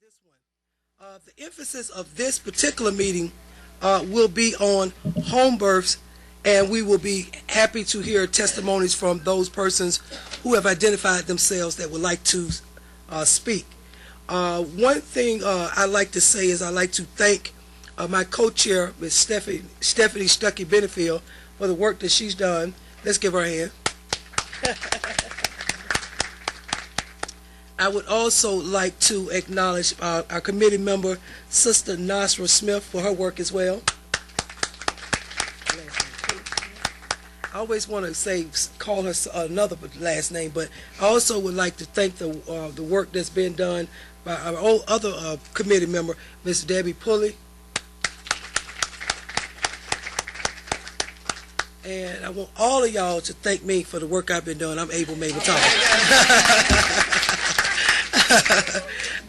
this one. The emphasis of this particular meeting will be on home births, and we will be happy to hear testimonies from those persons who have identified themselves that would like to speak. One thing I like to say is I like to thank my co-chair, Ms. Stephanie Stuckey Benefield, for the work that she's done. Let's give her a hand. I would also like to acknowledge our committee member, Sister Nasra Smith, for her work as well. I always want to call her another last name, but I also would like to thank the work that's been done by our other committee member, Ms. Debbie Pulley. And I want all of y'all to thank me for the work I've been doing. I'm able to talk.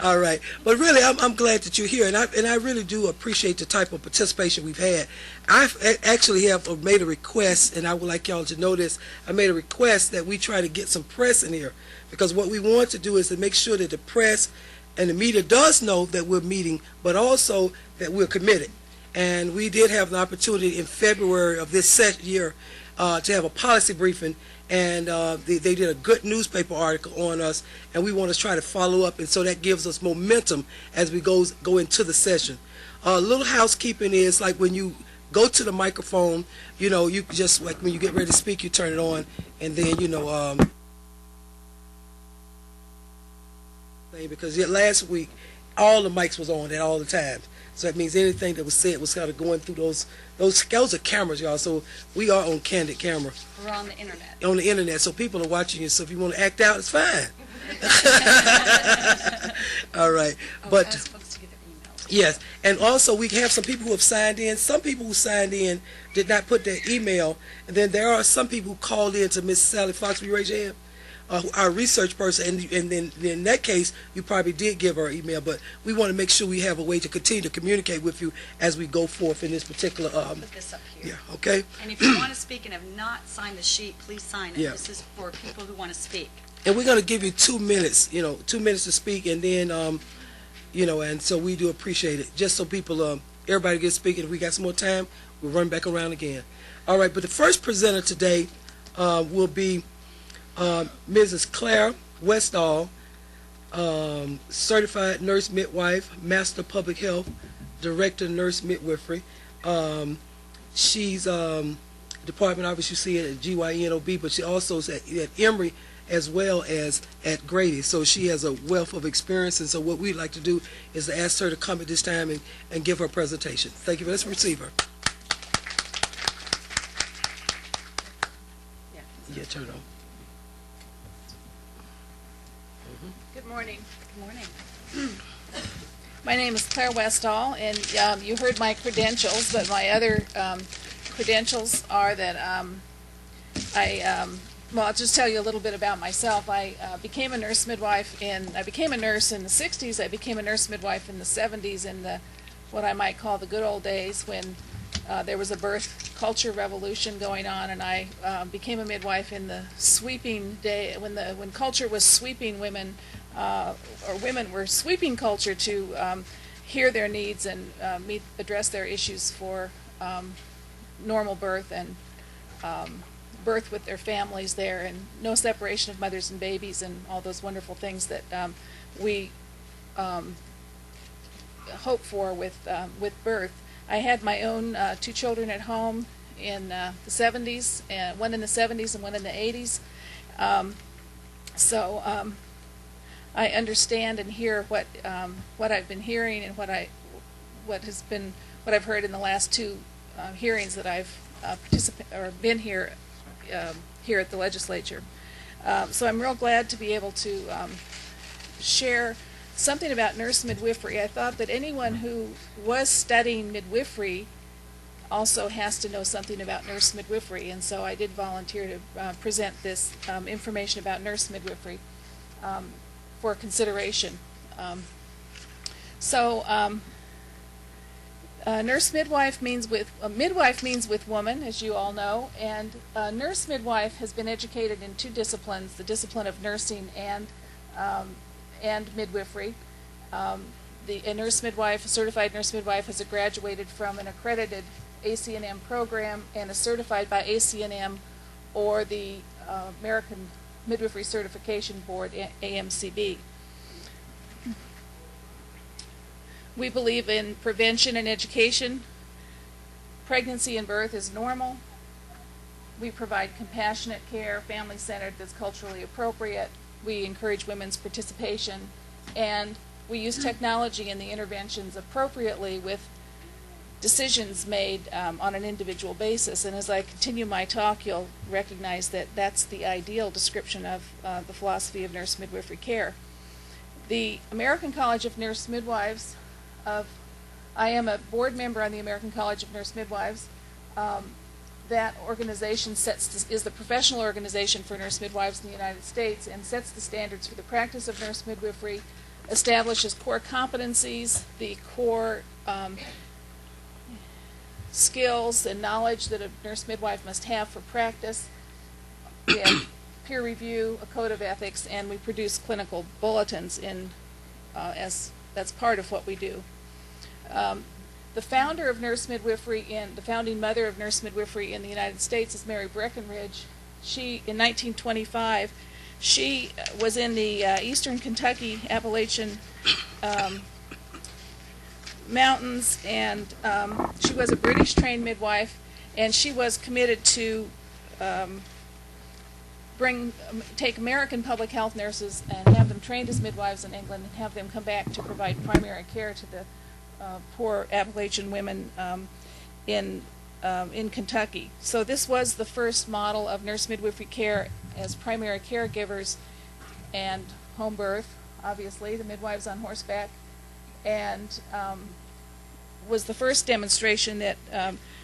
All right, but really, I'm glad that you're here, and I really do appreciate the type of participation we've had. I actually have made a request, and I would like y'all to know this. I made a request that we try to get some press in here, because what we want to do is to make sure that the press and the media does know that we're meeting, but also that we're committed. And we did have an opportunity in February of this year to have a policy briefing, and they did a good newspaper article on us, and we want to try to follow up, and so that gives us momentum as we go into the session. Little housekeeping is like when you go to the microphone, you know, you just, like when you get ready to speak, you turn it on, and then, you know, because last week all the mics was on at all the times. So that means anything that was said was kind of going through those are cameras, y'all. So we are on candid camera. We're on the internet. On the internet, so people are watching you. So if you want to act out, it's fine. All right. But ask folks to get their emails. Yes, and also we have some people who have signed in. Some people who signed in did not put their email, and then there are some people who called in to Miss Sally Fox. Will you raise your hand? Our research person, and then in that case, you probably did give her an email, but we want to make sure we have a way to continue to communicate with you as we go forth in this particular. I'll put this up here. Yeah. Okay. And if you want to speak and have not signed the sheet, please sign it. Yeah. This is for people who want to speak. And we're going to give you 2 minutes. 2 minutes to speak, and then, and so we do appreciate it. Just so people, everybody gets speaking. If we got some more time, we'll run back around again. All right. But the first presenter today will be Mrs. Claire Westall, certified nurse midwife, master public health, director nurse midwifery. She's department, obviously you see it at GYNOB, but she also is at Emory as well as at Grady. So she has a wealth of experience, and so what we'd like to do is to ask her to come at this time and give her presentation. Thank you. Let's receive her. Yeah, turn it on. Good morning. Good morning. My name is Claire Westall, and you heard my credentials, but my other credentials are that I'll just tell you a little bit about myself. I became a nurse midwife I became a nurse in the 60s. I became a nurse midwife in the 70s, in the what I might call the good old days when there was a birth culture revolution going on, and I became a midwife in the sweeping day when culture was sweeping women. Or women were sweeping culture to hear their needs and address their issues for normal birth and birth with their families there, and no separation of mothers and babies, and all those wonderful things that we hope for with birth. I had my own 2 children at home in the 70s, one in the 70s and one in the 80s. I understand and hear what I've been hearing and what I've heard in the last 2 hearings that I've been here at the legislature. So I'm real glad to be able to share something about nurse midwifery. I thought that anyone who was studying midwifery also has to know something about nurse midwifery, and so I did volunteer to present this information about nurse midwifery for consideration. Nurse midwife means midwife means with woman, as you all know, and nurse midwife has been educated in 2 disciplines: the discipline of nursing and midwifery. a nurse midwife, a certified nurse midwife, has graduated from an accredited ACNM program and is certified by ACNM or the American Midwifery Certification Board, AMCB. We believe in prevention and education. Pregnancy and birth is normal. We provide compassionate care, family-centered, that's culturally appropriate. We encourage women's participation, and we use technology in the interventions appropriately with decisions made on an individual basis. And as I continue my talk, you'll recognize that that's the ideal description of the philosophy of nurse midwifery care. The American College of Nurse Midwives I am a board member on the American College of Nurse Midwives. That organization is the professional organization for nurse midwives in the United States and sets the standards for the practice of nurse midwifery, establishes core competencies, the core skills and knowledge that a nurse midwife must have for practice. We have peer review, a code of ethics, and we produce clinical bulletins as that's part of what we do. The founder of nurse midwifery the founding mother of nurse midwifery in the United States is Mary Breckenridge. In 1925, she was in the eastern Kentucky Appalachian mountains, and she was a British trained midwife, and she was committed to take American public health nurses and have them trained as midwives in England and have them come back to provide primary care to the poor Appalachian women in Kentucky. So this was the first model of nurse midwifery care as primary caregivers and home birth, obviously, the midwives on horseback, and was the first demonstration that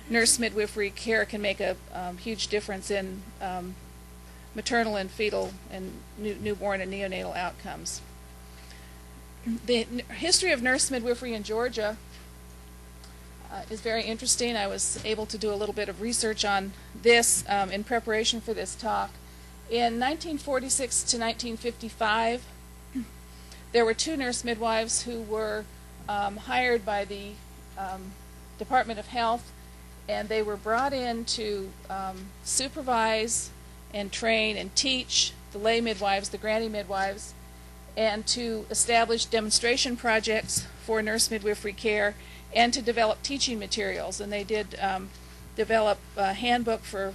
nurse midwifery care can make a huge difference in maternal and fetal and newborn and neonatal outcomes. The history of nurse midwifery in Georgia is very interesting. I was able to do a little bit of research on this in preparation for this talk. In 1946 to 1955, there were 2 nurse midwives who were hired by the Department of Health, and they were brought in to supervise and train and teach the lay midwives, the granny midwives, and to establish demonstration projects for nurse midwifery care and to develop teaching materials. And they did develop a handbook for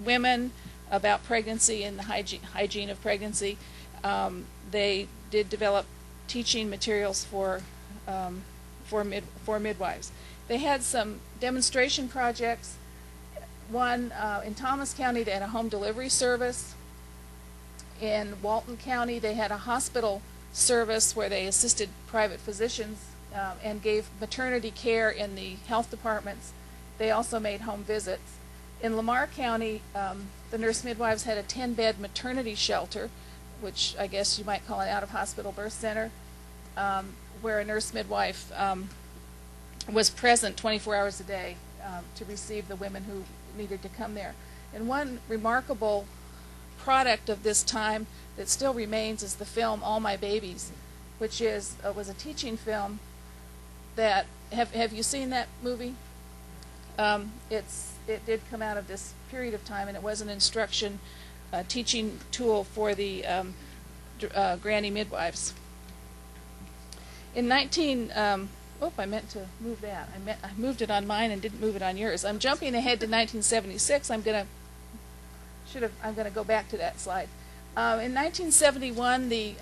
women about pregnancy and the hygiene of pregnancy. They did develop teaching materials for midwives. They had some demonstration projects. One in Thomas County, they had a home delivery service. In Walton County, they had a hospital service where they assisted private physicians and gave maternity care in the health departments. They also made home visits. In Lamar County, the nurse midwives had a 10-bed maternity shelter, which I guess you might call an out-of-hospital birth center, where a nurse midwife was present 24 hours a day to receive the women who needed to come there. And one remarkable product of this time that still remains is the film All My Babies, which was a teaching film that have you seen that movie? It did come out of this period of time, and it was an instruction teaching tool for the granny midwives. In I meant to move that. I moved it on mine and didn't move it on yours. I'm jumping ahead to 1976. I'm going to go back to that slide. In 1971, the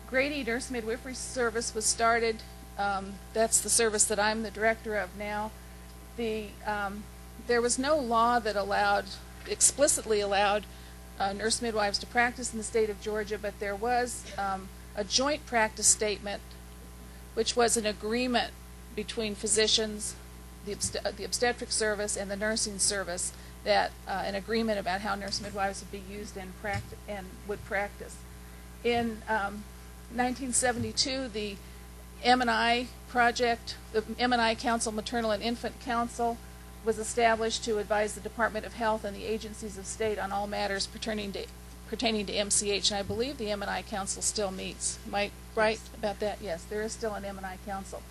Grady Nurse Midwifery Service was started. That's the service that I'm the director of now. There was no law that explicitly allowed nurse midwives to practice in the state of Georgia, but there was a joint practice statement, which was an agreement between physicians, the obstetric service, and the nursing service, that an agreement about how nurse midwives would be used and would practice. In 1972, the M&I project, the M&I Council, Maternal and Infant Council, was established to advise the Department of Health and the agencies of state on all matters pertaining to MCH, and I believe the M&I Council still meets. My right about that? Yes, there is still an M&I council.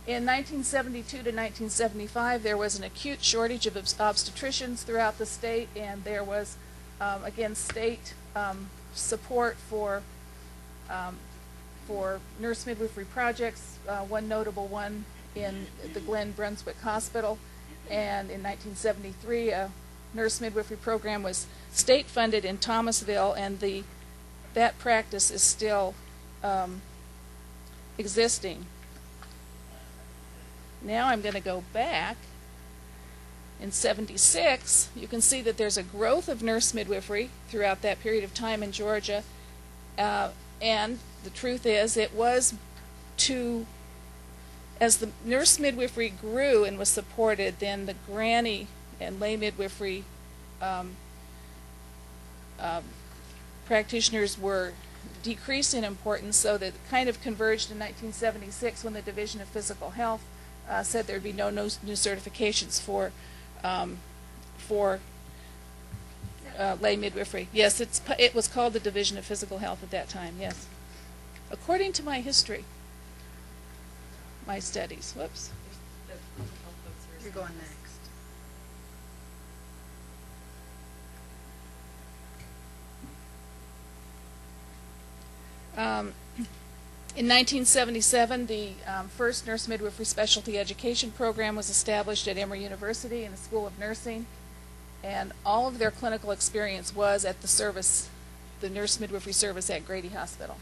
In 1972 to 1975, there was an acute shortage of obstetricians throughout the state, and there was, again, state support for nurse midwifery projects, one notable one in the Glen Brunswick Hospital. And in 1973, a nurse midwifery program was state funded in Thomasville, and that practice is still existing. Now I'm going to go back. In 76, you can see that there's a growth of nurse midwifery throughout that period of time in Georgia. And the truth is, it was as the nurse midwifery grew and was supported, then the granny and lay midwifery practitioners were decreased in importance, so that kind of converged in 1976 when the Division of Physical Health said there'd be no new certifications for lay midwifery. Yes, it was called the Division of Physical Health at that time, yes. According to my history, my studies, whoops. You're going next. In 1977, the first nurse midwifery specialty education program was established at Emory University in the School of Nursing, and all of their clinical experience was at the nurse midwifery service at Grady Hospital.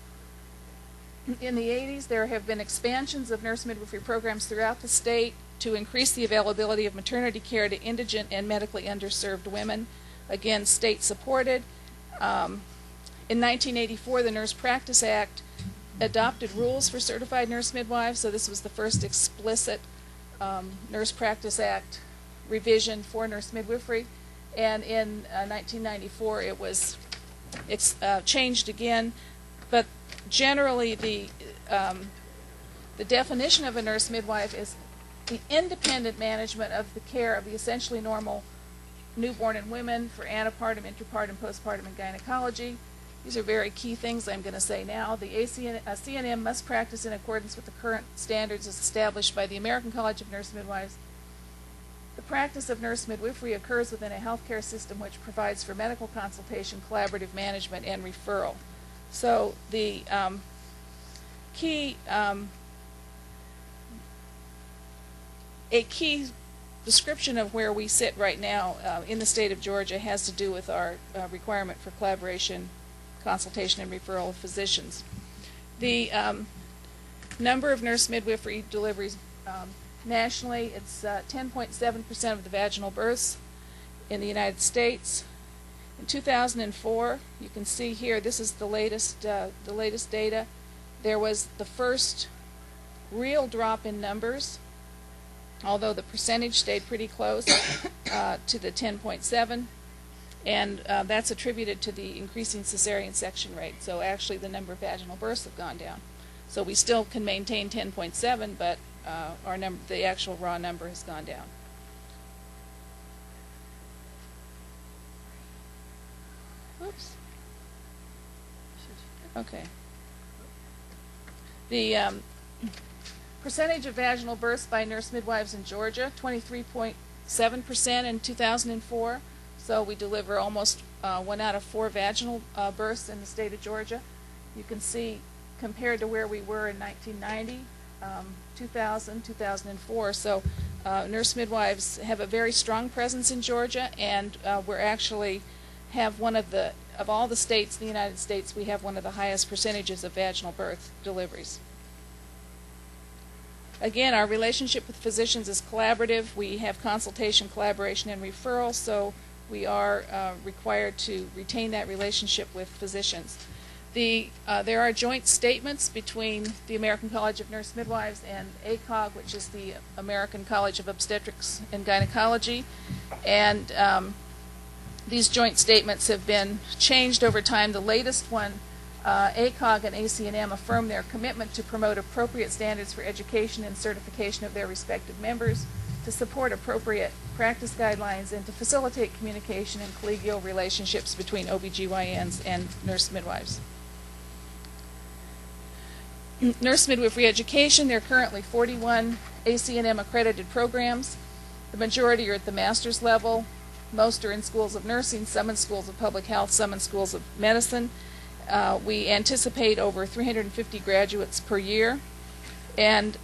In the 80s, there have been expansions of nurse midwifery programs throughout the state to increase the availability of maternity care to indigent and medically underserved women. Again, state supported. In 1984, the Nurse Practice Act adopted rules for certified nurse midwives, so this was the first explicit Nurse Practice Act revision for nurse midwifery. And in 1994, it's changed again, but generally the definition of a nurse midwife is the independent management of the care of the essentially normal newborn and women for antepartum, interpartum, postpartum, and gynecology. These are very key things I'm going to say now. The CNM must practice in accordance with the current standards as established by the American College of Nurse Midwives. The practice of nurse midwifery occurs within a healthcare system which provides for medical consultation, collaborative management, and referral. So the key description of where we sit right now in the state of Georgia has to do with our requirement for collaboration, consultation, and referral of physicians. The number of nurse midwifery deliveries nationally, it's 10.7% of the vaginal births in the United States. In 2004, you can see here, this is the latest data. There was the first real drop in numbers, although the percentage stayed pretty close to the 10.7, and that's attributed to the increasing cesarean section rate. So actually the number of vaginal births have gone down. So we still can maintain 10.7, but the actual raw number has gone down. Oops. Okay. The percentage of vaginal births by nurse midwives in Georgia, 23.7% in 2004. So we deliver almost 1 out of 4 vaginal births in the state of Georgia. You can see compared to where we were in 1990, 2000, 2004. So nurse midwives have a very strong presence in Georgia, and we're actually have one of all the states in the United States, we have one of the highest percentages of vaginal birth deliveries. Again, our relationship with physicians is collaborative. We have consultation, collaboration, and referral, so we are required to retain that relationship with physicians. There are joint statements between the American College of Nurse Midwives and ACOG, which is the American College of Obstetrics and Gynecology, and these joint statements have been changed over time. The latest one, ACOG and ACNM affirm their commitment to promote appropriate standards for education and certification of their respective members, to support appropriate practice guidelines, and to facilitate communication and collegial relationships between OBGYNs and nurse midwives. nurse midwifery education, there are currently 41 ACNM accredited programs. The majority are at the master's level. Most are in schools of nursing, some in schools of public health, some in schools of medicine. We anticipate over 350 graduates per year. And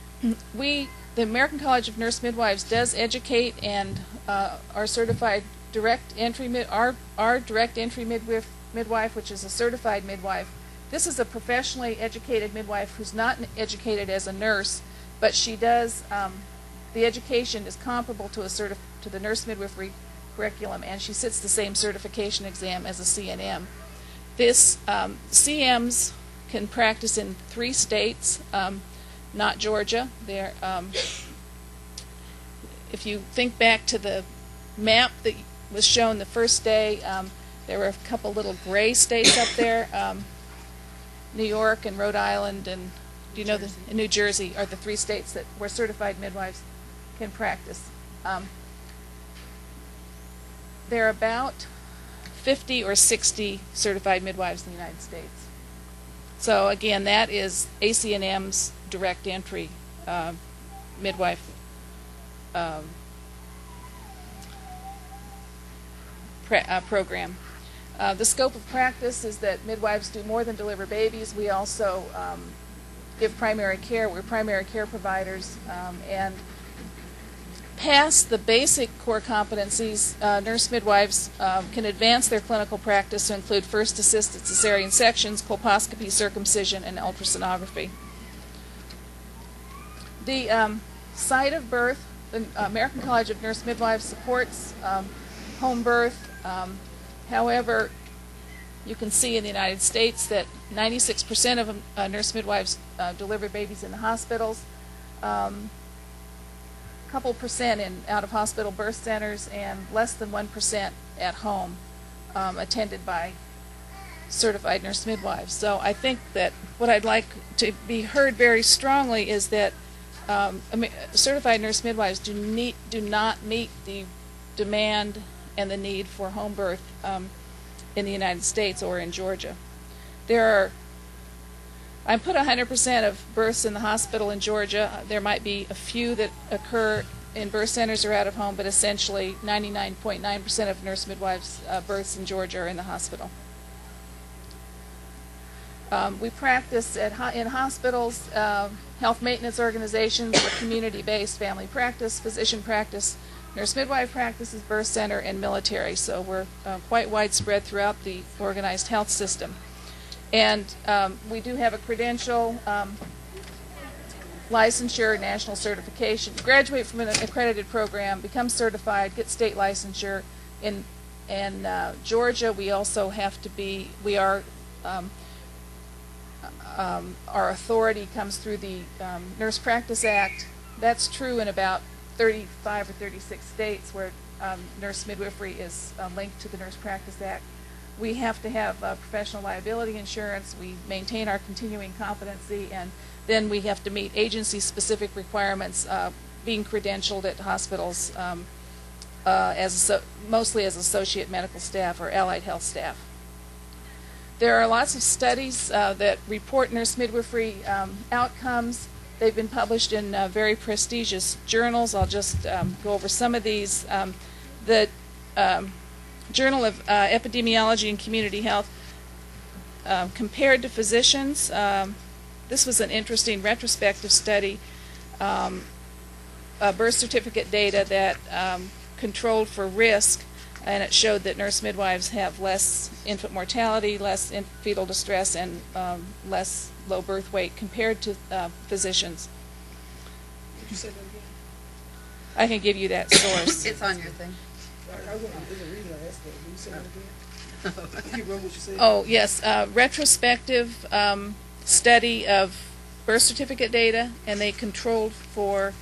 the American College of Nurse Midwives does educate and our certified direct entry, our direct entry midwife, which is a certified midwife. This is a professionally educated midwife who's not educated as a nurse, but she does, the education is comparable to the nurse midwifery curriculum, and she sits the same certification exam as a CNM. This CMs can practice in 3 states, not Georgia. If you think back to the map that was shown the first day, there were a couple little gray states up there. New York and Rhode Island and New Jersey are the 3 states where certified midwives can practice. There are about 50 or 60 certified midwives in the United States. So again, that is ACNM's direct entry midwife program. The scope of practice is that midwives do more than deliver babies. We also give primary care. We're primary care providers, and past the basic core competencies, nurse midwives can advance their clinical practice to include first assisted cesarean sections, colposcopy, circumcision, and ultrasonography. The site of birth, the American College of Nurse Midwives supports home birth. However, you can see in the United States that 96% of nurse midwives deliver babies in the hospitals. Couple percent in out-of-hospital birth centers, and less than 1% at home, attended by certified nurse midwives. So I think that what I'd like to be heard very strongly is that certified nurse midwives do not meet the demand and the need for home birth in the United States or in Georgia. I put 100% of births in the hospital in Georgia. There might be a few that occur in birth centers or out of home, but essentially 99.9% of nurse midwives' births in Georgia are in the hospital. We practice in hospitals, health maintenance organizations, or community-based family practice, physician practice, nurse midwife practices, birth center, and military. So we're quite widespread throughout the organized health system. And we do have a credential, licensure, national certification. Graduate from an accredited program, become certified, get state licensure. In Georgia, we also have to be, our authority comes through the Nurse Practice Act. That's true in about 35 or 36 states where nurse midwifery is linked to the Nurse Practice Act. We have to have professional liability insurance. We maintain our continuing competency, and then we have to meet agency-specific requirements, being credentialed at hospitals mostly as associate medical staff or allied health staff. There are lots of studies that report nurse midwifery outcomes. They've been published in very prestigious journals. I'll just go over some of these. The Journal of Epidemiology and Community Health compared to physicians. This was an interesting retrospective study, birth certificate data that controlled for risk, and it showed that nurse midwives have less infant mortality, less fetal distress, and less low birth weight compared to physicians. Did you say that again? I can give you that source. It's on your thing. I wasn't reading. I asked that. Did you say that again? Can you remember what you said? Oh, yes. Retrospective study of birth certificate data, and they controlled for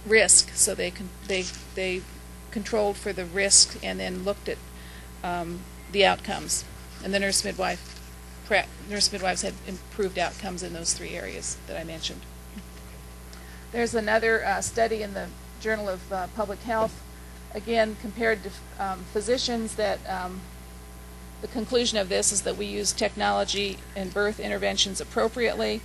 risk. So they controlled for the risk and then looked at the outcomes. And the nurse midwives had improved outcomes in those 3 areas that I mentioned. There's another study in the Journal of Public Health, again compared to physicians, that the conclusion of this is that we use technology and birth interventions appropriately.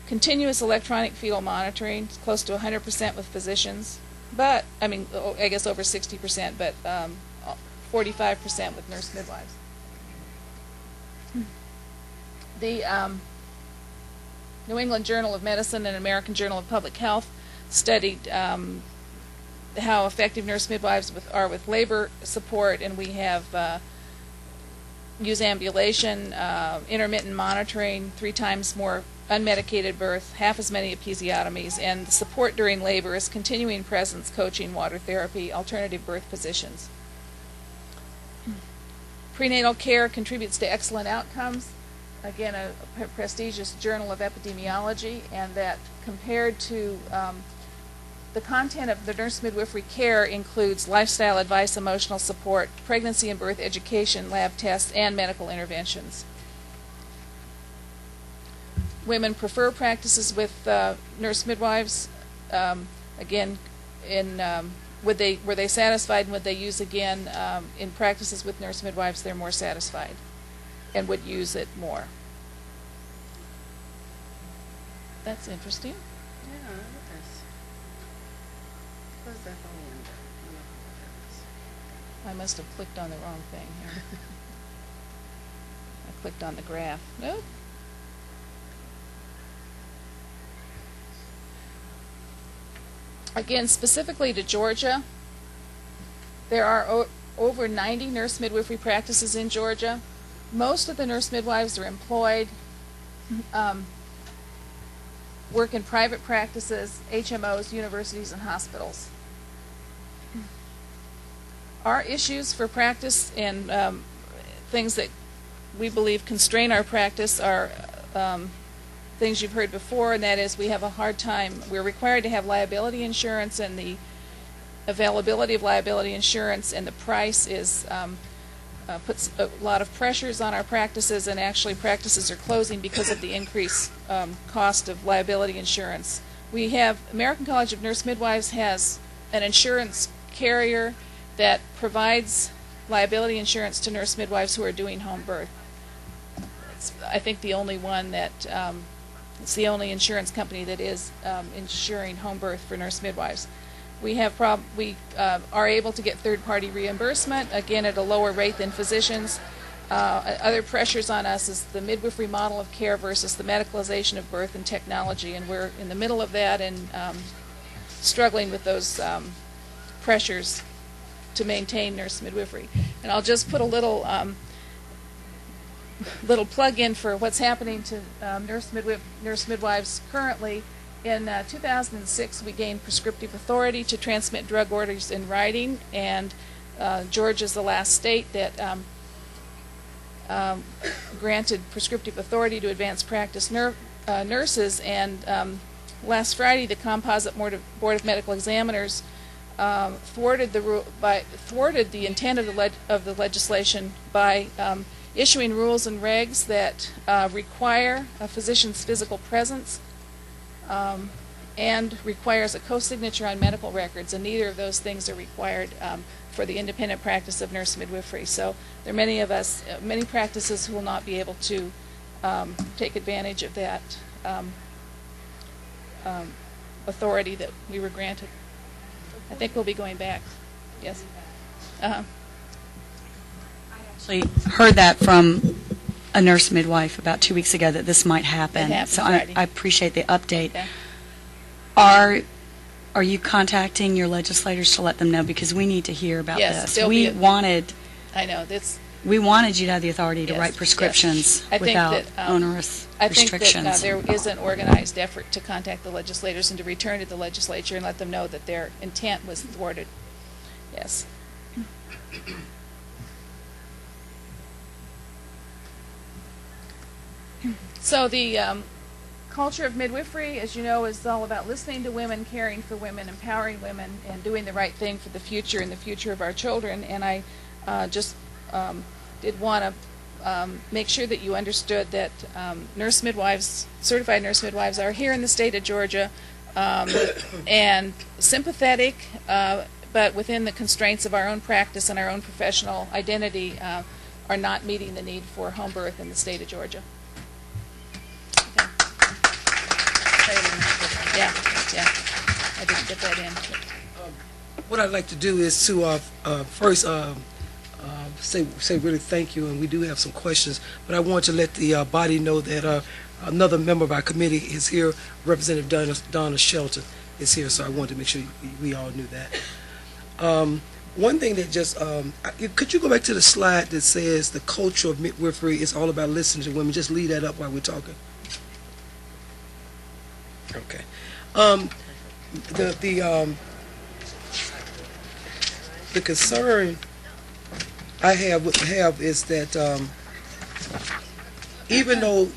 Continuous electronic fetal monitoring, close to 100% with physicians, but, I mean, I guess over 60%, but 45% with nurse midwives. The New England Journal of Medicine and American Journal of Public Health studied how effective nurse midwives are with labor support, and we have use ambulation, intermittent monitoring, 3 times more unmedicated birth, half as many episiotomies, and the support during labor is continuing presence, coaching, water therapy, alternative birth positions. Prenatal care contributes to excellent outcomes. Again, a prestigious journal of epidemiology, and that compared to the content of the nurse midwifery care includes lifestyle advice, emotional support, pregnancy and birth education, lab tests, and medical interventions. Women prefer practices with nurse midwives. Again, were they satisfied, and would they use again in practices with nurse midwives? They're more satisfied and would use it more. That's interesting. Yeah, it is. Where's that phone? I must have clicked on the wrong thing here. I clicked on the graph. Nope. Again, specifically to Georgia, there are over 90 nurse midwifery practices in Georgia. Most of the nurse midwives are employed, work in private practices, HMOs, universities, and hospitals. Our issues for practice and things that we believe constrain our practice are things you've heard before, and that is we have a hard time. We're required to have liability insurance, and the availability of liability insurance and the price is puts a lot of pressures on our practices, and actually practices are closing because of the increased cost of liability insurance. We have, American College of Nurse Midwives has an insurance carrier that provides liability insurance to nurse midwives who are doing home birth. It's, I think, the only one that, it's the only insurance company that is insuring home birth for nurse midwives. We have are able to get third-party reimbursement, again at a lower rate than physicians. Other pressures on us is the midwifery model of care versus the medicalization of birth and technology, and we're in the middle of that and struggling with those pressures to maintain nurse midwifery. And I'll just put a little plug in for what's happening to nurse midwives currently. In 2006, we gained prescriptive authority to transmit drug orders in writing, and Georgia's the last state that granted prescriptive authority to advance practice nurses. And last Friday, the Composite Board of Medical Examiners thwarted the intent of the legislation by issuing rules and regs that require a physician's physical presence and requires a co-signature on medical records, and neither of those things are required for the independent practice of nurse midwifery. So there are many practices who will not be able to take advantage of that authority that we were granted. I think we'll be going back. Yes? I actually heard that from a nurse midwife about 2 weeks ago that this might happen. It happened so Friday. I appreciate the update. Okay. Are you contacting your legislators to let them know, because we need to hear about Yes, this? We wanted you to have the authority to Yes, write prescriptions yes. without onerous restrictions. I think that there is an organized effort to contact the legislators and to return to the legislature and let them know that their intent was thwarted. Yes. So the culture of midwifery, as you know, is all about listening to women, caring for women, empowering women, and doing the right thing for the future and the future of our children. And I just did want to make sure that you understood that nurse midwives, certified nurse midwives, are here in the state of Georgia and sympathetic, but within the constraints of our own practice and our own professional identity, are not meeting the need for home birth in the state of Georgia. Okay. Yeah, I didn't get that in. What I'd like to do is to first say really thank you, and we do have some questions, but I want to let the body know that another member of our committee is here. Representative Donna Shelton is here, so I wanted to make sure we all knew that. One thing that just, could you go back to the slide that says the culture of midwifery is all about listening to women? Just leave that up while we're talking. Okay. The concern I have is that even though,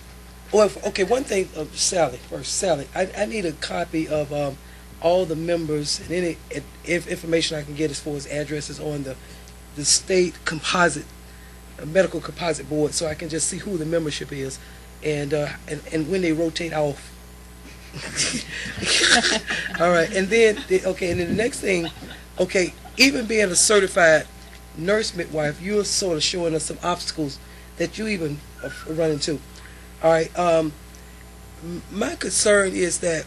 well, okay, one thing, Sally, I need a copy of all the members and any information I can get as far as addresses on the state composite, medical composite board, so I can just see who the membership is and when they rotate off. All right, and then the next thing, okay, even being a certified nurse midwife, you're sort of showing us some obstacles that you even run into. All right, my concern is that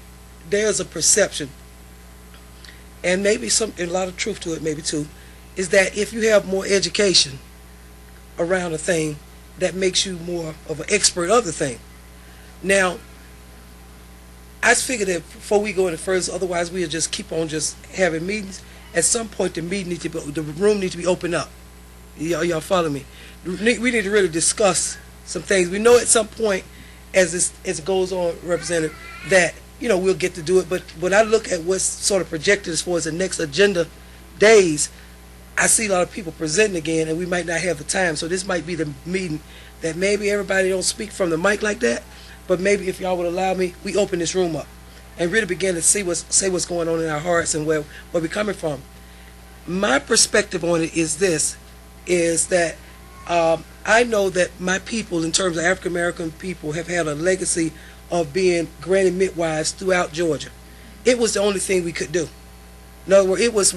there's a perception, and maybe a lot of truth to it, maybe too, is that if you have more education around a thing, that makes you more of an expert of the thing. Now, I figured that before we go any further, otherwise we'll just keep on just having meetings. At some point, the room needs to be opened up. Y'all follow me? We need to really discuss some things. We know at some point, as it goes on, Representative, that we'll get to do it. But when I look at what's sort of projected as far as the next agenda days, I see a lot of people presenting again, and we might not have the time. So this might be the meeting that maybe everybody don't speak from the mic like that, but maybe if y'all would allow me, we open this room up and really begin to say what's going on in our hearts and where we're coming from. My perspective on it is this, is that I know that my people, in terms of African American people, have had a legacy of being granny midwives throughout Georgia. It was the only thing we could do. In other words, it was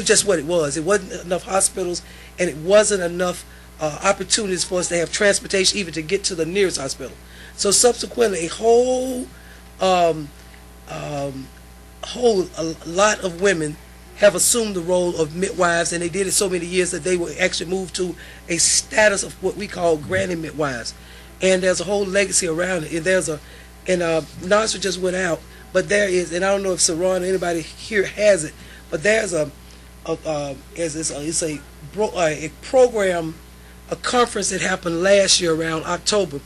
just what it was. It wasn't enough hospitals, and it wasn't enough opportunities for us to have transportation even to get to the nearest hospital. So subsequently, a lot of women have assumed the role of midwives, and they did it so many years that they were actually moved to a status of what we call granny midwives. And there's a whole legacy around it. And Nasser just went out, but there is, and I don't know if Saran or anybody here has it, but there's a program, a conference that happened last year around October.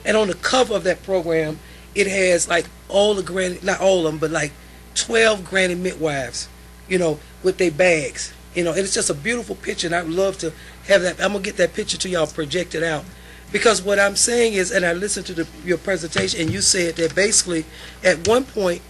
And on the cover of that program, it has like all the granny, not all of them, but like 12 granny midwives, with their bags, and it's just a beautiful picture, and I'd love to have that. I'm going to get that picture to y'all projected out, because what I'm saying is, and I listened to your presentation, and you said that basically at one point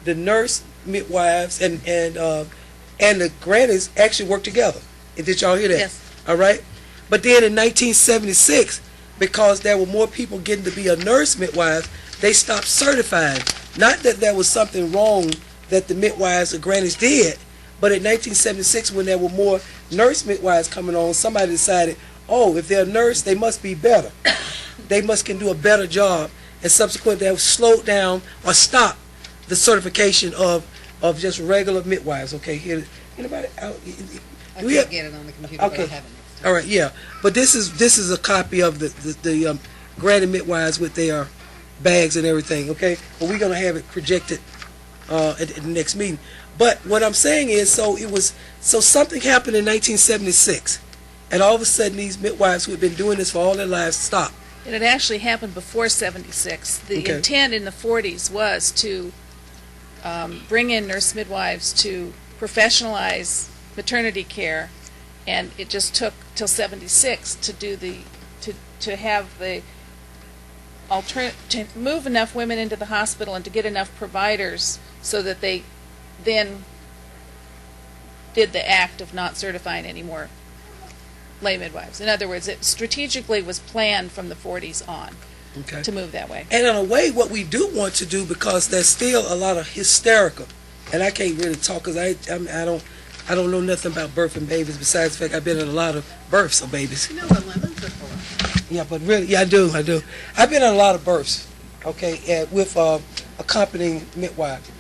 the nurse midwives and the grannies actually worked together. Did y'all hear that? Yes. All right. But then in 1976, because there were more people getting to be a nurse midwife, they stopped certifying. Not that there was something wrong that the midwives or grannies did, but in 1976, when there were more nurse midwives coming on, somebody decided, if they're a nurse, they must be better. They can do a better job. And subsequently, they slowed down or stopped the certification of just regular midwives. Okay, here, anybody? I can't get it on the computer, okay. But I'll have it next time. All right, yeah. But this is a copy of the granny midwives with their bags and everything. Okay, but we're gonna have it projected at the next meeting. But what I'm saying is, so something happened in 1976, and all of a sudden these midwives who had been doing this for all their lives stopped. And it actually happened before 76. The Okay. intent in the 40s was to bring in nurse midwives to professionalize maternity care, and it just took till 76 to do to have the to move enough women into the hospital and to get enough providers so that they then did the act of not certifying any more lay midwives. In other words, it strategically was planned from the 40s on Okay. to move that way. And in a way, what we do want to do, because there's still a lot of hysterical and I can't really talk because I don't know nothing about birthing babies besides the fact I've been in a lot of births of babies. You know what lemons are for? Yeah, but really, yeah, I do. I've been in a lot of births, okay, with accompanying midwives,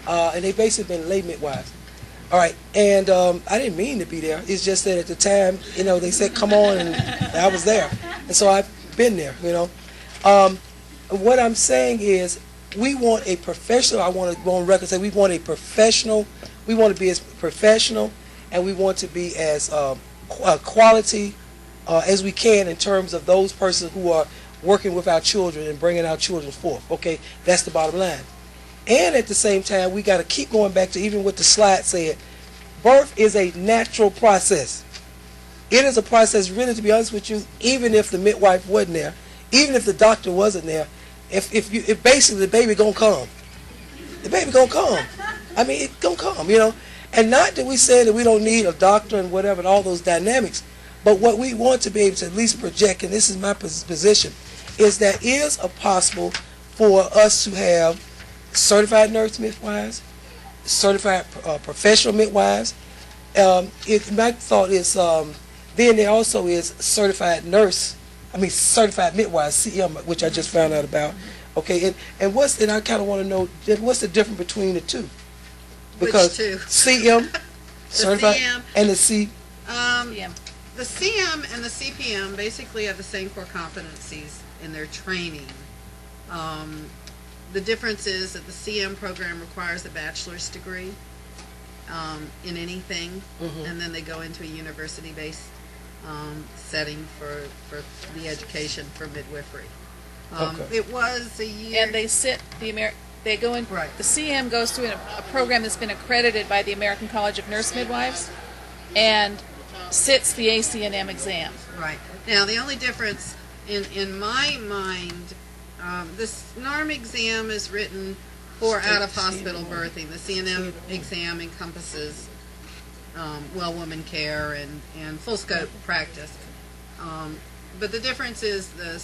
and they basically been lay midwives. All right, and I didn't mean to be there. It's just that at the time, they said come on, and I was there, and so I've been there. What I'm saying is, we want a professional. I want to go on record and say we want a professional. We want to be as professional, and we want to be as quality as we can in terms of those persons who are working with our children and bringing our children forth. Okay, that's the bottom line. And at the same time, we got to keep going back to even what the slide said. Birth is a natural process. It is a process, really, to be honest with you, even if the midwife wasn't there, even if the doctor wasn't there, if basically the baby gonna come. The baby gonna come. I mean, it's gonna come, And not that we say that we don't need a doctor and whatever, and all those dynamics, but what we want to be able to at least project, and this is my position, is that it is possible for us to have certified nurse midwives, certified professional midwives. My thought is, then there also is certified midwives, CM, which I just found out about. Okay, and I kind of want to know what's the difference between the two? Because Which two? CM, certified, CM. and the C. CM. The CM and the CPM basically have the same core competencies in their training. The difference is that the CM program requires a bachelor's degree in anything, and then they go into a university-based setting for the education for midwifery. Okay. It was a year. And they go in. Right. The CM goes through a program that's been accredited by the American College of Nurse Midwives, and sits the ACNM exam. Right. Now, the only difference in my mind, this NARM exam is written for out-of-hospital birthing. The CNM exam encompasses well woman care and full-scope practice. But the difference is the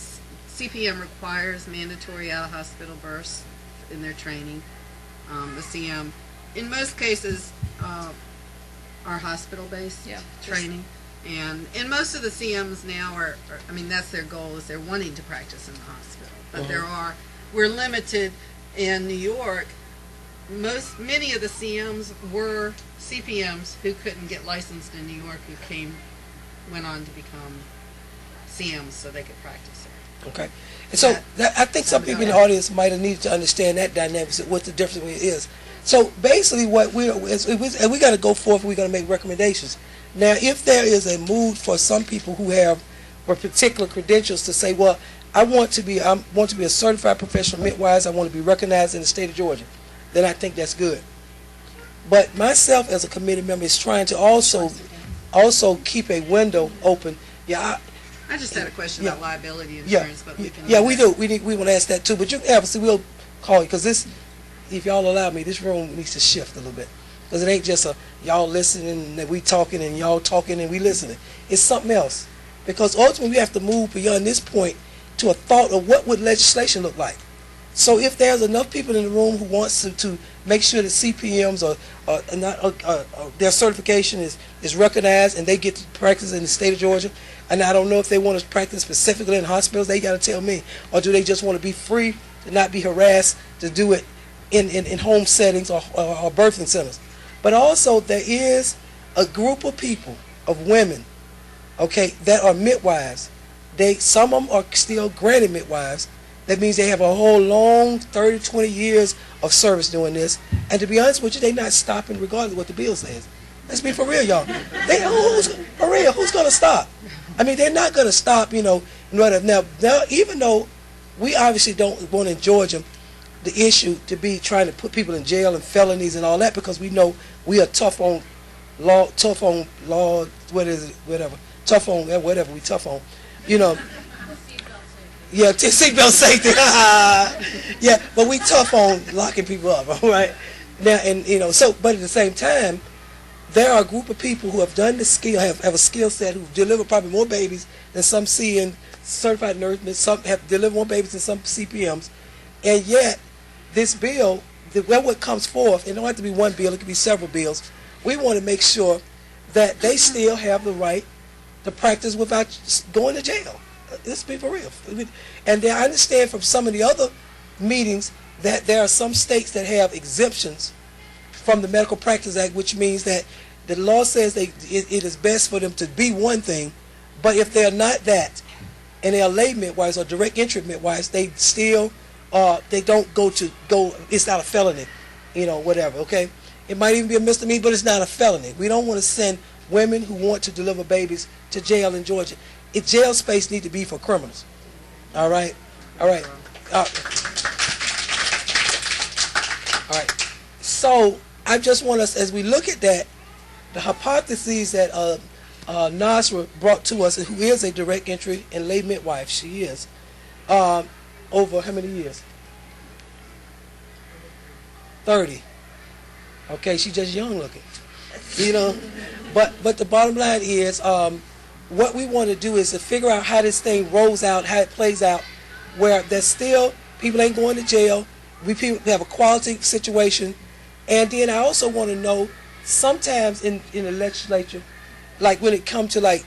CPM requires mandatory out-of-hospital births in their training. The CM, in most cases, are hospital-based training. And most of the CMs now are, that's their goal, is they're wanting to practice in the hospital. But we're limited in New York. Many of the CMs were CPMs who couldn't get licensed in New York, who went on to become CMs so they could practice there. Okay. And so I think some people in the audience might have needed to understand that dynamics, what the difference is. So basically what we got to go forth, we're going to make recommendations. Now, if there is a mood for some people who have particular credentials to say, well, I want to be a certified professional midwife, I want to be recognized in the state of Georgia, then I think that's good. But myself as a committee member is trying to also keep a window open. Yeah, I just had a question about liability yeah, insurance, but we can. Yeah, we do. We want to ask that too. But obviously we'll call you because this, if y'all allow me, this room needs to shift a little bit because it ain't just y'all listening and we talking and y'all talking and we listening. It's something else because ultimately we have to move beyond this point to a thought of what would legislation look like. So if there's enough people in the room who wants to make sure that CPMs their certification is recognized and they get to practice in the state of Georgia, and I don't know if they want to practice specifically in hospitals, they got to tell me, or do they just want to be free to not be harassed to do it in home settings or birthing centers. But also there is a group of people, of women, okay, that are midwives. Some of them are still granted midwives. That means they have a whole long 30, 20 years of service doing this. And to be honest with you, they're not stopping regardless of what the bill says. Let's be for real, y'all. Who's going to stop? They're not going to stop, Now, even though we obviously don't want in Georgia the issue to be trying to put people in jail and felonies and all that because we know we are tough on law, whatever we tough on, Yeah, seatbelt safety. Yeah, but we tough on locking people up, all right? Now, and but at the same time, there are a group of people who have done the skill, have a skill set, who deliver probably more babies than some CN certified nurses. Some have delivered more babies than some CPMs, and yet this bill what comes forth, it don't have to be one bill, it could be several bills. We want to make sure that they still have the right to practice without going to jail. Let's be for real. And then I understand from some of the other meetings that there are some states that have exemptions from the Medical Practice Act, which means that the law says it is best for them to be one thing, but if they're not that, and they're lay midwives or direct entry midwives, they still they don't go. It's not a felony, whatever. Okay, it might even be a misdemeanor, but it's not a felony. We don't want to send women who want to deliver babies to jail in Georgia. Jail space need to be for criminals. All right. So I just want us, as we look at that, the hypotheses that Nasra brought to us, who is a direct entry and lay midwife, she is, over how many years? 30. Okay, she's just young looking, But the bottom line is, what we want to do is to figure out how this thing rolls out, how it plays out, where there's still people ain't going to jail. We have a quality situation, and then I also want to know sometimes in the legislature, like when it comes to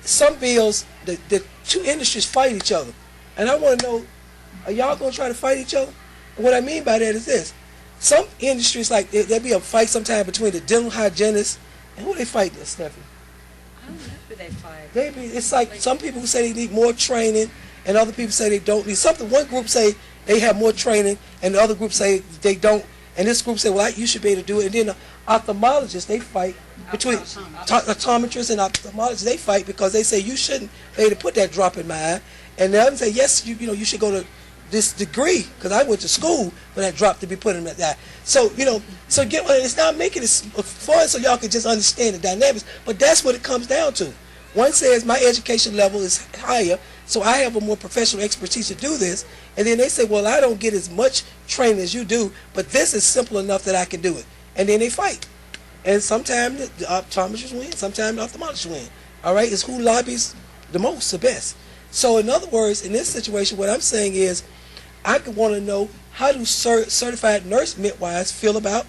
some bills, the two industries fight each other, and I want to know, are y'all going to try to fight each other? And what I mean by that is this: some industries, like there'll be a fight sometime between the dental hygienists and who they fighting, Stephanie? I don't know who they fight. It's like some people who say they need more training, and other people say they don't need something. One group say they have more training, and the other group say they don't. And this group say, well, you should be able to do it. And then the ophthalmologists, they fight between optometrists and ophthalmologists. They fight because they say you shouldn't be able to put that drop in my eye. And the other say, yes, you should go to this degree because I went to school for that drop to be put in my eye. So it's not making it fun so y'all can just understand the dynamics. But that's what it comes down to. One says my education level is higher, so I have a more professional expertise to do this. And then they say, well, I don't get as much training as you do, but this is simple enough that I can do it. And then they fight. And sometimes the optometrists win, sometimes the ophthalmologists win. All right? It's who lobbies the most, the best. So in other words, in this situation, what I'm saying is I could want to know, how do certified nurse midwives feel about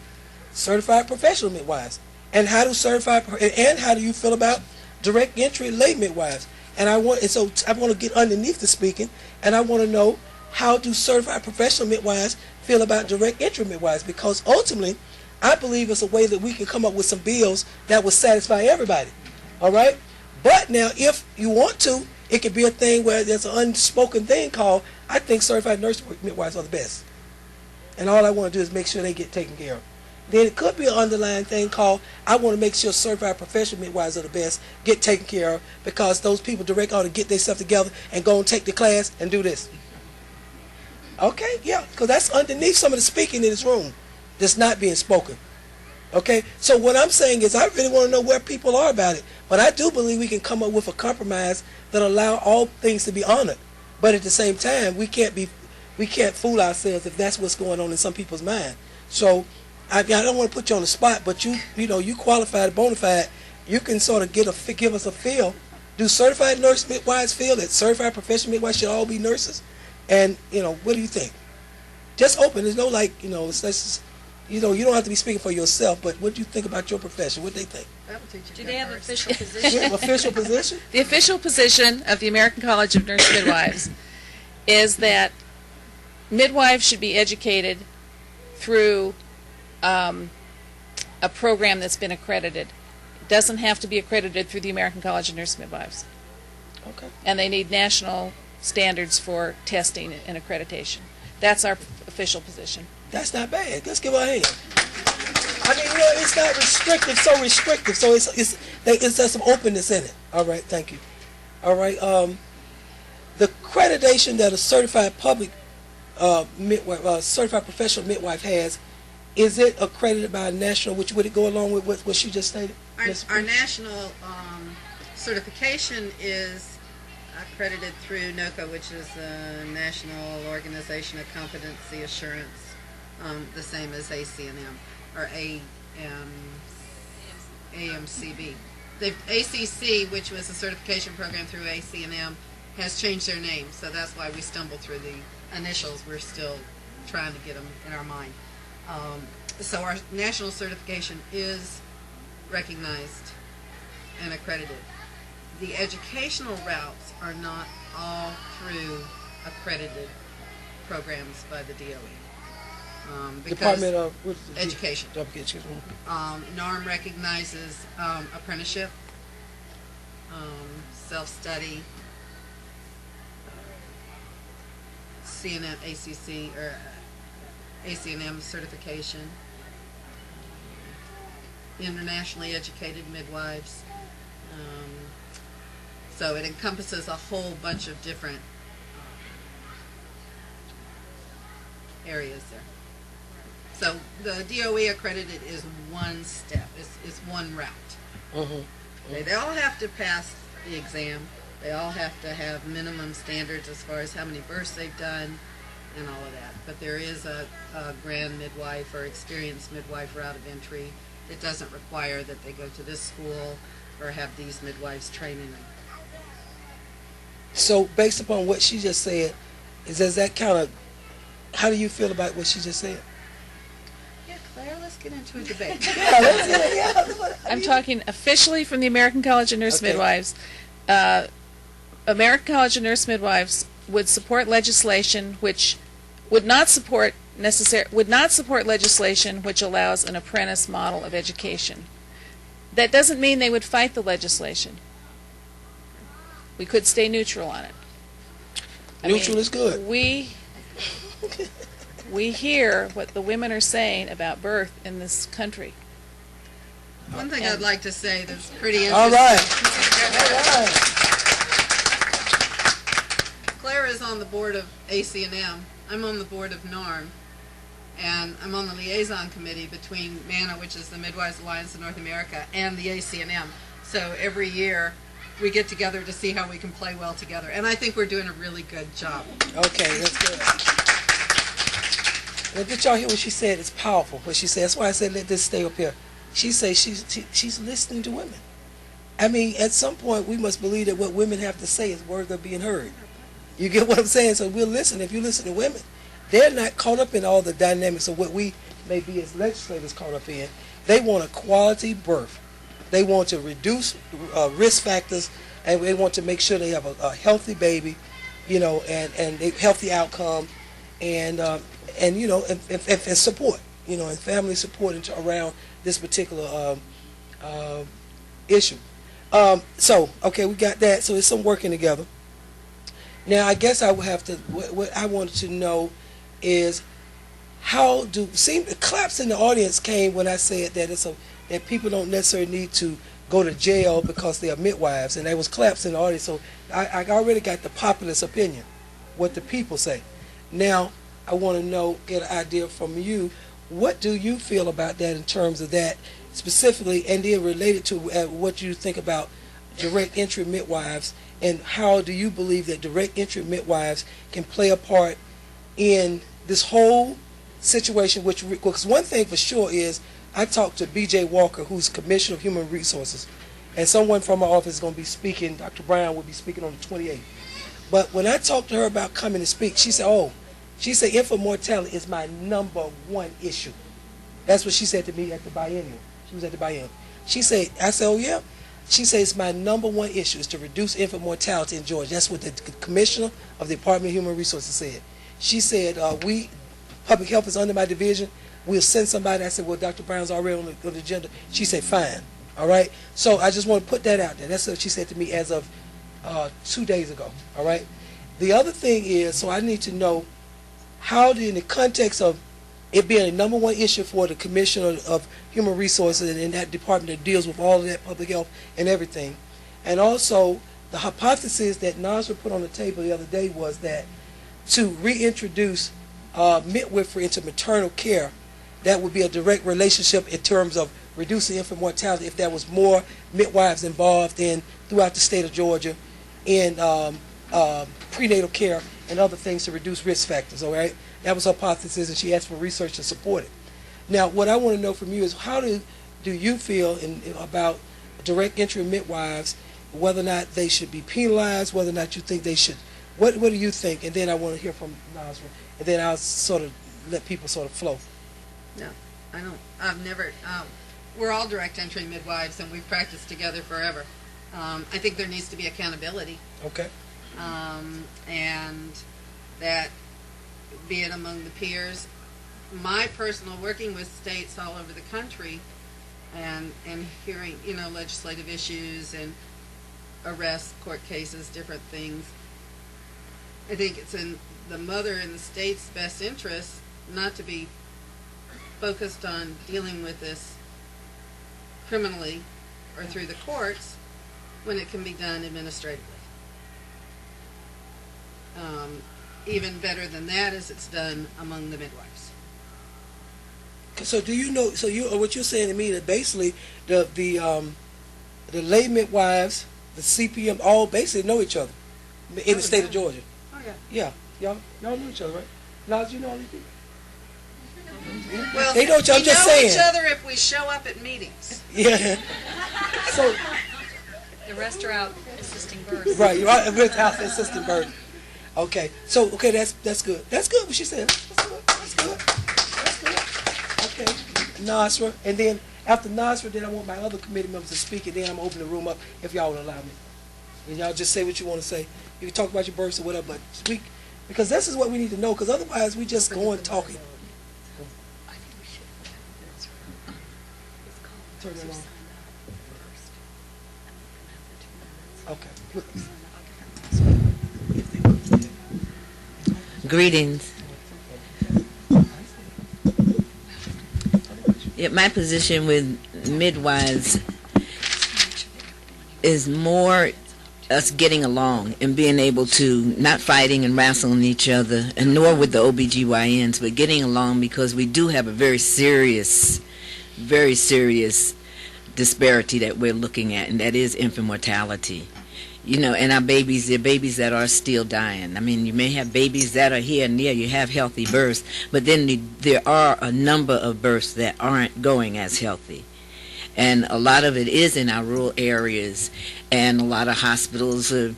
certified professional midwives? And how do how do you feel about direct entry lay midwives? And I want to get underneath the speaking, and I want to know, how do certified professional midwives feel about direct entry midwives? Because ultimately, I believe it's a way that we can come up with some bills that will satisfy everybody. All right? But now, if you want to, it could be a thing where there's an unspoken thing called, I think certified nurse midwives are the best. And all I want to do is make sure they get taken care of. Then it could be an underlying thing called, I want to make sure certified professional midwives are the best, get taken care of, because those people direct ought to get themselves together and go and take the class and do this. Okay, yeah, because that's underneath some of the speaking in this room that's not being spoken. Okay, so what I'm saying is I really want to know where people are about it, but I do believe we can come up with a compromise that allow all things to be honored. But at the same time, we can't fool ourselves if that's what's going on in some people's mind. So I don't want to put you on the spot, but you qualified, bona fide. You can sort of give us a feel. Do certified nurse midwives feel that certified professional midwives should all be nurses? And what do you think? Just open. There's no you don't have to be speaking for yourself. But what do you think about your profession? What do they think? Do they have official position? Official position? The official position of the American College of Nurse Midwives is that midwives should be educated through a program that's been accredited. It doesn't have to be accredited through the American College of Nurse Midwives. Okay. And they need national standards for testing and accreditation. That's our official position. That's not bad. Let's give her a hand. I mean, it's not restrictive, so there's some openness in it. All right, thank you. All right, the accreditation that a certified certified professional midwife has, is it accredited by a national, which would it go along with what she just stated? Our national certification is accredited through NOCA, which is the National Organization of Competency Assurance, the same as ACNM, or AMCB. The ACC, which was a certification program through ACNM, has changed their name, so that's why we stumble through the initials. We're still trying to get them in our mind. So our national certification is recognized and accredited. The educational routes are not all through accredited programs by the DOE. Department of what is it? Education. NARM recognizes apprenticeship, self-study, CNM, ACC, or ACNM certification, internationally educated midwives. So it encompasses a whole bunch of different areas there. So the DOE accredited is one step, it's one route. Okay, they all have to pass the exam. They all have to have minimum standards as far as how many births they've done and all of that. But there is a grand midwife or experienced midwife route of entry. It doesn't require that they go to this school or have these midwives training them. So based upon what she just said, does that kind of, how do you feel about what she just said? Yeah, Claire, let's get into a debate. I'm talking officially from the American College of Nurse Midwives. American College of Nurse Midwives would support legislation which would not support legislation which allows an apprentice model of education. That doesn't mean they would fight the legislation. We could stay neutral on it. Neutral is good. We hear what the women are saying about birth in this country. One thing I'd like to say that's pretty interesting. All right. Claire is on the board of ACNM. I'm on the board of NARM. And I'm on the liaison committee between MANA, which is the Midwives Alliance of North America, and the ACNM. So every year we get together to see how we can play well together. And I think we're doing a really good job. Okay, that's good. Now, did y'all hear what she said? It's powerful what she said. That's why I said let this stay up here. She says she's listening to women. I mean, at some point we must believe that what women have to say is worthy of being heard. You get what I'm saying? So we'll listen. If you listen to women, they're not caught up in all the dynamics of what we may be as legislators caught up in. They want a quality birth. They want to reduce risk factors, and they want to make sure they have a healthy baby, and a healthy outcome, and support, and family support around this particular issue. So, okay, we got that. So it's some working together. Now, I guess I would have to. What I wanted to know is the claps in the audience came when I said that that people don't necessarily need to go to jail because they are midwives, and there was claps in the audience. So I already got the populace opinion, what the people say. Now I want to get an idea from you. What do you feel about that in terms of that specifically, and then related to what you think about direct entry midwives, and how do you believe that direct entry midwives can play a part in this whole situation? Because one thing for sure is, I talked to B.J. Walker, who's Commissioner of Human Resources, and someone from our office is going to be speaking. Dr. Brown will be speaking on the 28th. But when I talked to her about coming to speak, she said, infant mortality is my #1 issue. That's what she said to me at the biennial. She was at the biennial. I said, oh yeah? She said, it's my #1 issue is to reduce infant mortality in Georgia. That's what the Commissioner of the Department of Human Resources said. She said, public health is under my division. We'll send somebody. I said, well, Dr. Brown's already on the agenda. She said, fine. All right? So I just want to put that out there. That's what she said to me as of 2 days ago. All right? The other thing is, so I need to know how, in the context of it being a #1 issue for the Commissioner of Human Resources and in that department that deals with all of that public health and everything, and also the hypothesis that NASRA put on the table the other day was that to reintroduce midwifery into maternal care, that would be a direct relationship in terms of reducing infant mortality if there was more midwives involved throughout the state of Georgia in prenatal care and other things to reduce risk factors, all right? That was her hypothesis, and she asked for research to support it. Now, what I want to know from you is, how do you feel about direct entry midwives, whether or not they should be penalized, whether or not you think they should, what do you think? And then I want to hear from Nasra, and then I'll sort of let people sort of flow. No, I don't. I've never. We're all direct entry midwives, and we've practiced together forever. I think there needs to be accountability, Okay. and that be it among the peers. My personal working with states all over the country, and hearing legislative issues and arrests, court cases, different things. I think it's in the mother and the state's best interest not to be focused on dealing with this criminally or through the courts when it can be done administratively. Even better than that is it's done among the midwives. So do you know? So what you're saying to me that basically the lay midwives, the CPM, all basically know each other in the state of Georgia. Oh yeah. Yeah, y'all know each other, right? Lodge, you know all these people. Well, They know each other, I'm just we know saying. each other if we show up at meetings. Yeah. So The rest are out assisting birth. right, you're right with house assistant birth. Okay. So that's good. That's good what she said. That's good. Okay. Nasra, and then after Nasra, then I want my other committee members to speak, and then I'm gonna open the room up if y'all will allow me. And y'all just say what you want to say. You can talk about your births or whatever, but speak because this is what we need to know. Because otherwise, we just go on talking. Turn it on. Okay. Greetings. Yeah, my position with midwives is more us getting along and being able to not fighting and wrestling each other, and nor with the OBGYNs, but getting along because we do have a very serious disparity that we're looking at, and that is infant mortality. And our babies, they're babies that are still dying. I mean, you may have babies that are here and there, you have healthy births, but then there are a number of births that aren't going as healthy. And a lot of it is in our rural areas, and a lot of hospitals are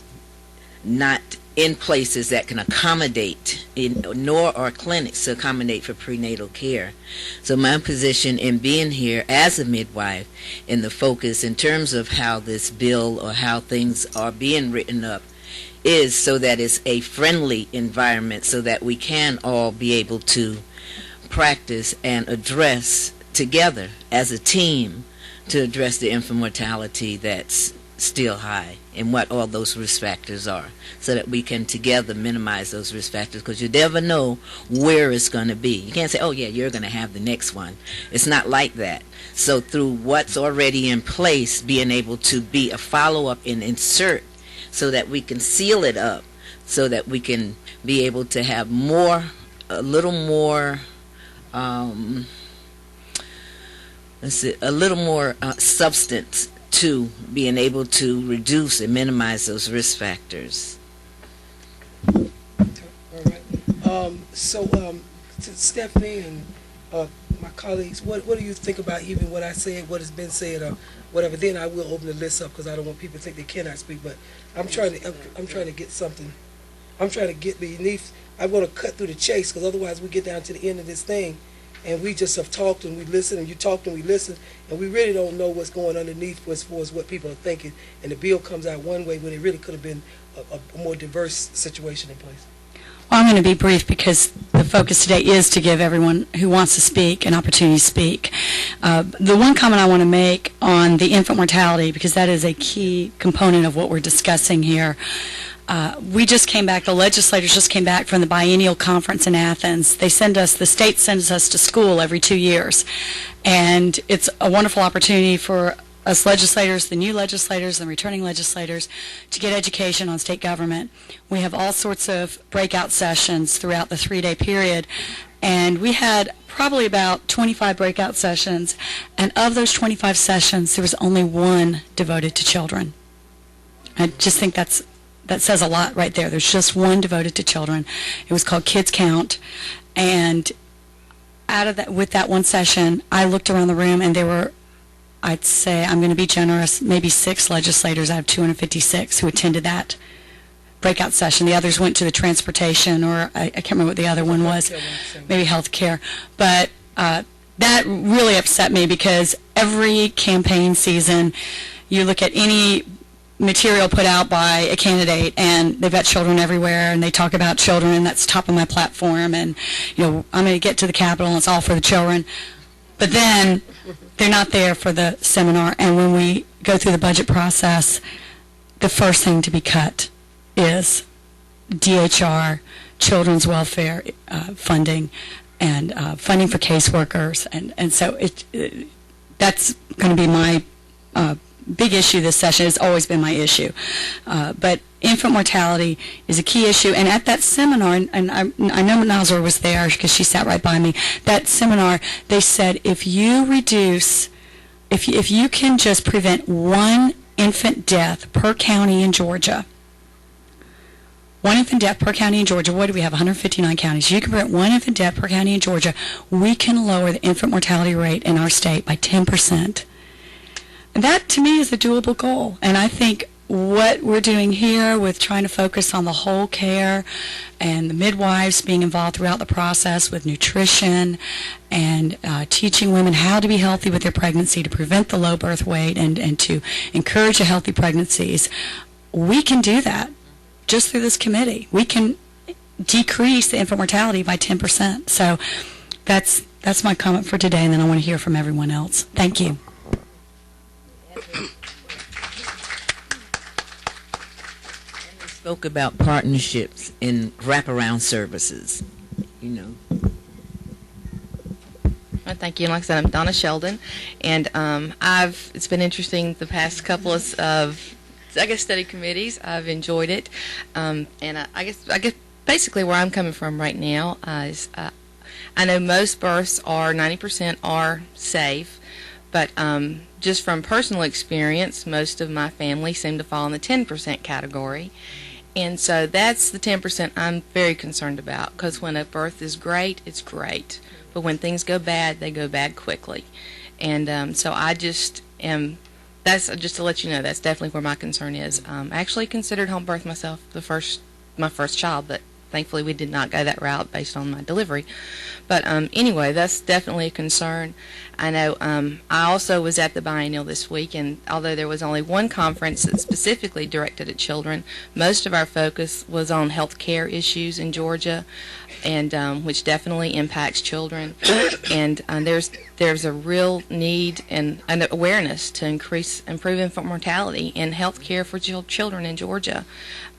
not in places that can accommodate, nor are clinics to accommodate for prenatal care. So my position in being here as a midwife, in the focus in terms of how this bill or how things are being written up, is so that it's a friendly environment so that we can all be able to practice and address together as a team to address the infant mortality that's still high and what all those risk factors are, so that we can together minimize those risk factors, because you never know where it's going to be. You can't say, oh yeah, you're going to have the next one. It's not like that. So through what's already in place, being able to be a follow-up and insert so that we can seal it up, so that we can be able to have a little more substance to being able to reduce and minimize those risk factors. All right. To Stephanie and my colleagues, what do you think about even what I said, what has been said, or whatever? Then I will open the list up because I don't want people to think they cannot speak. But I'm trying to get something. I'm trying to get beneath. I want to cut through the chase because otherwise we get down to the end of this thing, and we just have talked and we listen, and you talked and we listen, and we really don't know what's going underneath as far as what people are thinking. And the bill comes out one way when it really could have been a more diverse situation in place. Well, I'm going to be brief because the focus today is to give everyone who wants to speak an opportunity to speak. The one comment I want to make on the infant mortality, because that is a key component of what we're discussing here. We just came back, the legislators just came back from the biennial conference in Athens. The state sends us to school every 2 years. And it's a wonderful opportunity for us legislators, the new legislators, and returning legislators, to get education on state government. We have all sorts of breakout sessions throughout the 3-day period. And we had probably about 25 breakout sessions. And of those 25 sessions, there was only one devoted to children. I just think that says a lot right there. There's just one devoted to children. It was called Kids Count. And out of that, with that one session, I looked around the room, and there were, I'd say, I'm going to be generous, maybe 6 legislators out of 256 who attended that breakout session. The others went to the transportation, or I can't remember what the other one was, maybe health care. But that really upset me, because every campaign season you look at any material put out by a candidate and they've got children everywhere and they talk about children, and that's top of my platform, and I'm going to get to the Capitol and it's all for the children. But then they're not there for the seminar, and when we go through the budget process, the first thing to be cut is DHR, children's welfare funding, and funding for caseworkers, and so that's going to be my big issue this session. It's always been my issue. But infant mortality is a key issue, and at that seminar, and I know Nazar was there because she sat right by me, that seminar, they said if you reduce, if you can just prevent one infant death per county in Georgia, one infant death per county in Georgia, what do we have, 159 counties? You can prevent one infant death per county in Georgia, we can lower the infant mortality rate in our state by 10%. And that, to me, is a doable goal. And I think what we're doing here with trying to focus on the whole care and the midwives being involved throughout the process with nutrition and teaching women how to be healthy with their pregnancy to prevent the low birth weight and to encourage a healthy pregnancies, we can do that just through this committee. We can decrease the infant mortality by 10%. So that's my comment for today, and then I want to hear from everyone else. Thank you. Spoke about partnerships in wraparound services, Well, thank you. And like I said, I'm Donna Sheldon, and it's been interesting the past couple of study committees. I've enjoyed it, and I guess basically where I'm coming from right now is I know most births are 90% are safe, but just from personal experience, most of my family seem to fall in the 10% category. And so that's the 10% I'm very concerned about, because when a birth is great, it's great. But when things go bad, they go bad quickly. And so I just am, that's just to let you know, that's definitely where my concern is. I actually considered home birth myself, my first child, but thankfully we did not go that route based on my delivery. But anyway, that's definitely a concern. I know I also was at the biennial this week, and although there was only one conference that's specifically directed at children, most of our focus was on health care issues in Georgia, and which definitely impacts children. And there's a real need and an awareness to improve infant mortality and health care for children in Georgia.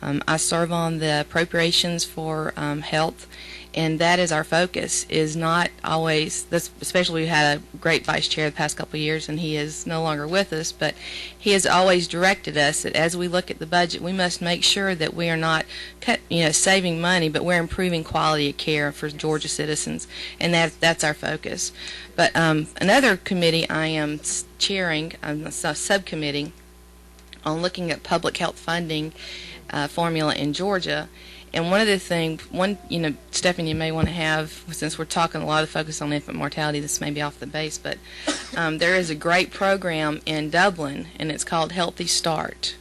I serve on the Appropriations for Health, and that is our focus. Is not always, especially we had a great vice chair the past couple of years, and he is no longer with us, but he has always directed us that as we look at the budget, we must make sure that we are not saving money, but we're improving quality of care for Georgia citizens, and that's our focus. But another committee I am chairing, a subcommittee on looking at public health funding formula in Georgia. And one of the things, Stephanie, you may want to have, since we're talking a lot of focus on infant mortality, this may be off the base, but there is a great program in Dublin, and it's called Healthy Start.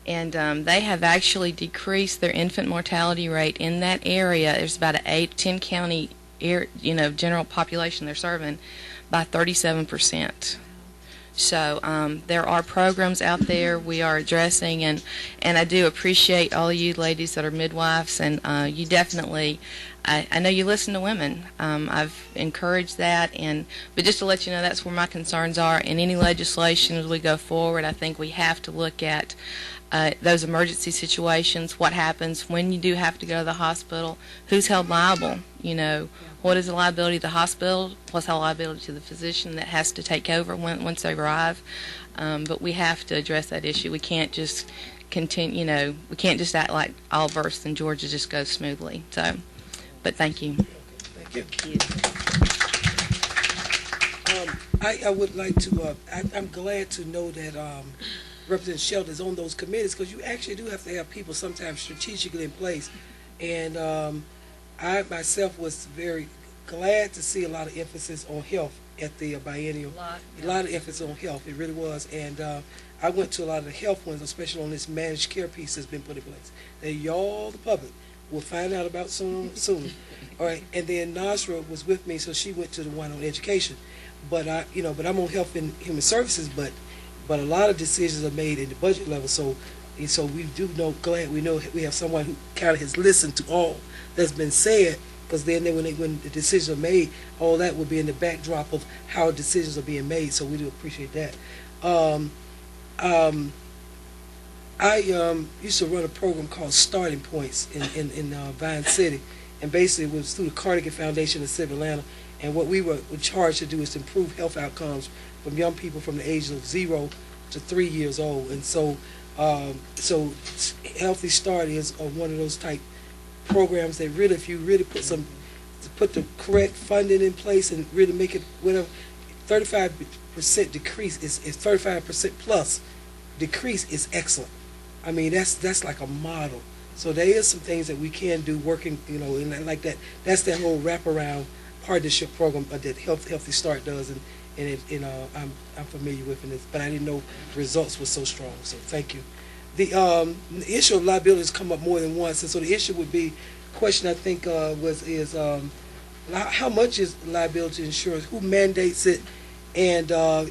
And they have actually decreased their infant mortality rate in that area. There's about an 10 county, general population they're serving by 37%. So there are programs out there we are addressing, and I do appreciate all of you ladies that are midwives, and you definitely, I know you listen to women. I've encouraged that, but just to let you know, that's where my concerns are. In any legislation as we go forward, I think we have to look at those emergency situations, what happens when you do have to go to the hospital, who's held liable, what is the liability of the hospital, what's the liability to the physician that has to take over once they arrive. But we have to address that issue. We can't just continue, we can't just act like all births in Georgia just goes smoothly. So, but thank you. Thank you. I would like to, I'm glad to know that Representative Sheldon is on those committees, because you actually do have to have people sometimes strategically in place. And I myself was very glad to see a lot of emphasis on health at the biennial. A lot of emphasis on health. It really was. And I went to a lot of the health ones, especially on this managed care piece that's been put in place, that y'all, the public, will find out about soon. All right. And then Nasra was with me, so she went to the one on education. But I'm on health and human services, but a lot of decisions are made in the budget level. So we do know, glad we know we have someone who kind of has listened to all that's been said, because then when the decisions are made, all that will be in the backdrop of how decisions are being made. So we do appreciate that. I used to run a program called Starting Points in Vine City, and basically it was through the Carnegie Foundation in City of Atlanta. And what we were charged to do is to improve health outcomes from young people from the age of 0 to 3 years old. And so Healthy Start is one of those type programs that really, if you really put the correct funding in place and really make it whatever, 35% decrease is 35% plus decrease is excellent. I mean, that's like a model. So there is some things that we can do working, and like that. That's that whole wraparound partnership program that Healthy Start does, and I'm familiar with it, but I didn't know the results were so strong. So thank you. The issue of liability has come up more than once, and so the issue would be, question I think is how much is liability insurance? Who mandates it? And I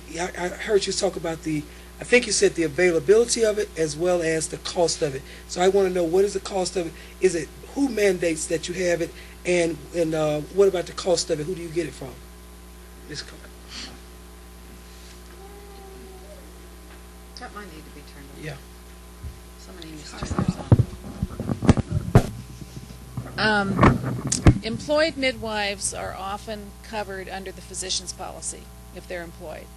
heard you talk about I think you said the availability of it as well as the cost of it. So I want to know, what is the cost of it? Is it who mandates that you have it, and what about the cost of it? Who do you get it from? Ms. Clark. That might need to be turned on. Yeah. Somebody needs to turn those on. Employed midwives are often covered under the physician's policy if they're employed.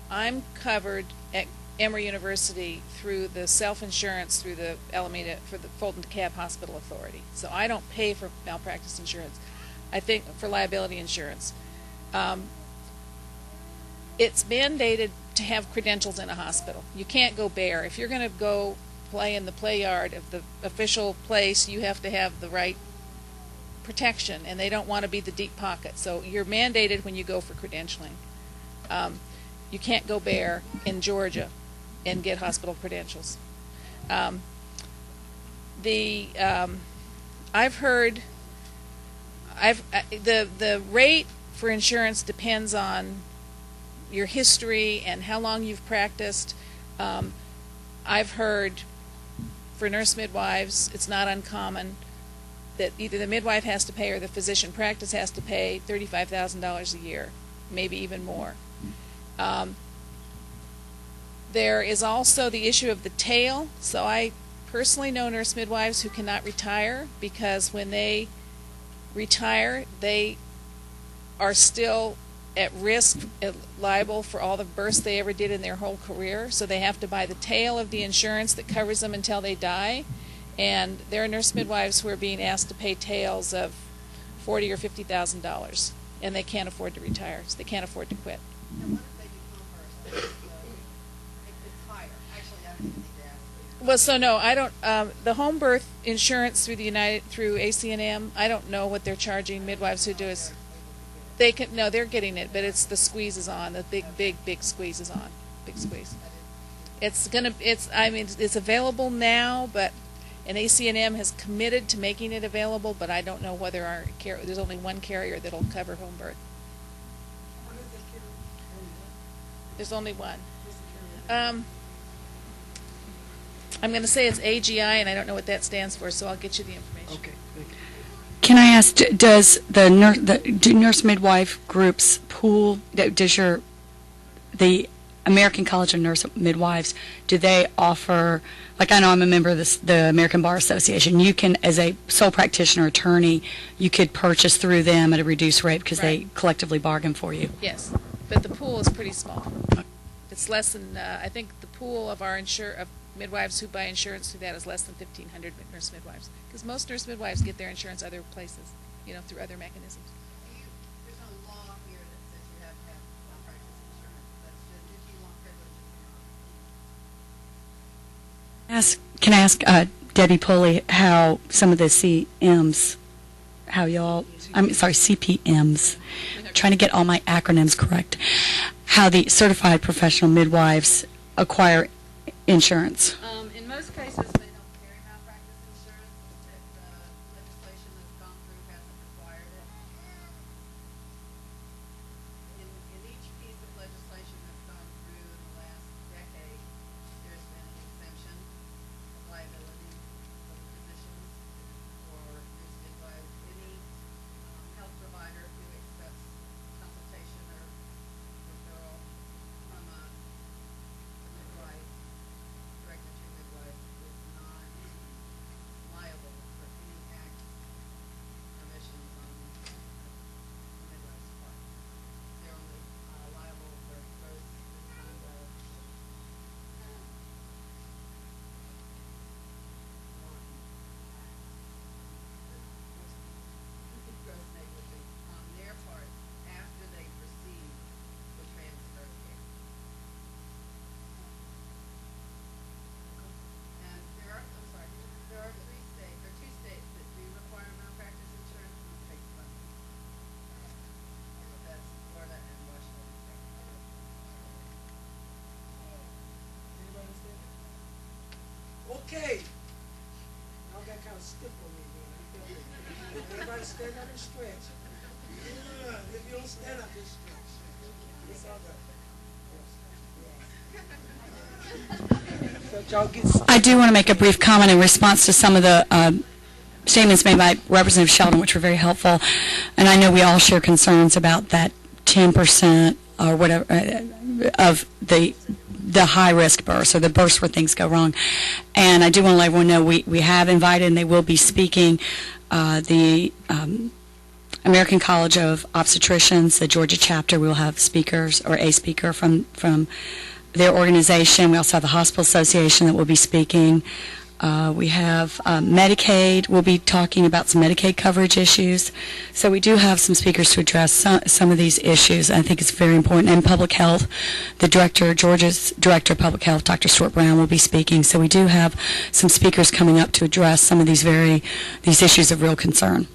I'm covered at Emory University through the self-insurance through the Alameda for the Fulton DeKalb Hospital Authority. So I don't pay for malpractice insurance. I think for liability insurance. It's mandated to have credentials in a hospital. You can't go bare. If you're going to go play in the play yard of the official place, you have to have the right protection, and they don't want to be the deep pocket. So you're mandated when you go for credentialing. You can't go bare in Georgia and get hospital credentials. I've heard the rate for insurance depends on your history and how long you've practiced. I've heard for nurse midwives, it's not uncommon that either the midwife has to pay or the physician practice has to pay $35,000 a year, maybe even more. There is also the issue of the tail. So I personally know nurse midwives who cannot retire because when they retire, they are still at risk, liable for all the births they ever did in their whole career. So they have to buy the tail of the insurance that covers them until they die. And there are nurse midwives who are being asked to pay tails of $40,000 or $50,000, and they can't afford to retire. So they can't afford to quit. And what if they become first? It's higher. Actually, I don't even need to ask. Well, so no, I don't. The home birth insurance through through ACNM, I don't know what they're charging midwives who do is. They can they're getting it, but it's the squeeze is on. The big squeeze is on. Big squeeze. It's available now, but and ACNM has committed to making it available, but I don't know whether there's only one carrier that'll cover home birth. There's only one. I'm going to say it's AGI, and I don't know what that stands for, so I'll get you the information. Okay. Can I ask, does do nurse midwife groups pool, the American College of Nurse Midwives, do they offer, like I know I'm a member of the American Bar Association, you can, as a sole practitioner attorney, you could purchase through them at a reduced rate because they collectively bargain for you? Yes, but the pool is pretty small. It's less than, I think the pool of our of midwives who buy insurance through that is less than 1,500 nurse midwives. Because most nurse midwives get their insurance other places, through other mechanisms. There's no law here that says you have to have malpractice insurance. That's just if you want privilege. Can I ask Debbie Pulley how some of the CMs, how y'all, I'm sorry, CPMs, trying to get all my acronyms correct, how the certified professional midwives acquire insurance. In most cases, they don't carry malpractice insurance. The legislation that's gone through hasn't required it. In each piece of legislation that's gone through in the last decade, there's been an exemption of liability of the physicians or nurse midwives, any health provider who accepts consultation or referral from a midwife, directed to midwife, is not liable for any acts or omissions on the midwife's part. They're only liable for gross misconduct, gross negligence on their part after they've received the transfer of care. And there are, I'm sorry, there are two states that do require malpractice insurance, and the state's funding. That's Florida and Westall. Anybody understand that? Okay. Y'all got kind of stiff on me, man. I feel it. Everybody stand up and stretch. If you don't stand up, just stretch. It's all right. So y'all get. I do want to make a brief comment in response to some of the statements made by Representative Sheldon, which were very helpful. And I know we all share concerns about that 10% or whatever of the high-risk births, or the births where things go wrong. And I do want to let everyone know we have invited, and they will be speaking, the American College of Obstetricians, the Georgia chapter. We will have speakers, or a speaker from their organization. We also have the Hospital Association that will be speaking. We have Medicaid. We'll be talking about some Medicaid coverage issues. So we do have some speakers to address some of these issues. I think it's very important. And public health, the Georgia's Director of Public Health, Dr. Stuart Brown, will be speaking. So we do have some speakers coming up to address some of these issues of real concern.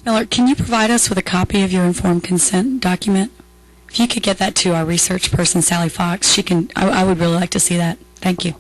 Miller, can you provide us with a copy of your informed consent document? If you could get that to our research person, Sally Fox, I would really like to see that. Thank you.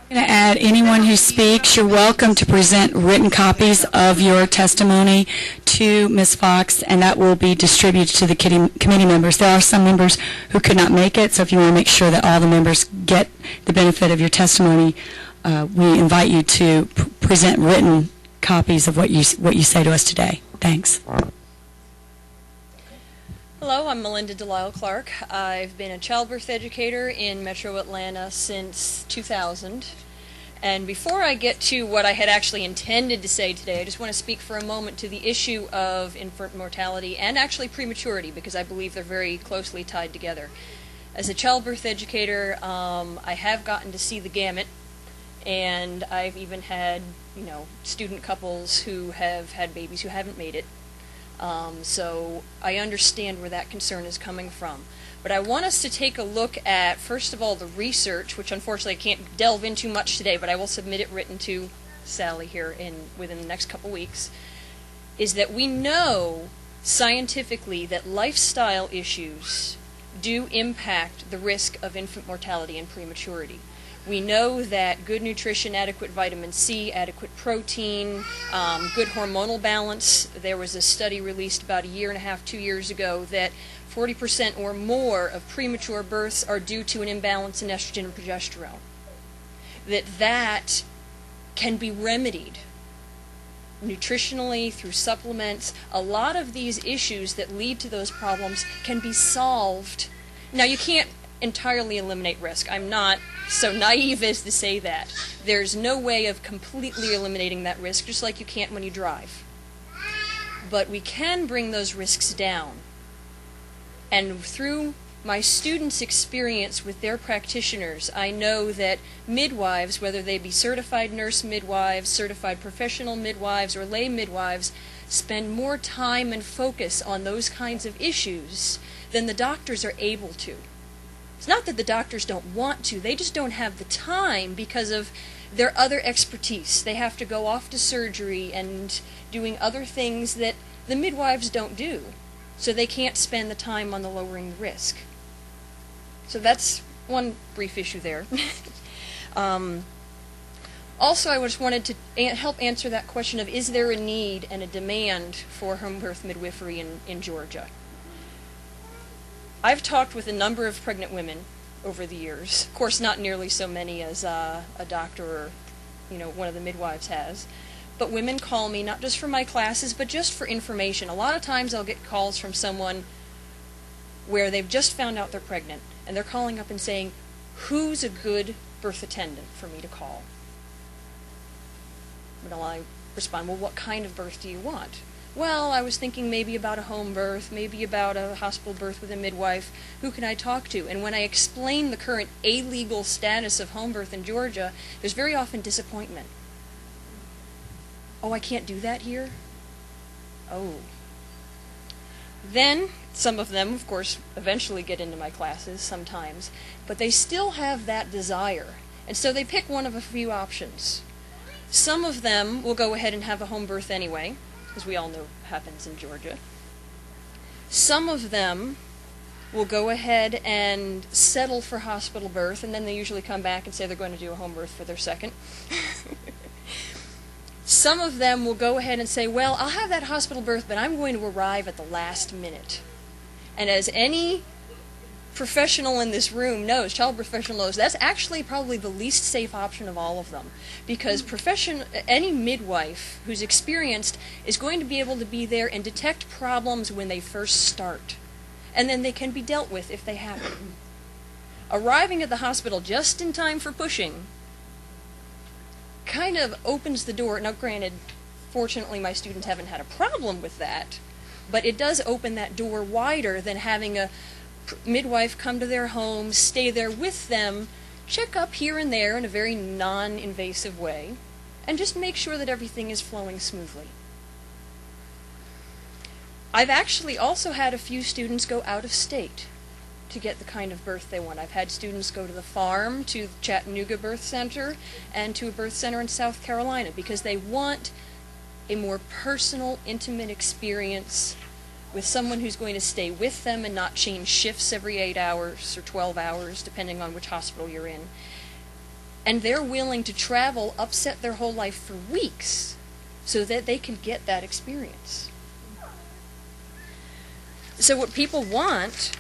I'm going to add, anyone who speaks, you're welcome to present written copies of your testimony to Ms. Fox, and that will be distributed to the committee members. There are some members who could not make it, so if you want to make sure that all the members get the benefit of your testimony, we invite you to present written copies of what you say to us today. Thanks. Hello, I'm Melinda Delisle Clark. I've been a childbirth educator in Metro Atlanta since 2000. And before I get to what I had actually intended to say today, I just want to speak for a moment to the issue of infant mortality and actually prematurity, because I believe they're very closely tied together. As a childbirth educator, I have gotten to see the gamut, and I've even had, student couples who have had babies who haven't made it. So I understand where that concern is coming from. But I want us to take a look at, first of all, the research, which unfortunately I can't delve into much today, but I will submit it written to Sally here within the next couple weeks, is that we know scientifically that lifestyle issues do impact the risk of infant mortality and prematurity. We know that good nutrition, adequate vitamin C, adequate protein, good hormonal balance. There was a study released about 1.5 years, 2 years ago that 40% or more of premature births are due to an imbalance in estrogen and progesterone. That can be remedied nutritionally through supplements. A lot of these issues that lead to those problems can be solved. Now, you can't entirely eliminate risk. I'm not so naive as to say that. There's no way of completely eliminating that risk, just like you can't when you drive. But we can bring those risks down. And through my students' experience with their practitioners, I know that midwives, whether they be certified nurse midwives, certified professional midwives, or lay midwives, spend more time and focus on those kinds of issues than the doctors are able to. It's not that the doctors don't want to, they just don't have the time because of their other expertise. They have to go off to surgery and doing other things that the midwives don't do. So they can't spend the time on the lowering the risk. So that's one brief issue there. Also, I just wanted to help answer that question of, is there a need and a demand for home birth midwifery in Georgia? I've talked with a number of pregnant women over the years. Of course, not nearly so many as a doctor or, one of the midwives has. But women call me not just for my classes, but just for information. A lot of times I'll get calls from someone where they've just found out they're pregnant, and they're calling up and saying, who's a good birth attendant for me to call? Well, I respond, well, what kind of birth do you want? Well, I was thinking maybe about a home birth, maybe about a hospital birth with a midwife. Who can I talk to? And when I explain the current illegal status of home birth in Georgia, there's very often disappointment. Oh, I can't do that here? Oh. Then, some of them, of course, eventually get into my classes sometimes, but they still have that desire. And so they pick one of a few options. Some of them will go ahead and have a home birth anyway, as we all know happens in Georgia. Some of them will go ahead and settle for hospital birth, and then they usually come back and say they're going to do a home birth for their second. Some of them will go ahead and say, well, I'll have that hospital birth, but I'm going to arrive at the last minute. And as any professional in this room knows, child professional knows, that's actually probably the least safe option of all of them. Because any midwife who's experienced is going to be able to be there and detect problems when they first start. And then they can be dealt with if they happen. Arriving at the hospital just in time for pushing kind of opens the door. Now, granted, fortunately my students haven't had a problem with that, but it does open that door wider than having a midwife come to their home, stay there with them, check up here and there in a very non-invasive way, and just make sure that everything is flowing smoothly. I've actually also had a few students go out of state to get the kind of birth they want. I've had students go to the farm, to the Chattanooga Birth Center, and to a birth center in South Carolina because they want a more personal, intimate experience with someone who's going to stay with them and not change shifts every 8 hours or 12 hours, depending on which hospital you're in. And they're willing to travel, upset their whole life for weeks so that they can get that experience. So what people want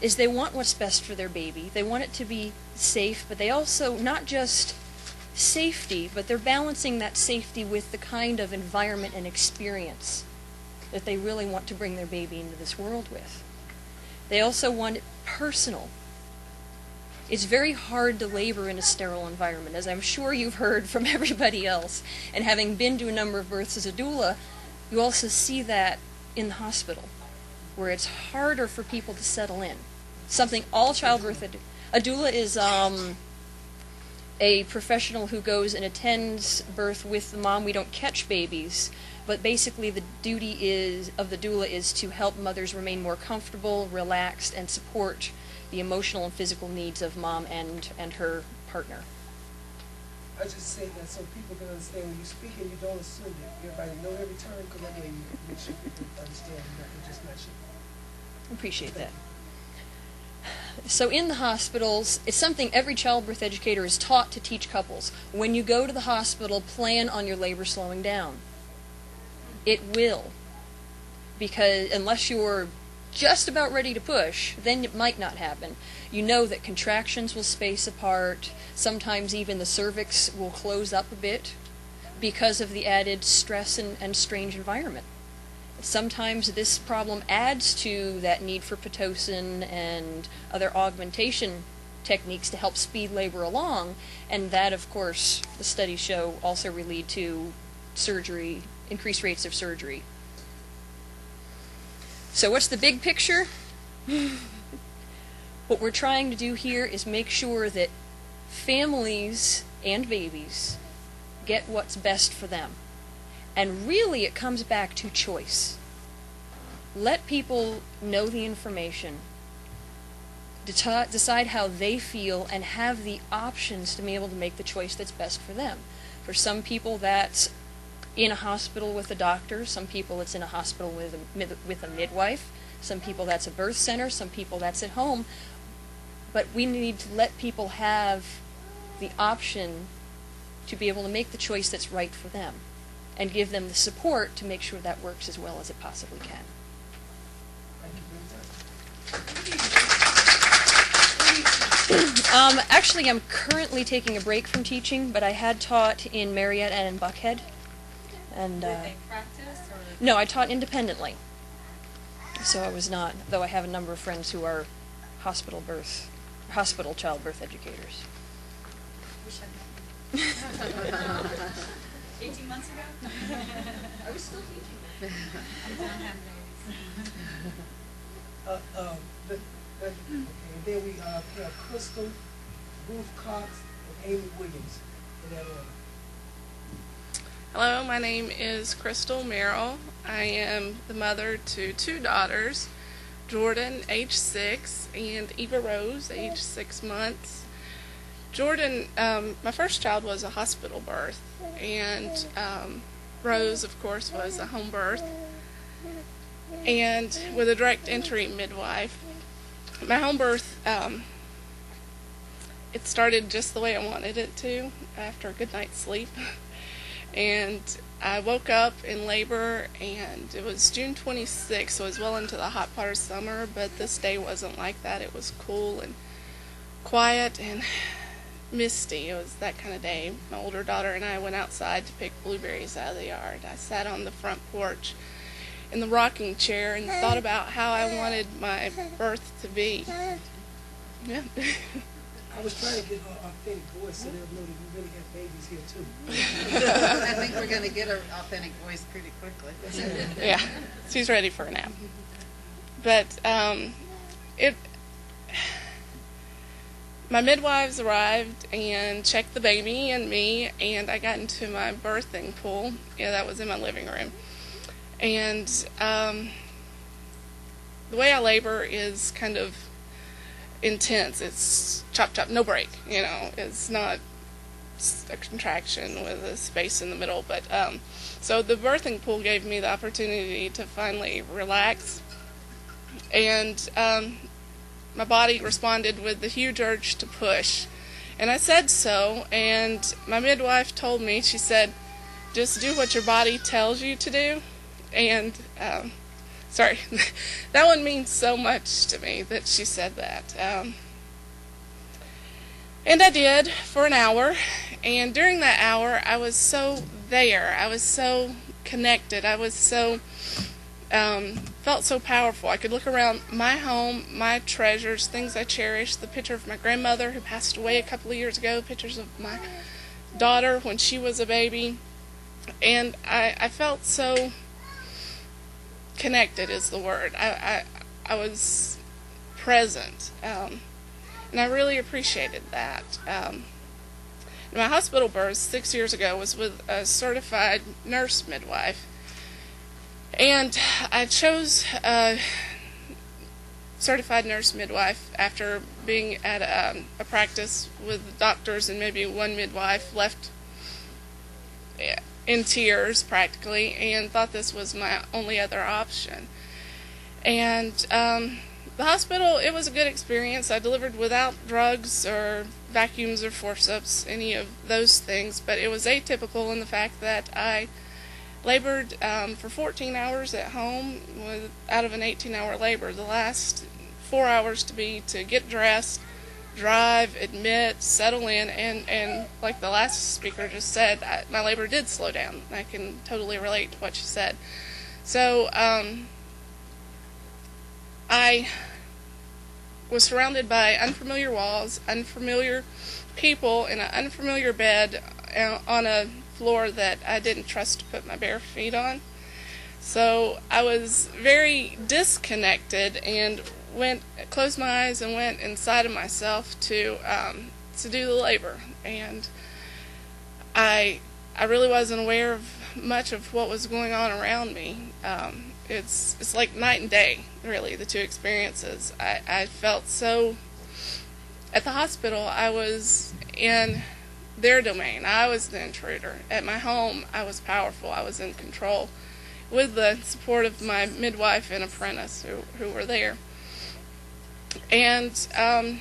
is they want what's best for their baby. They want it to be safe, but they also, not just safety, but they're balancing that safety with the kind of environment and experience that they really want to bring their baby into this world with. They also want it personal. It's very hard to labor in a sterile environment, as I'm sure you've heard from everybody else. And having been to a number of births as a doula, you also see that in the hospital, where it's harder for people to settle in. Something all childbirth, a doula is a professional who goes and attends birth with the mom. We don't catch babies, but basically the duty of the doula is to help mothers remain more comfortable, relaxed, and support the emotional and physical needs of mom and her partner. I just say that so people can understand when you speak and you don't assume that everybody know every term, because that way you make sure people understand you're just not sure. Appreciate that. So in the hospitals, it's something every childbirth educator is taught to teach couples. When you go to the hospital, plan on your labor slowing down. It will. Because unless you're just about ready to push, then it might not happen. You know that contractions will space apart. Sometimes even the cervix will close up a bit because of the added stress and strange environment. Sometimes this problem adds to that need for Pitocin and other augmentation techniques to help speed labor along, and that, of course, the studies show also will lead to surgery, increased rates of surgery. So what's the big picture? What we're trying to do here is make sure that families and babies get what's best for them. And really it comes back to choice. Let people know the information, decide how they feel, and have the options to be able to make the choice that's best for them. For some people that's in a hospital with a doctor, some people it's in a hospital with a midwife, some people that's a birth center, some people that's at home. But we need to let people have the option to be able to make the choice that's right for them, and give them the support to make sure that works as well as it possibly can. Actually, I'm currently taking a break from teaching, but I had taught in Marietta and in Buckhead. And, Did they practice? Or? No, I taught independently. So I was not, though I have a number of friends who are hospital childbirth educators. Wish I'd known. 18 months ago? I was still teaching. I don't have babies. Okay, and then we have Crystal, Ruth Cox, and Amy Williams in that order. Hello, my name is Crystal Merrill. I am the mother to two daughters, Jordan, age 6, and Eva Rose, age 6 months. Jordan, my first child was a hospital birth, and Rose, of course, was a home birth, and with a direct entry midwife. My home birth, it started just the way I wanted it to, after a good night's sleep. And I woke up in labor, and it was June 26th, so it was well into the hot part of summer, but this day wasn't like that. It was cool and quiet and misty. It was that kind of day. My older daughter and I went outside to pick blueberries out of the yard. I sat on the front porch in the rocking chair and thought about how I wanted my birth to be. Yeah. I was trying to get her authentic voice so they'll know that we really have babies here too. I think we're going to get her authentic voice pretty quickly. Yeah, she's ready for a nap. But my midwives arrived and checked the baby and me, and I got into my birthing pool. Yeah, that was in my living room. And the way I labor is kind of intense. It's chop, chop, no break. You know, it's not a contraction with a space in the middle. But so the birthing pool gave me the opportunity to finally relax. And my body responded with the huge urge to push. And I said so, and my midwife told me, she said, just do what your body tells you to do. And, sorry, that one means so much to me that she said that. And I did for an hour, and during that hour, I was so there. I was so connected. I was so, felt so powerful. I could look around my home, my treasures, things I cherish, the picture of my grandmother who passed away a couple of years ago, pictures of my daughter when she was a baby, and I felt so connected is the word. I was present, and I really appreciated that. My hospital birth 6 years ago was with a certified nurse midwife, and I chose a certified nurse midwife after being at a practice with doctors and maybe one midwife left in tears practically, and thought this was my only other option. And the hospital, it was a good experience. I delivered without drugs or vacuums or forceps, any of those things, but it was atypical in the fact that I labored for 14 hours at home out of an 18-hour labor. The last 4 hours to get dressed, drive, admit, settle in, and like the last speaker just said, my labor did slow down. I can totally relate to what she said. So I was surrounded by unfamiliar walls, unfamiliar people, in an unfamiliar bed on a floor that I didn't trust to put my bare feet on. So I was very disconnected and closed my eyes and went inside of myself to do the labor. And I really wasn't aware of much of what was going on around me. It's like night and day, really, the two experiences. I felt so, at the hospital, I was in their domain. I was the intruder. At my home, I was powerful. I was in control with the support of my midwife and apprentice who were there. And I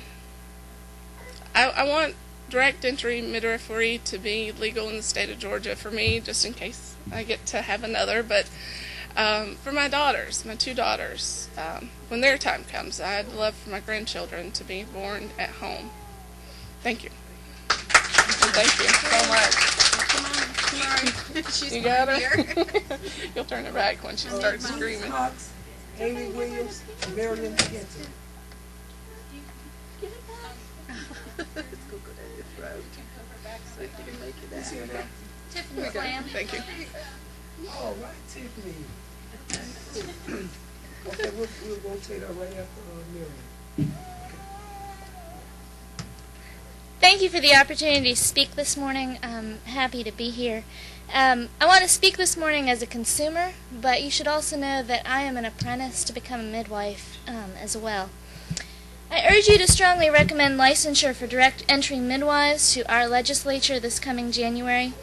want direct entry midwifery to be legal in the state of Georgia for me, just in case I get to have another, but for my daughters, my two daughters, when their time comes, I'd love for my grandchildren to be born at home. Thank you. And thank you so much. Come on. She's You got her? here. You'll turn her back when she starts screaming. Cox, Amy Williams, and Marilyn Kenton. Tiffany Clam. Thank you. All right, Tiffany. Okay, we'll rotate her right after Miriam. Thank you for the opportunity to speak this morning. I'm happy to be here. I want to speak this morning as a consumer, but you should also know that I am an apprentice to become a midwife as well. I urge you to strongly recommend licensure for direct entry midwives to our legislature this coming January.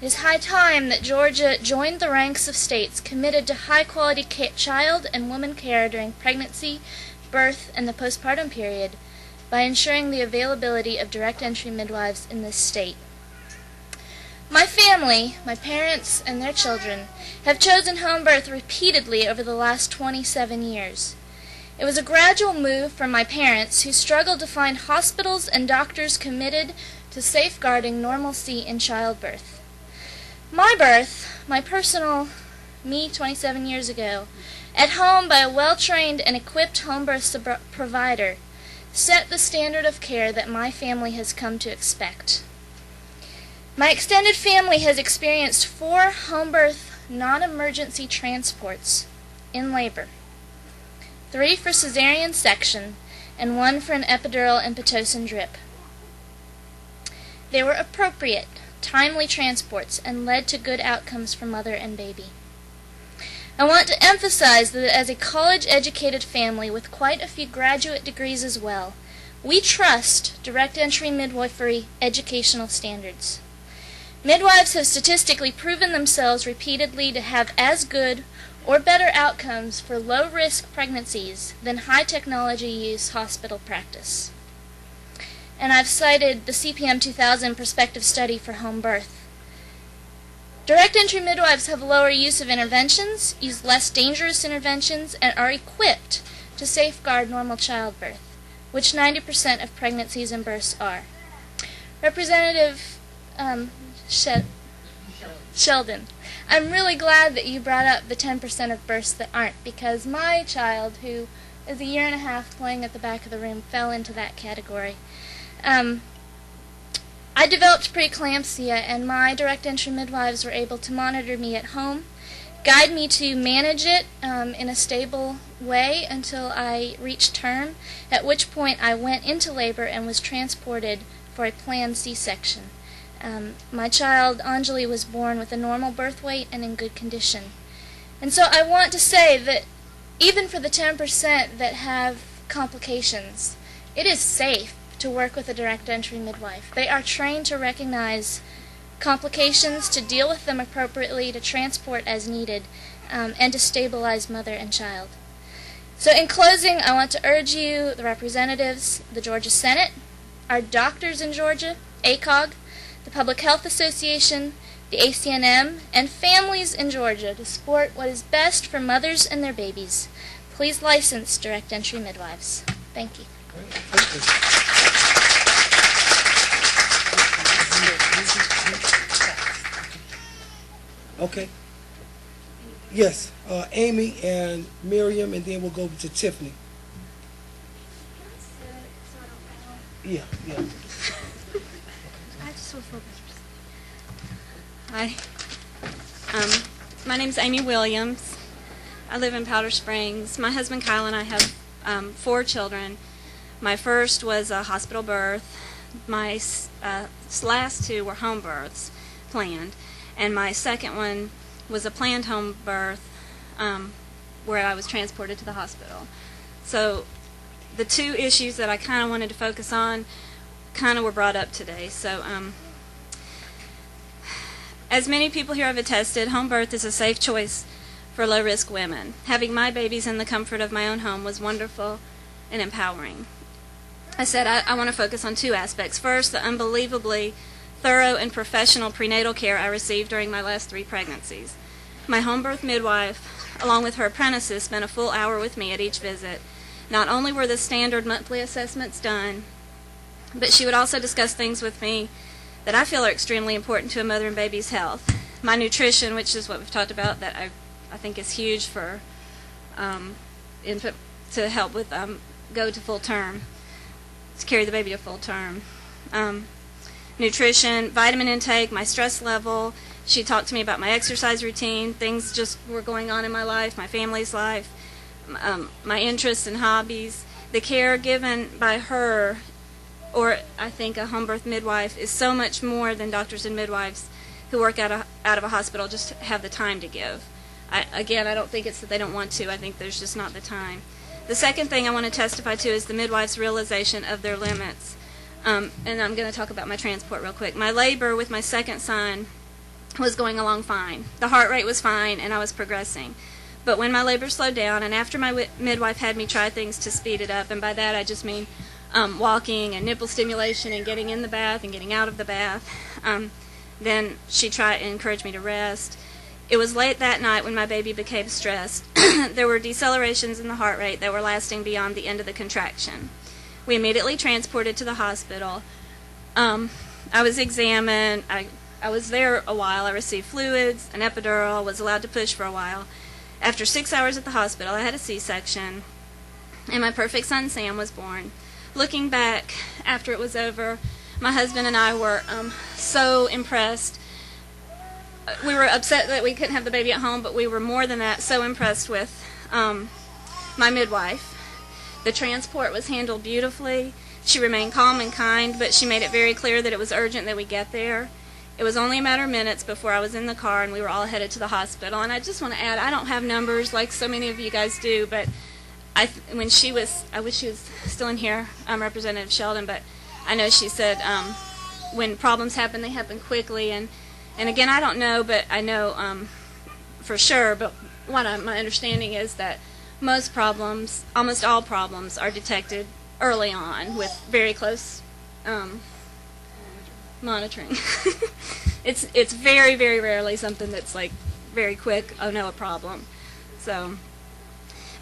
It is high time that Georgia joined the ranks of states committed to high-quality child and woman care during pregnancy, birth, and the postpartum period by ensuring the availability of direct entry midwives in this state. My family, my parents, and their children have chosen home birth repeatedly over the last 27 years. It was a gradual move from my parents, who struggled to find hospitals and doctors committed to safeguarding normalcy in childbirth. My birth, my personal me 27 years ago, at home by a well-trained and equipped home birth provider, set the standard of care that my family has come to expect. My extended family has experienced 4 home birth non-emergency transports in labor, 3 for cesarean section, and 1 for an epidural and Pitocin drip. They were appropriate, timely transports and led to good outcomes for mother and baby. I want to emphasize that as a college-educated family with quite a few graduate degrees as well, we trust direct entry midwifery educational standards. Midwives have statistically proven themselves repeatedly to have as good or better outcomes for low-risk pregnancies than high-technology use hospital practice. and I've cited the CPM 2000 prospective study for home birth. Direct entry midwives have lower use of interventions, use less dangerous interventions, and are equipped to safeguard normal childbirth, which 90% of pregnancies and births are. Representative Sheldon, I'm really glad that you brought up the 10% of births that aren't, because my child, who is a year and a half playing at the back of the room, fell into that category. I developed preeclampsia, and my direct entry midwives were able to monitor me at home, guide me to manage it in a stable way until I reached term, at which point I went into labor and was transported for a planned C-section. My child, Anjali, was born with a normal birth weight and in good condition. And so I want to say that even for the 10% that have complications, it is safe to work with a direct entry midwife. They are trained to recognize complications, to deal with them appropriately, to transport as needed, and to stabilize mother and child. So in closing, I want to urge you, the representatives, the Georgia Senate, our doctors in Georgia, ACOG, the Public Health Association, the ACNM, and families in Georgia to support what is best for mothers and their babies. Please license direct entry midwives. Thank you. Thank you. Okay. Yes, Amy and Miriam, and then we'll go to Tiffany. Yeah. Hi. My name's Amy Williams. I live in Powder Springs. My husband Kyle and I have 4 children. My first was a hospital birth. My last 2 were home births, planned. And my second one was a planned home birth where I was transported to the hospital. So the 2 issues that I kind of wanted to focus on kind of were brought up today. So as many people here have attested, home birth is a safe choice for low-risk women. Having my babies in the comfort of my own home was wonderful and empowering. I said I want to focus on 2 aspects. First, the unbelievably thorough and professional prenatal care I received during my last 3 pregnancies. My home birth midwife, along with her apprentices, spent a full hour with me at each visit. Not only were the standard monthly assessments done, but she would also discuss things with me that I feel are extremely important to a mother and baby's health. My nutrition, which is what we've talked about, that I think is huge for infant, to help with go to full term, to carry the baby to full term. Nutrition, vitamin intake, my stress level. She talked to me about my exercise routine, things just were going on in my life, my family's life, my interests and hobbies. The care given by her, or I think a home birth midwife, is so much more than doctors and midwives who work out of a hospital just have the time to give. I don't think it's that they don't want to. I think there's just not the time. The second thing I want to testify to is the midwife's realization of their limits. And I'm going to talk about my transport real quick. My labor with my second son was going along fine. The heart rate was fine, and I was progressing. But when my labor slowed down, and after my midwife had me try things to speed it up, and by that I just mean walking and nipple stimulation and getting in the bath and getting out of the bath, then she tried and encouraged me to rest. It was late that night when my baby became stressed. There were decelerations in the heart rate that were lasting beyond the end of the contraction. We immediately transported to the hospital. I was examined. I was there a while. I received fluids, an epidural, was allowed to push for a while. After 6 hours at the hospital, I had a C-section, and my perfect son, Sam, was born. Looking back, after it was over, my husband and I were so impressed. We were upset that we couldn't have the baby at home, but we were more than that, so impressed with my midwife. The transport was handled beautifully. She remained calm and kind, but she made it very clear that it was urgent that we get there. It was only a matter of minutes before I was in the car and we were all headed to the hospital. And I just want to add, I don't have numbers like so many of you guys do, but I wish she was still in here, Representative Sheldon, but I know she said when problems happen, they happen quickly. And again, I don't know, but I know for sure, but my understanding is that most problems, almost all problems, are detected early on with very close monitoring. It's very, very rarely something that's like very quick, oh no, a problem. So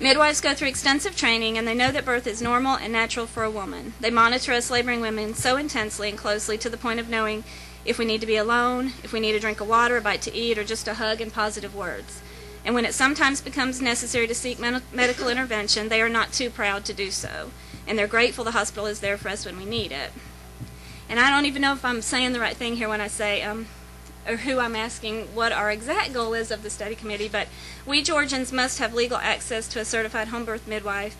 midwives go through extensive training, and they know that birth is normal and natural for a woman. They monitor us laboring women so intensely and closely to the point of knowing if we need to be alone, if we need a drink of water, a bite to eat, or just a hug and positive words. And when it sometimes becomes necessary to seek medical intervention, they are not too proud to do so. And they're grateful the hospital is there for us when we need it. And I don't even know if I'm saying the right thing here when I say, or who I'm asking what our exact goal is of the study committee, but we Georgians must have legal access to a certified home birth midwife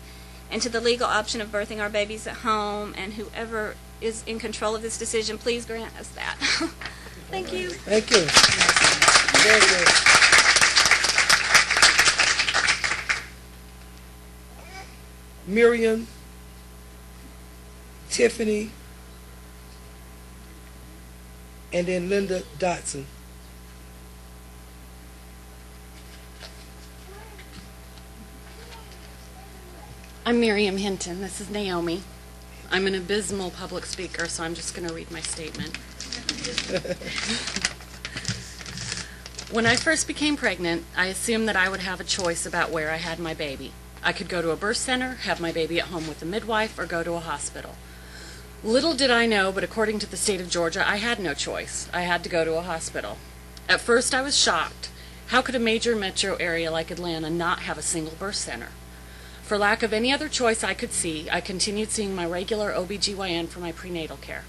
and to the legal option of birthing our babies at home, and whoever is in control of this decision, please grant us that. Thank you. Thank you. Very good. Miriam, Tiffany, and then Linda Dotson. I'm Miriam Hinton. This is Naomi. I'm an abysmal public speaker, so I'm just going to read my statement. When I first became pregnant, I assumed that I would have a choice about where I had my baby. I could go to a birth center, have my baby at home with a midwife, or go to a hospital. Little did I know, but according to the state of Georgia, I had no choice. I had to go to a hospital. At first, I was shocked. How could a major metro area like Atlanta not have a single birth center? For lack of any other choice I could see, I continued seeing my regular OBGYN for my prenatal care.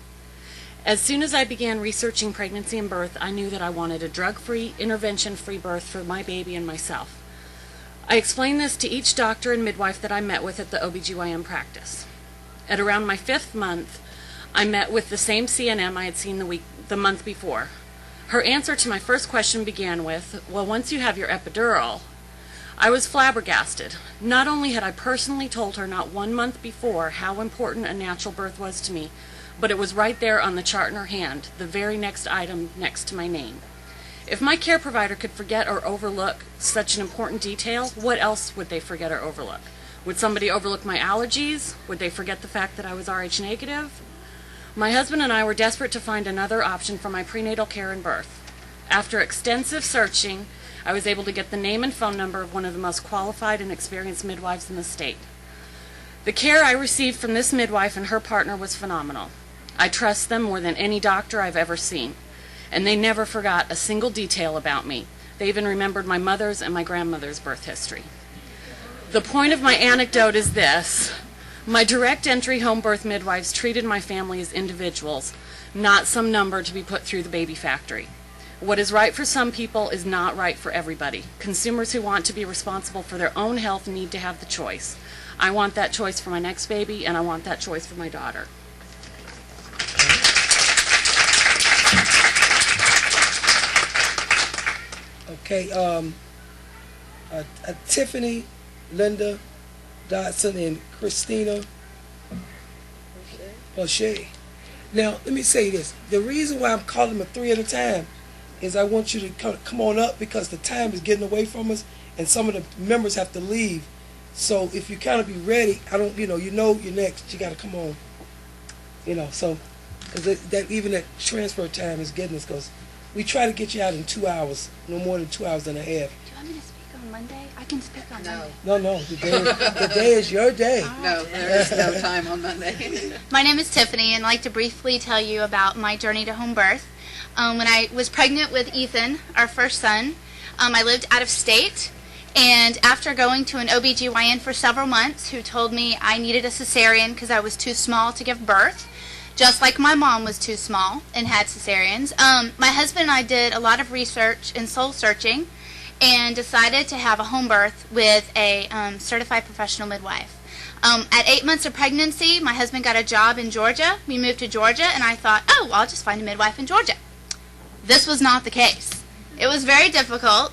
As soon as I began researching pregnancy and birth, I knew that I wanted a drug-free, intervention-free birth for my baby and myself. I explained this to each doctor and midwife that I met with at the OBGYN practice. At around my 5th month, I met with the same CNM I had seen the month before. Her answer to my first question began with, "Well, once you have your epidural." I was flabbergasted. Not only had I personally told her not 1 month before how important a natural birth was to me, but it was right there on the chart in her hand, the very next item next to my name. If my care provider could forget or overlook such an important detail, what else would they forget or overlook? Would somebody overlook my allergies? Would they forget the fact that I was Rh negative? My husband and I were desperate to find another option for my prenatal care and birth. After extensive searching, I was able to get the name and phone number of one of the most qualified and experienced midwives in the state. The care I received from this midwife and her partner was phenomenal. I trust them more than any doctor I've ever seen, and they never forgot a single detail about me. They even remembered my mother's and my grandmother's birth history. The point of my anecdote is this. My direct entry home birth midwives treated my family as individuals, not some number to be put through the baby factory. What is right for some people is not right for everybody. Consumers who want to be responsible for their own health need to have the choice. I want that choice for my next baby, and I want that choice for my daughter. Okay, Tiffany, Linda Dotson, and Christina O'Shea. Now, let me say this. The reason why I'm calling them 3 at a time is I want you to come on up because the time is getting away from us and some of the members have to leave. So if you kind of be ready, you know you're next, you got to come on. So because that even that transfer time is getting us, because we try to get you out in 2 hours, no more than 2 hours and a half. Do you want me to speak on Monday? I can speak on Monday. No, the day is your day. No, there is no time on Monday. My name is Tiffany, and I'd like to briefly tell you about my journey to home birth. When I was pregnant with Ethan, our first son, I lived out of state, and after going to an OBGYN for several months who told me I needed a cesarean because I was too small to give birth, just like my mom was too small and had cesareans, my husband and I did a lot of research and soul searching and decided to have a home birth with a certified professional midwife. At 8 months of pregnancy, my husband got a job in Georgia. We moved to Georgia, and I thought, oh, I'll just find a midwife in Georgia. This was not the case. It was very difficult.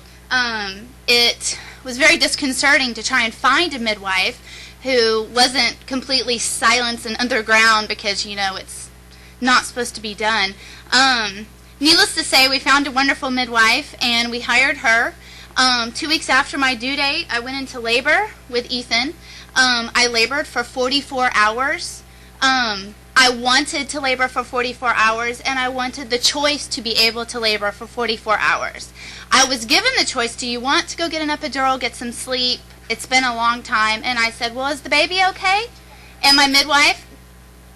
It was very disconcerting to try and find a midwife who wasn't completely silenced and underground because, it's not supposed to be done. Needless to say, we found a wonderful midwife, and we hired her. 2 weeks after my due date, I went into labor with Ethan. I labored for 44 hours. I wanted to labor for 44 hours, and I wanted the choice to be able to labor for 44 hours. I was given the choice, do you want to go get an epidural, get some sleep? It's been a long time. And I said, well, is the baby okay? And my midwife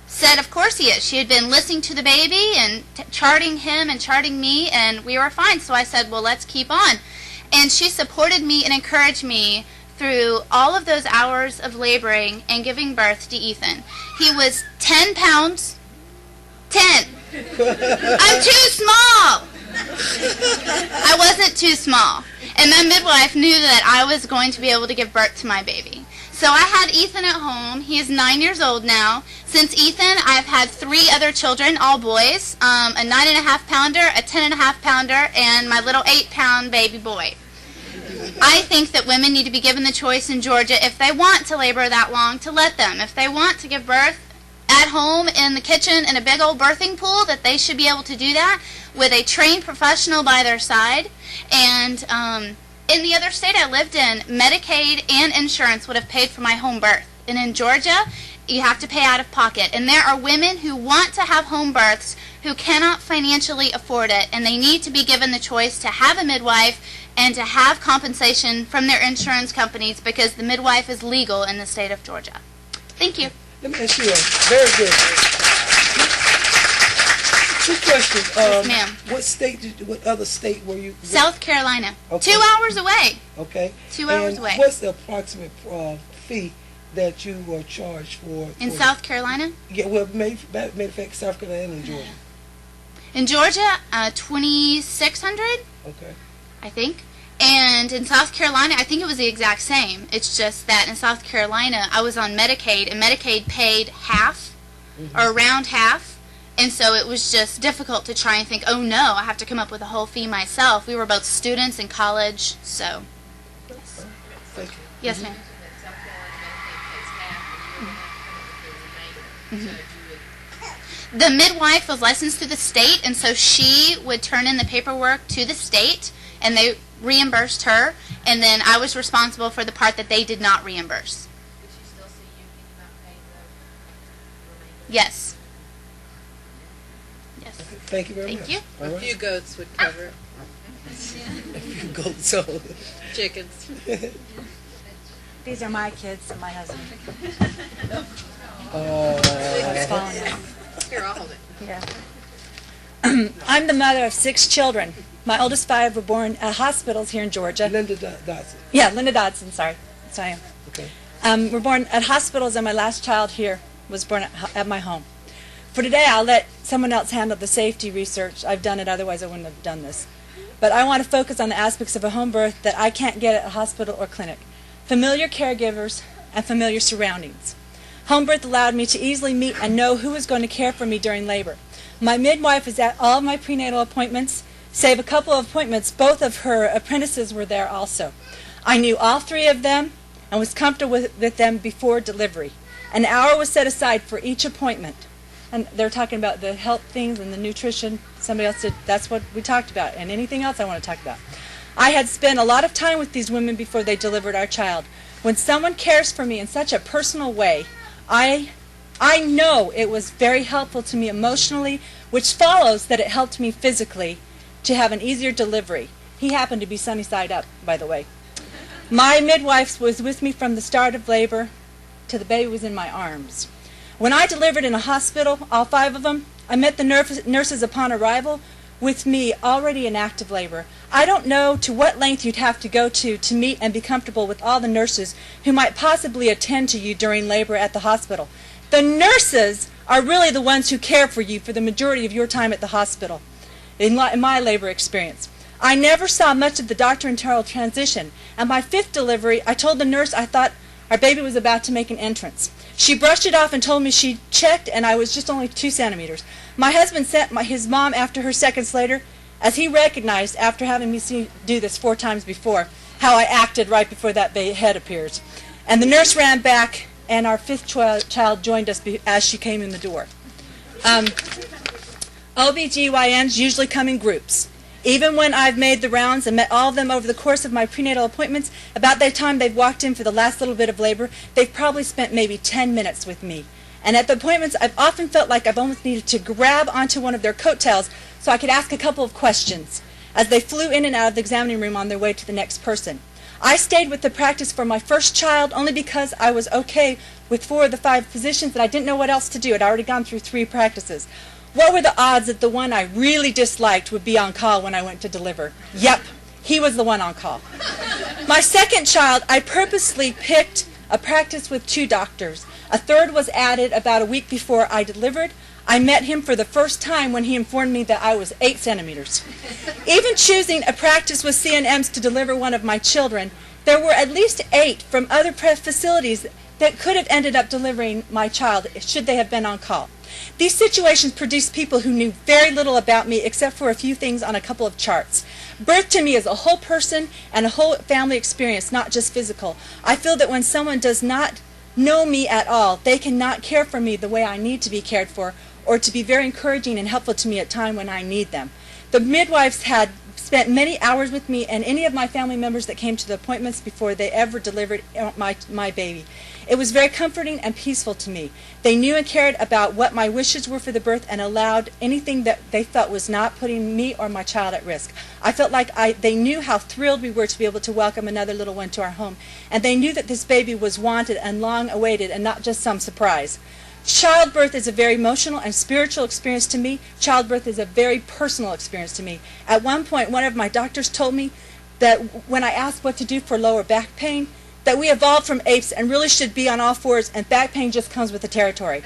said, of course he is. She had been listening to the baby and charting him and charting me, and we were fine. So I said, well, let's keep on. And she supported me and encouraged me through all of those hours of laboring and giving birth to Ethan. He was 10 pounds. 10. I'm too small. I wasn't too small. And my midwife knew that I was going to be able to give birth to my baby. So I had Ethan at home. He is 9 years old now. Since Ethan, I've had 3 other children, all boys, a 9.5-pounder, a 10.5-pounder, and my little 8-pound baby boy. I think that women need to be given the choice in Georgia, if they want to labor that long, to let them. If they want to give birth at home in the kitchen in a big old birthing pool, that they should be able to do that with a trained professional by their side. And in the other state I lived in, Medicaid and insurance would have paid for my home birth. And in Georgia, you have to pay out of pocket. And there are women who want to have home births who cannot financially afford it, and they need to be given the choice to have a midwife and to have compensation from their insurance companies, because the midwife is legal in the state of Georgia. Thank you. Let me ask you very good. 2 questions. Yes, ma'am. What other state were you? South Carolina. Okay. 2 hours away. Okay. 2 hours away. What's the approximate fee that you were charged for? In South Carolina? Yeah, well, matter of fact, South Carolina and Georgia. In Georgia, $2,600. Okay. I think. And in South Carolina, I think it was the exact same. It's just that in South Carolina, I was on Medicaid, and Medicaid paid half, or around half, and so it was just difficult to try and think, oh no, I have to come up with a whole fee myself. We were both students in college, so. Yes, Thank you. Yes, ma'am. The midwife was licensed through the state, and so she would turn in the paperwork to the state, and they reimbursed her, and then I was responsible for the part that they did not reimburse. Did she still see you thinking about paying the remainder? Yes. Yes. Thank you very much. Thank you. All A right. few goats would cover it. A few goats, so. Chickens. These are my kids and my husband. It's falling. Here, I'll hold it. Yeah. I'm the mother of 6 children. My oldest 5 were born at hospitals here in Georgia. Linda Dodson. Yeah, Linda Dodson, sorry. That's I am. Okay. Were born at hospitals, and my last child here was born at my home. For today, I'll let someone else handle the safety research. I've done it, otherwise I wouldn't have done this. But I want to focus on the aspects of a home birth that I can't get at a hospital or clinic. Familiar caregivers and familiar surroundings. Home birth allowed me to easily meet and know who was going to care for me during labor. My midwife was at all of my prenatal appointments, save a couple of appointments. Both of her apprentices were there also. I knew all 3 of them and was comfortable with them before delivery. An hour was set aside for each appointment. And they're talking about the health things and the nutrition. Somebody else said that's what we talked about, and anything else I want to talk about. I had spent a lot of time with these women before they delivered our child. When someone cares for me in such a personal way, I know it was very helpful to me emotionally, which follows that it helped me physically to have an easier delivery. He happened to be sunny side up, by the way. My midwife was with me from the start of labor till the baby was in my arms. When I delivered in a hospital, all 5 of them, I met the nurses upon arrival with me already in active labor. I don't know to what length you'd have to go to meet and be comfortable with all the nurses who might possibly attend to you during labor at the hospital. The nurses are really the ones who care for you for the majority of your time at the hospital, in my labor experience. I never saw much of the doctor-enteral transition. At my 5th delivery, I told the nurse I thought our baby was about to make an entrance. She brushed it off and told me she checked and I was just only 2 centimeters. My husband sent his mom after her seconds later, as he recognized, after having me do this 4 times before, how I acted right before that head appears. And the nurse ran back, and our 5th child joined us as she came in the door. OBGYNs usually come in groups. Even when I've made the rounds and met all of them over the course of my prenatal appointments, about the time they've walked in for the last little bit of labor, they've probably spent maybe 10 minutes with me. And at the appointments, I've often felt like I've almost needed to grab onto one of their coattails so I could ask a couple of questions as they flew in and out of the examining room on their way to the next person. I stayed with the practice for my first child only because I was okay with 4 of the 5 physicians and I didn't know what else to do. I'd already gone through 3 practices. What were the odds that the one I really disliked would be on call when I went to deliver? Yep, he was the one on call. My second child, I purposely picked a practice with 2 doctors. A third was added about a week before I delivered. I met him for the first time when he informed me that I was 8 centimeters. Even choosing a practice with CNMs to deliver one of my children, there were at least 8 from other facilities that could have ended up delivering my child should they have been on call. These situations produced people who knew very little about me except for a few things on a couple of charts. Birth to me is a whole person and a whole family experience, not just physical. I feel that when someone does not know me at all, they cannot care for me the way I need to be cared for, or to be very encouraging and helpful to me at time when I need them. The midwives had spent many hours with me and any of my family members that came to the appointments before they ever delivered my baby. It was very comforting and peaceful to me. They knew and cared about what my wishes were for the birth and allowed anything that they felt was not putting me or my child at risk. I felt like they knew how thrilled we were to be able to welcome another little one to our home, and they knew that this baby was wanted and long awaited and not just some surprise. Childbirth is a very emotional and spiritual experience to me. Childbirth is a very personal experience to me. At one point, one of my doctors told me that when I asked what to do for lower back pain, that we evolved from apes and really should be on all fours, and back pain just comes with the territory.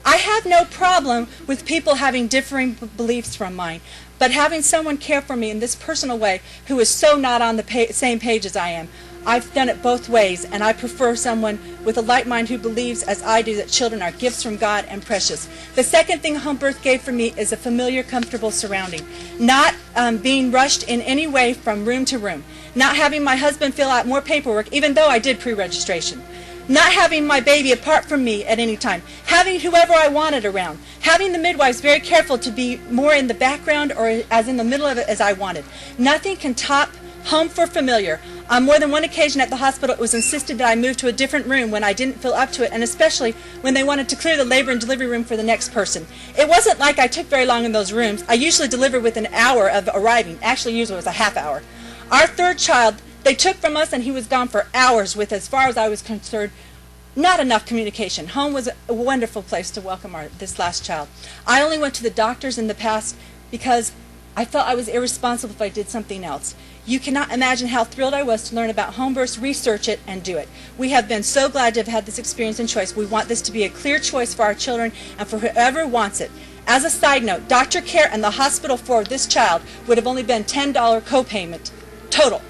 I have no problem with people having differing beliefs from mine, but having someone care for me in this personal way who is so not on the same page as I am, I've done it both ways, and I prefer someone with a light mind who believes, as I do, that children are gifts from God and precious. The second thing home birth gave for me is a familiar, comfortable surrounding. Not being rushed in any way from room to room. Not having my husband fill out more paperwork, even though I did pre-registration. Not having my baby apart from me at any time. Having whoever I wanted around. Having the midwives very careful to be more in the background or as in the middle of it as I wanted. Nothing can top home for familiar. On more than one occasion at the hospital, it was insisted that I move to a different room when I didn't feel up to it, and especially when they wanted to clear the labor and delivery room for the next person. It wasn't like I took very long in those rooms. I usually delivered within an hour of arriving. Actually, usually it was a half hour. Our third child, they took from us, and he was gone for hours with, as far as I was concerned, not enough communication. Home was a wonderful place to welcome this last child. I only went to the doctors in the past because I felt I was irresponsible if I did something else. You cannot imagine how thrilled I was to learn about home births, research it, and do it. We have been so glad to have had this experience and choice. We want this to be a clear choice for our children and for whoever wants it. As a side note, doctor care and the hospital for this child would have only been $10 copayment total.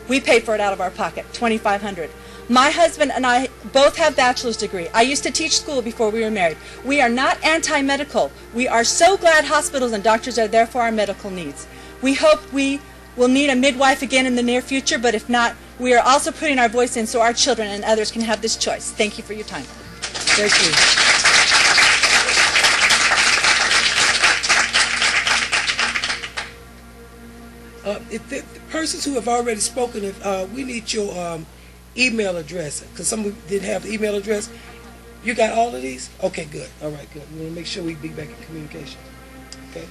We paid for it out of our pocket, $2,500. My husband and I both have bachelor's degree. I used to teach school before we were married. We are not anti-medical. We are so glad hospitals and doctors are there for our medical needs. We hope we will need a midwife again in the near future, but if not, we are also putting our voice in so our children and others can have this choice. Thank you for your time. Thank you. If the persons who have already spoken, if we need your email address, because some didn't have the email address. You got all of these? Okay, good. All right, good. We want to make sure we be back in communication. Okay.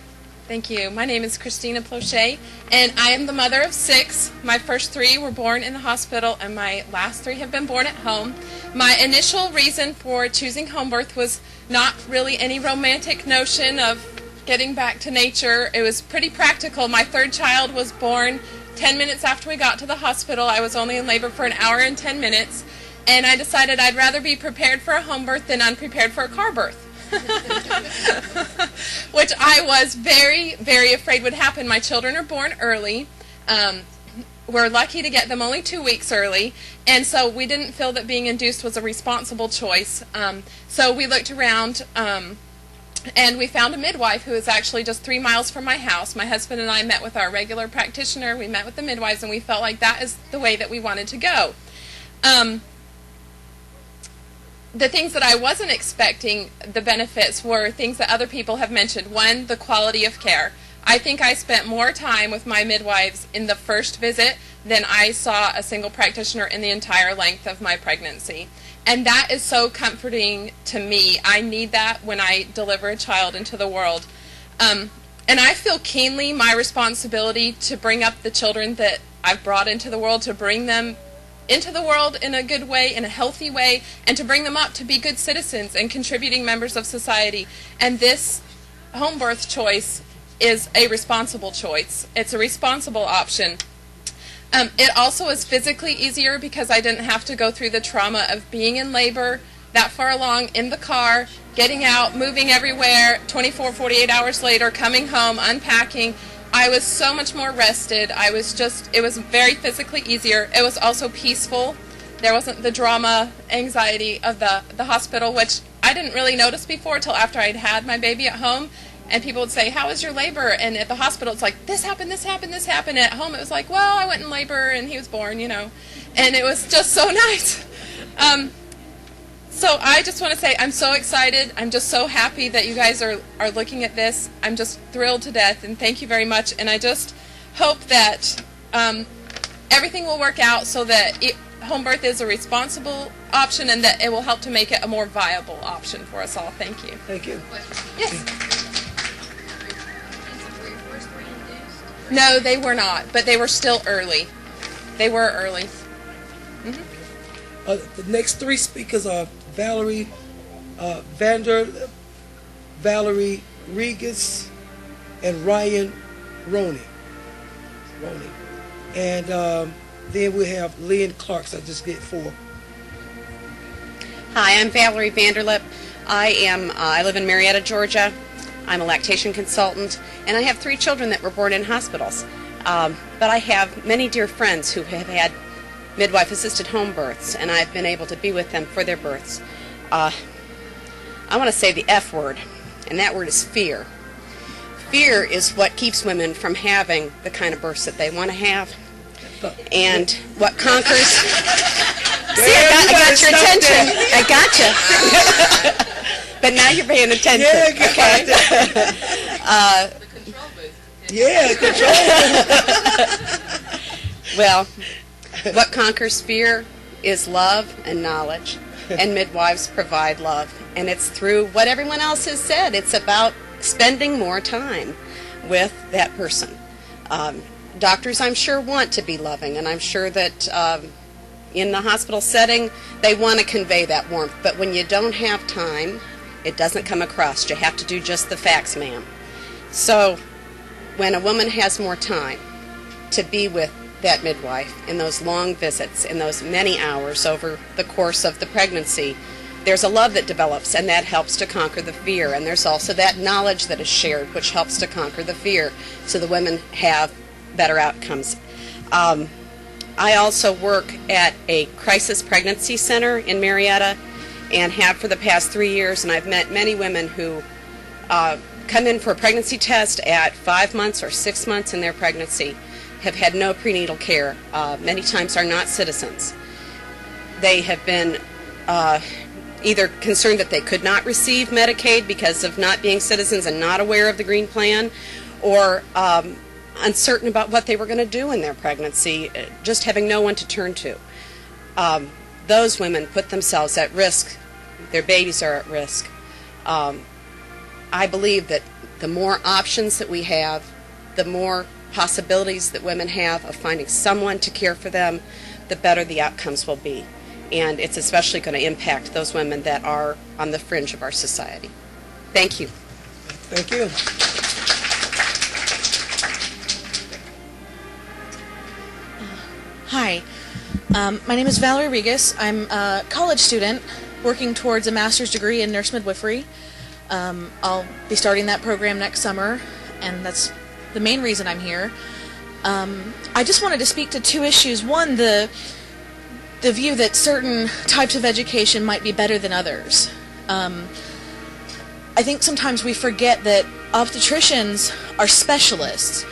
Thank you. My name is Christina Plochet, and I am the mother of 6. My first 3 were born in the hospital, and my last 3 have been born at home. My initial reason for choosing home birth was not really any romantic notion of getting back to nature. It was pretty practical. My third child was born 10 minutes after we got to the hospital. I was only in labor for an hour and 10 minutes, and I decided I'd rather be prepared for a home birth than unprepared for a car birth. Which I was very, very afraid would happen. My children are born early. We're lucky to get them only 2 weeks early, and so we didn't feel that being induced was a responsible choice. So we looked around, and we found a midwife who is actually just 3 miles from my house. My husband and I met with our regular practitioner. We met with the midwives, and we felt like that is the way that we wanted to go. The things that I wasn't expecting, the benefits, were things that other people have mentioned. One, the quality of care. I think I spent more time with my midwives in the first visit than I saw a single practitioner in the entire length of my pregnancy. And that is so comforting to me. I need that when I deliver a child into the world. And I feel keenly my responsibility to bring up the children that I've brought into the world, to bring them into the world in a good way, in a healthy way, and to bring them up to be good citizens and contributing members of society. And this home birth choice is a responsible choice. It's a responsible option. It also is physically easier because I didn't have to go through the trauma of being in labor that far along in the car, getting out, moving everywhere, 24, 48 hours later, coming home, unpacking. I was so much more rested. It was very physically easier. It was also peaceful. There wasn't the drama, anxiety of the hospital, which I didn't really notice before until after I'd had my baby at home. And people would say, how was your labor? And at the hospital, it's like, this happened, this happened, this happened. And at home, it was like, well, I went in labor and he was born, And it was just so nice. So I just want to say I'm so excited. I'm just so happy that you guys are looking at this. I'm just thrilled to death, and thank you very much. And I just hope that everything will work out so that home birth is a responsible option and that it will help to make it a more viable option for us all. Thank you. Thank you. Yes. No, they were not, but they were still early. They were early. The next three speakers are Valerie Vanderlip, Valerie Regis, and Ryan Roney. And then we have Lynn Clark, so I just get four. Hi, I'm Valerie Vanderlip. I live in Marietta, Georgia. I'm a lactation consultant, and I have 3 children that were born in hospitals. But I have many dear friends who have had midwife-assisted home births, and I've been able to be with them for their births. I want to say the F word, and that word is fear. Fear is what keeps women from having the kind of births that they want to have, and what conquers... See, I got your attention. I got you. But now you're paying attention. Yeah, okay. Well, what conquers fear is love and knowledge, and midwives provide love. And it's through what everyone else has said. It's about spending more time with that person. Doctors, I'm sure, want to be loving, and I'm sure that in the hospital setting, they want to convey that warmth. But when you don't have time, it doesn't come across. You have to do just the facts, ma'am. So when a woman has more time to be with that midwife in those long visits, in those many hours over the course of the pregnancy, there's a love that develops, and that helps to conquer the fear. And there's also that knowledge that is shared, which helps to conquer the fear, so the women have better outcomes. I also work at a crisis pregnancy center in Marietta, and have for the past 3 years, and I've met many women who come in for a pregnancy test at 5 months or 6 months in their pregnancy, have had no prenatal care, many times are not citizens. They have been either concerned that they could not receive Medicaid because of not being citizens and not aware of the Green Plan, or uncertain about what they were going to do in their pregnancy, just having no one to turn to. Those women put themselves at risk. Their babies are at risk. I believe that the more options that we have, the more possibilities that women have of finding someone to care for them, the better the outcomes will be. And it's especially going to impact those women that are on the fringe of our society. Thank you. Thank you. Hi. My name is Valerie Regis. I'm a college student working towards a master's degree in nurse midwifery. I'll be starting that program next summer, and that's the main reason I'm here. I just wanted to speak to 2 issues. One, the view that certain types of education might be better than others. I think sometimes we forget that obstetricians are specialists.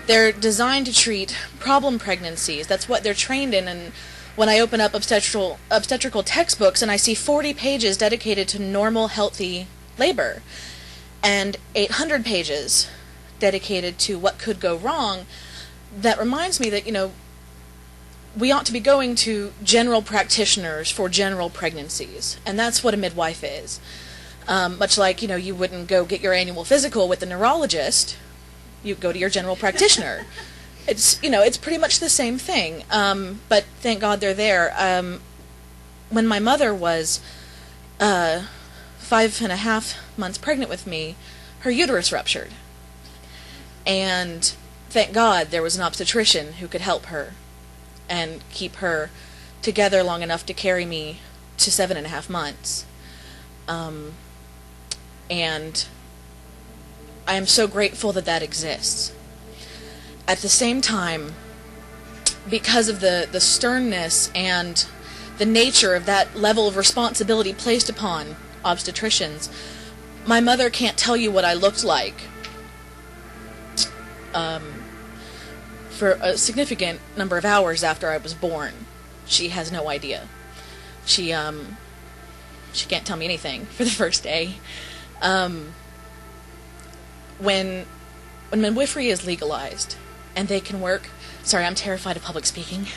They're designed to treat problem pregnancies. That's what they're trained in. And when I open up obstetrical textbooks and I see 40 pages dedicated to normal, healthy labor and 800 pages dedicated to what could go wrong, that reminds me that, we ought to be going to general practitioners for general pregnancies, and that's what a midwife is. Much like, you wouldn't go get your annual physical with a neurologist, you go to your general practitioner. It's pretty much the same thing, but thank God they're there. When my mother was 5.5 months pregnant with me, her uterus ruptured. And thank God there was an obstetrician who could help her and keep her together long enough to carry me to 7.5 months. And I am so grateful that that exists. At the same time, because of the sternness and the nature of that level of responsibility placed upon obstetricians, my mother can't tell you what I looked like for a significant number of hours after I was born. She has no idea. She can't tell me anything for the first day. When midwifery is legalized and they can work, sorry, I'm terrified of public speaking.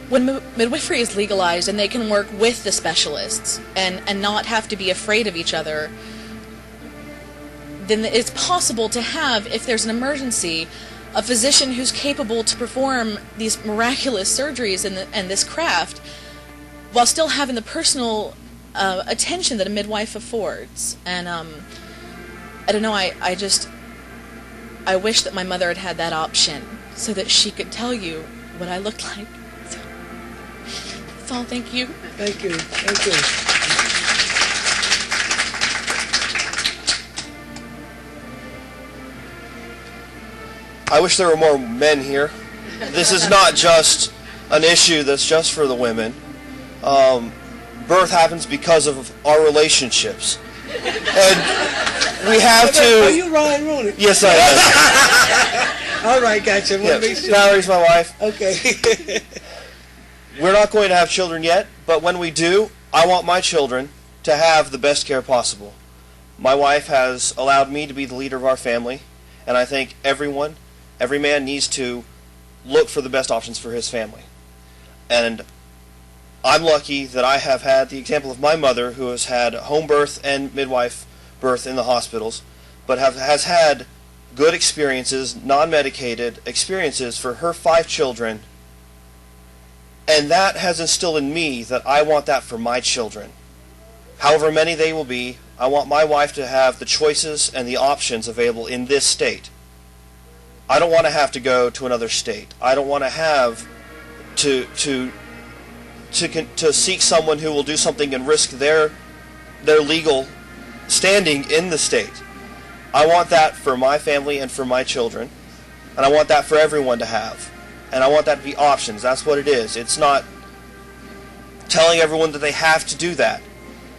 When midwifery is legalized and they can work with the specialists and not have to be afraid of each other, then it's possible to have, if there's an emergency, a physician who's capable to perform these miraculous surgeries and this craft while still having the personal attention that a midwife affords. And I don't know, I wish that my mother had had that option so that she could tell you what I looked like. So, that's all. Thank you. Thank you. Thank you. I wish there were more men here. This is not just an issue that's just for the women. Birth happens because of our relationships. And we have to... Are you Ryan Rooney? Yes, I am. All right, gotcha. Yeah, Valerie's my wife. Okay. We're not going to have children yet, but when we do, I want my children to have the best care possible. My wife has allowed me to be the leader of our family, and I think every man needs to look for the best options for his family. And I'm lucky that I have had the example of my mother, who has had home birth and midwife birth in the hospitals, but has had good experiences, non-medicated experiences for her 5 children, and that has instilled in me that I want that for my children. However many they will be, I want my wife to have the choices and the options available in this state. I don't want to have to go to another state. I don't want to have to seek someone who will do something and risk their legal standing in the state. I want that for my family and for my children, and I want that for everyone to have. And I want that to be options. That's what it is. It's not telling everyone that they have to do that,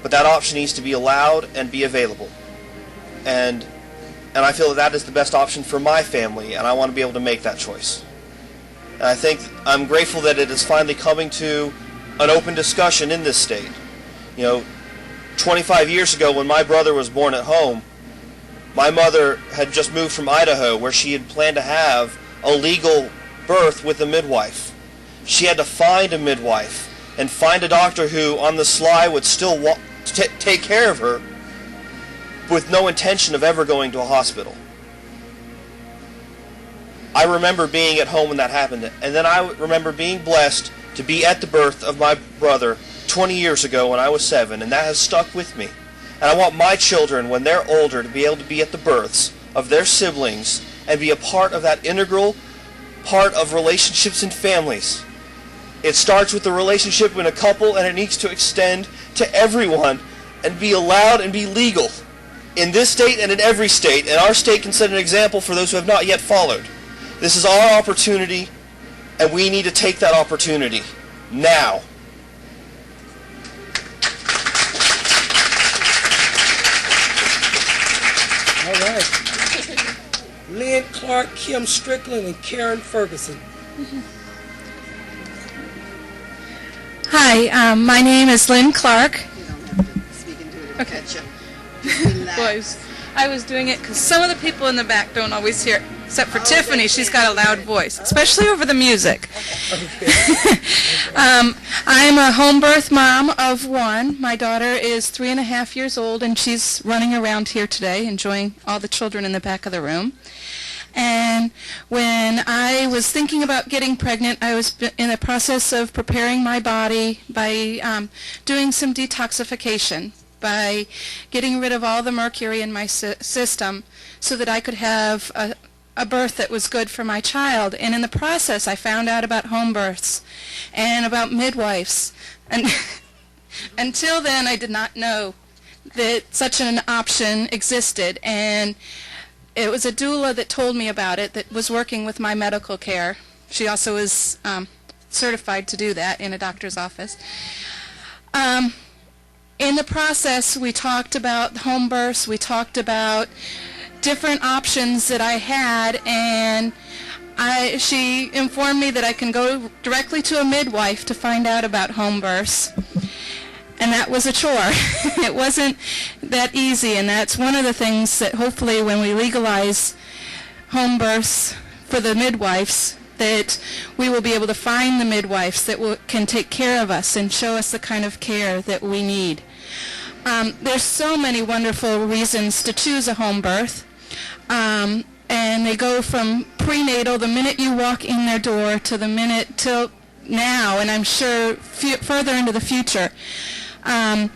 but that option needs to be allowed and be available. And I feel that is the best option for my family, and I want to be able to make that choice. And I think I'm grateful that it is finally coming to an open discussion in this state. 25 years ago when my brother was born at home, my mother had just moved from Idaho, where she had planned to have a legal birth with a midwife. She had to find a midwife and find a doctor who, on the sly, would still take care of her with no intention of ever going to a hospital. I remember being at home when that happened, and then I remember being blessed to be at the birth of my brother 20 years ago when I was 7, and that has stuck with me. And I want my children, when they're older, to be able to be at the births of their siblings and be a part of that integral part of relationships and families. It starts with the relationship in a couple, and it needs to extend to everyone and be allowed and be legal in this state and in every state. And our state can set an example for those who have not yet followed. This is our opportunity, and we need to take that opportunity now. All right. Lynn Clark, Kim Strickland, and Karen Ferguson. Hi, my name is Lynn Clark. Okay. I was doing it because some of the people in the back don't always hear it. except for Tiffany. She's got a loud voice, especially over the music. I'm a home birth mom of one. My daughter is 3.5 years old, and she's running around here today, enjoying all the children in the back of the room. And when I was thinking about getting pregnant, I was in the process of preparing my body by doing some detoxification, by getting rid of all the mercury in my system so that I could have a birth that was good for my child. And in the process, I found out about home births and about midwives. And until then, I did not know that such an option existed. And it was a doula that told me about it, that was working with my medical care. She also is certified to do that in a doctor's office. In the process, we talked about home births, we talked about different options that I had, and she informed me that I can go directly to a midwife to find out about home births. And that was a chore. It wasn't that easy, and that's one of the things that hopefully when we legalize home births for the midwives, that we will be able to find the midwives that can take care of us and show us the kind of care that we need. There's so many wonderful reasons to choose a home birth. And they go from prenatal, the minute you walk in their door, to the minute till now, and I'm sure further into the future. I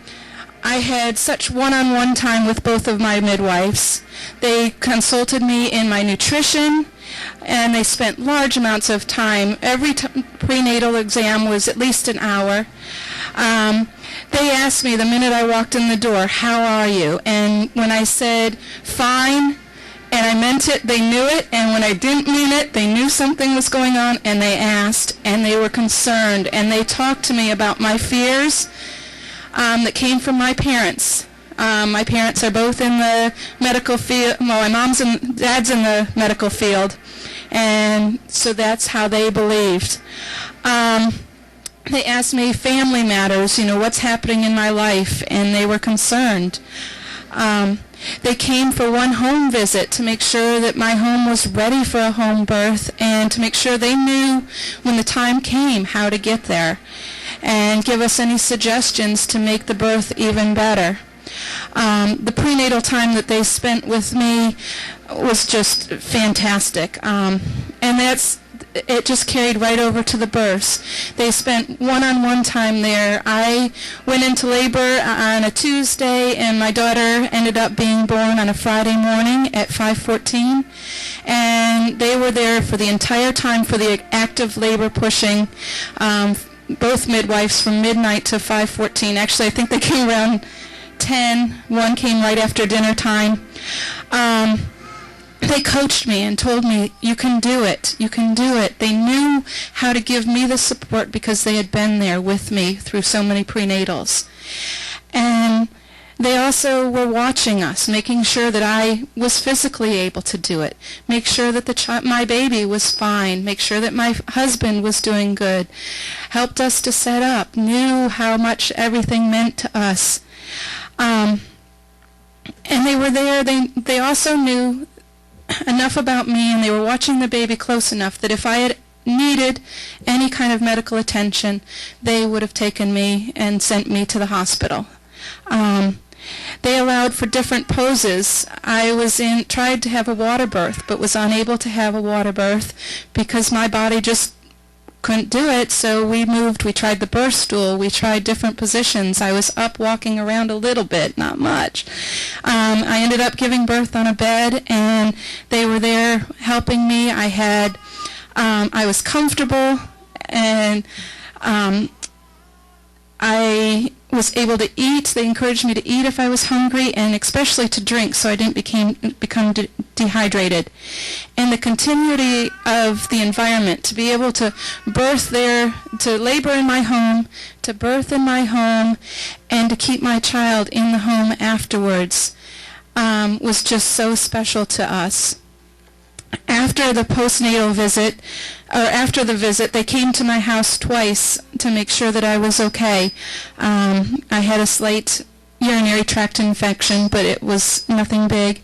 had such one-on-one time with both of my midwives. They consulted me in my nutrition, and they spent large amounts of time. Every prenatal exam was at least an hour. They asked me the minute I walked in the door, "How are you?" And when I said, "Fine," and I meant it, they knew it, and when I didn't mean it, they knew something was going on, and they asked, and they were concerned, and they talked to me about my fears that came from my parents. My parents are both in the medical field. Well, my mom's and dad's in the medical field, and so that's how they believed. They asked me family matters, what's happening in my life, and they were concerned. They came for one home visit to make sure that my home was ready for a home birth, and to make sure they knew when the time came how to get there, and give us any suggestions to make the birth even better. The prenatal time that they spent with me was just fantastic, and it just carried right over to the births. They spent one-on-one time there. I went into labor on a Tuesday, and my daughter ended up being born on a Friday morning at 5:14, and they were there for the entire time for the active labor pushing, both midwives from midnight to 5:14. Actually, I think they came around 10. One came right after dinner time. They coached me and told me, "You can do it, you can do it." They knew how to give me the support because they had been there with me through so many prenatals. And they also were watching us, making sure that I was physically able to do it, make sure that my baby was fine, make sure that my husband was doing good, helped us to set up, knew how much everything meant to us. And they were there. They also knew enough about me, and they were watching the baby close enough that if I had needed any kind of medical attention, they would have taken me and sent me to the hospital. They allowed for different poses. I tried to have a water birth, but was unable to have a water birth because my body just couldn't do it, so we tried the birth stool, we tried different positions. I was up walking around a little bit, not much. I ended up giving birth on a bed, and they were there helping me. I was comfortable, and I was able to eat. They encouraged me to eat if I was hungry, and especially to drink so I didn't become dehydrated. And the continuity of the environment, to be able to birth there, to labor in my home, to birth in my home, and to keep my child in the home afterwards, was just so special to us. After the postnatal visit, or after the visit, they came to my house twice to make sure that I was okay. I had a slight urinary tract infection, but it was nothing big.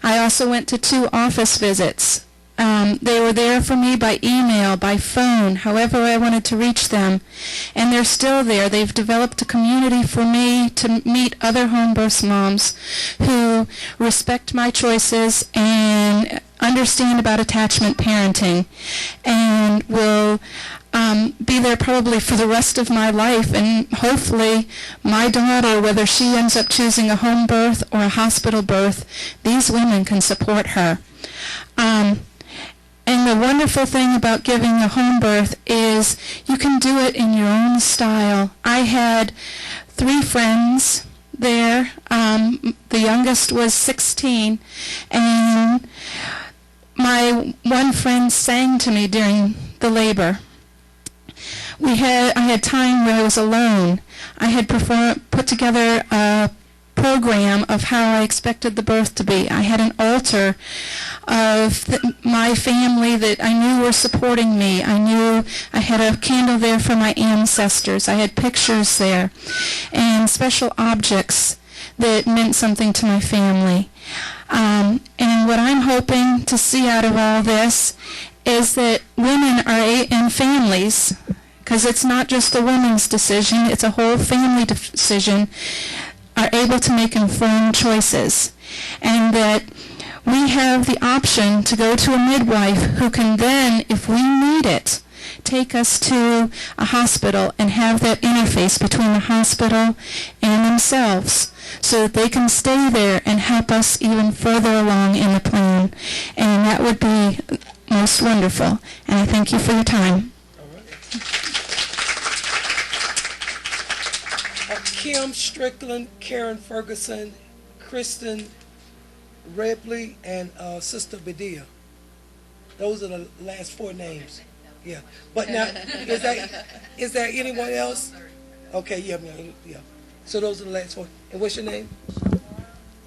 I also went to 2 office visits, They were there for me by email, by phone, however I wanted to reach them. And they're still there. They've developed a community for me to meet other home birth moms who respect my choices and understand about attachment parenting and will be there probably for the rest of my life, and hopefully my daughter, whether she ends up choosing a home birth or a hospital birth, these women can support her. And the wonderful thing about giving a home birth is you can do it in your own style. I had 3 friends there. The youngest was 16, and my one friend sang to me during the labor. I had time where I was alone. I had put together a program of how I expected the birth to be. I had an altar of my family that I knew were supporting me. I knew I had a candle there for my ancestors. I had pictures there and special objects that meant something to my family. And what I'm hoping to see out of all this is that women and families, because it's not just the woman's decision, it's a whole family decision, are able to make informed choices. And that we have the option to go to a midwife who can then, if we need it, take us to a hospital and have that interface between the hospital and themselves so that they can stay there and help us even further along in the plan. And that would be most wonderful. And I thank you for your time. Kim Strickland, Karen Ferguson, Kristen Ripley, and Sister Bedia. Those are the last 4 names. Yeah. But now, is there anyone else? Okay, yeah. So those are the last 4. And what's your name?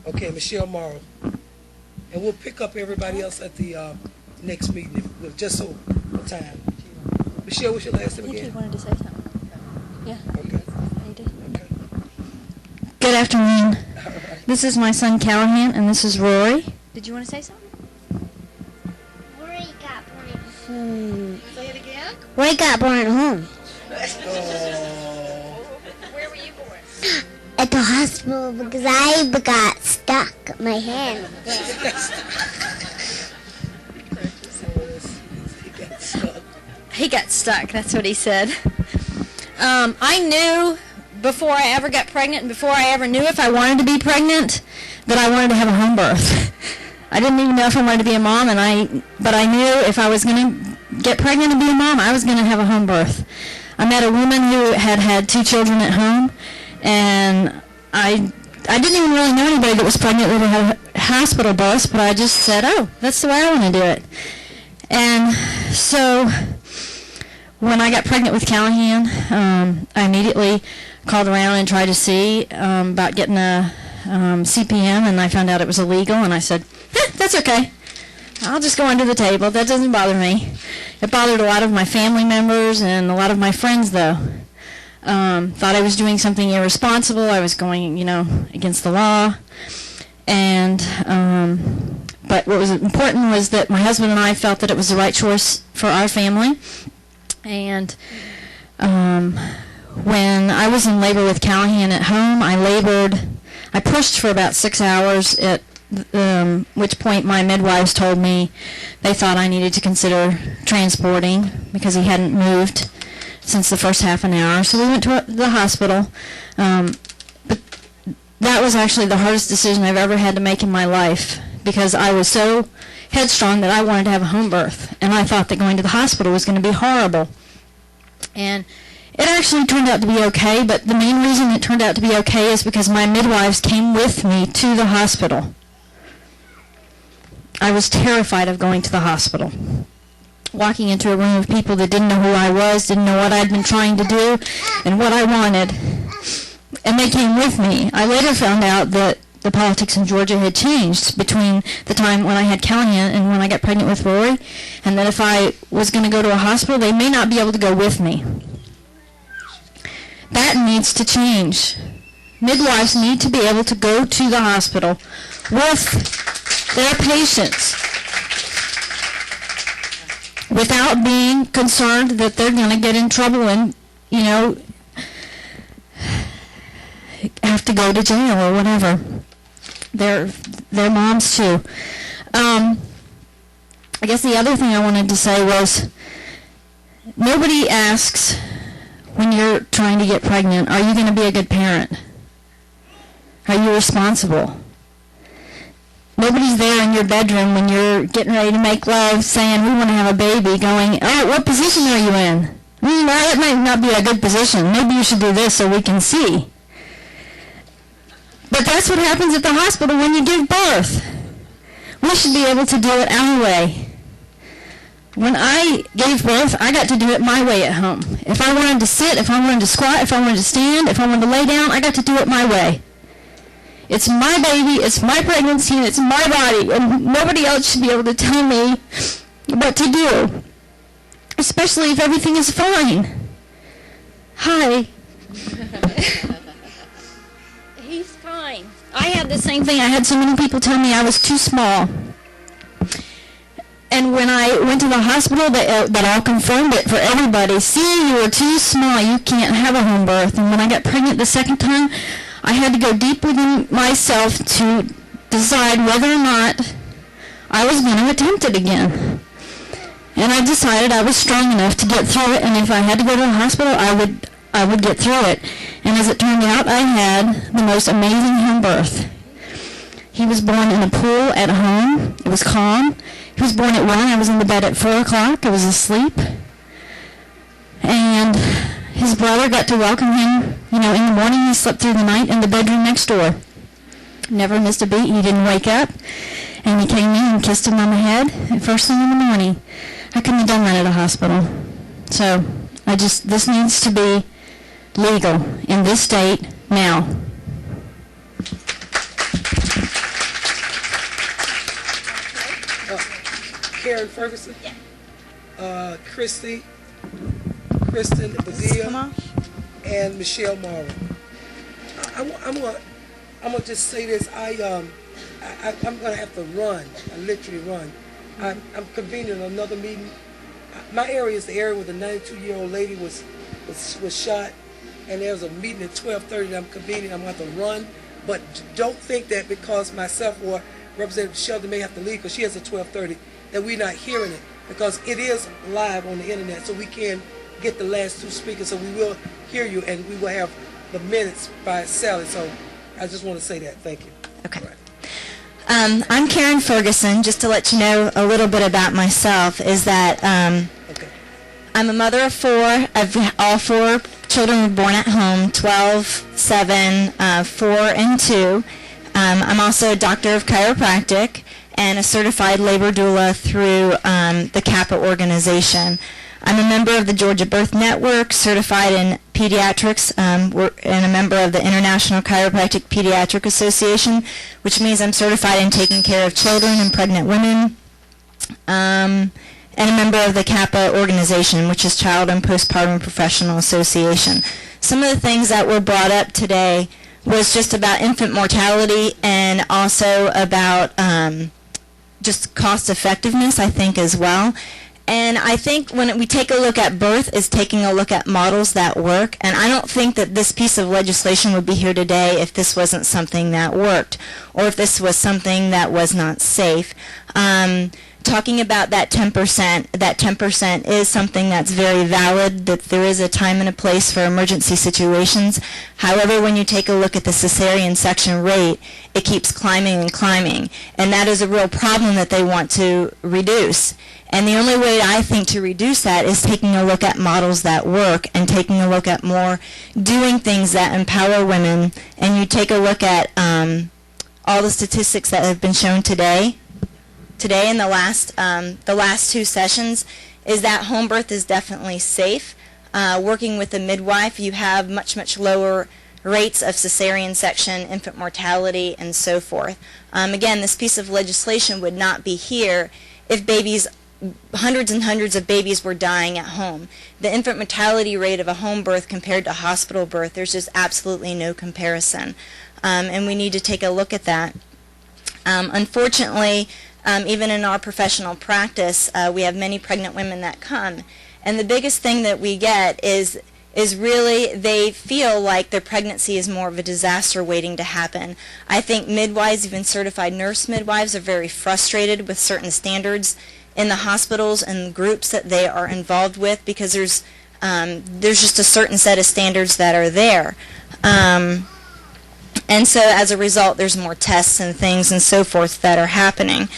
Okay, Michelle Morrow. And we'll pick up everybody else at the next meeting, just so for time. Michelle, what's your last name again? I think you wanted to say something. Yeah. Okay. I did. Good afternoon. This is my son Callahan, and this is Rory. Did you want to say something? Rory got born at home. Say it again. Rory got born at home. Where were you born? At the hospital because I got stuck. My hand. He got stuck. That's what he said. I knew before I ever got pregnant and before I ever knew if I wanted to be pregnant that I wanted to have a home birth. I didn't even know if I wanted to be a mom, but I knew if I was going to get pregnant and be a mom, I was going to have a home birth. I met a woman who had 2 children at home, and I didn't even really know anybody that was pregnant that had hospital births, but I just said, oh, that's the way I want to do it. And so when I got pregnant with Callahan, I immediately called around and tried to see about getting a CPM, and I found out it was illegal, and I said, that's okay. I'll just go under the table. That doesn't bother me. It bothered a lot of my family members and a lot of my friends, though. Thought I was doing something irresponsible. I was going, against the law. And but what was important was that my husband and I felt that it was the right choice for our family. And when I was in labor with Callahan at home, I pushed for about 6 hours, at which point my midwives told me they thought I needed to consider transporting because he hadn't moved since the first half an hour. So we went to the hospital. But that was actually the hardest decision I've ever had to make in my life because I was so headstrong that I wanted to have a home birth. And I thought that going to the hospital was going to be horrible. And it actually turned out to be okay, but the main reason it turned out to be okay is because my midwives came with me to the hospital. I was terrified of going to the hospital. Walking into a room of people that didn't know who I was, didn't know what I'd been trying to do, and what I wanted. And they came with me. I later found out that the politics in Georgia had changed between the time when I had Callahan and when I got pregnant with Rory, and that if I was going to go to a hospital, they may not be able to go with me. That needs to change. Midwives need to be able to go to the hospital with their patients. without being concerned that they're going to get in trouble and, you know, have to go to jail or whatever. They're moms too. I guess the other thing I wanted to say was, nobody asks when you're trying to get pregnant, are you going to be a good parent? Are you responsible? Nobody's there in your bedroom when you're getting ready to make love saying, we want to have a baby, going, all right, what position are you in? That might not be a good position. Maybe you should do this so we can see. But that's what happens at the hospital when you give birth. We should be able to do it our way. When I gave birth, I got to do it my way at home. If I wanted to sit, if I wanted to squat, if I wanted to stand, if I wanted to lay down, I got to do it my way. It's my baby, it's my pregnancy, and it's my body, and nobody else should be able to tell me what to do, especially if everything is fine. Hi. He's fine. I had the same thing. I had so many people tell me I was too small. And when I went to the hospital, that all confirmed it for everybody. See, you were too small. You can't have a home birth. And when I got pregnant the second time, I had to go deep within myself to decide whether or not I was going to attempt it again. And I decided I was strong enough to get through it, and if I had to go to the hospital, I would get through it. And as it turned out, I had the most amazing home birth. He was born in a pool at home. It was calm. He was born at 1. I was in the bed at 4 o'clock. I was asleep. And his brother got to welcome him, in the morning. He slept through the night in the bedroom next door. Never missed a beat. He didn't wake up. And he came in and kissed him on the head first thing in the morning. I couldn't have done that at a hospital. So this needs to be legal in this state now. Karen Ferguson, Kristen Padilla, and Michelle Morrow. I'm gonna just say this. I'm gonna have to run. I literally run. I'm convening another meeting. My area is the area where the 92-year-old lady was shot, and there was a meeting at 12:30 that I'm convening. I'm going to have to run, but don't think that because myself or Representative Sheldon may have to leave because she has a 12:30 that we're not hearing it, because it is live on the internet, so we can get the last 2 speakers, so we will hear you, and we will have the minutes by Sally. So I just want to say that. Thank you. Okay. I'm Karen Ferguson. Just to let you know a little bit about myself, is that I'm a mother of 4. All 4 children were born at home, 12, 7, 4, and 2. I'm also a doctor of chiropractic and a certified labor doula through the CAPA organization. I'm a member of the Georgia Birth Network, certified in pediatrics, and a member of the International Chiropractic Pediatric Association, which means I'm certified in taking care of children and pregnant women, and a member of the CAPA organization, which is Child and Postpartum Professional Association. Some of the things that were brought up today was just about infant mortality and also about just cost effectiveness, I think, as well. And I think when we take a look at birth, is taking a look at models that work. And I don't think that this piece of legislation would be here today if this wasn't something that worked, or if this was something that was not safe. Talking about that 10% is something that's very valid, that there is a time and a place for emergency situations. However, when you take a look at the cesarean section rate, it keeps climbing and climbing. And that is a real problem that they want to reduce. And the only way I think to reduce that is taking a look at models that work and taking a look at more doing things that empower women. And you take a look at all the statistics that have been shown today in the last 2 sessions, is that home birth is definitely safe. Working with a midwife, you have much, much lower rates of cesarean section, infant mortality, and so forth. Again, this piece of legislation would not be here if hundreds and hundreds of babies were dying at home. The infant mortality rate of a home birth compared to hospital birth, there's just absolutely no comparison. And we need to take a look at that. Unfortunately, Even in our professional practice, we have many pregnant women that come. And the biggest thing that we get is really they feel like their pregnancy is more of a disaster waiting to happen. I think midwives, even certified nurse midwives, are very frustrated with certain standards in the hospitals and groups that they are involved with, because there's just a certain set of standards that are there. And so as a result, there's more tests and things and so forth that are happening.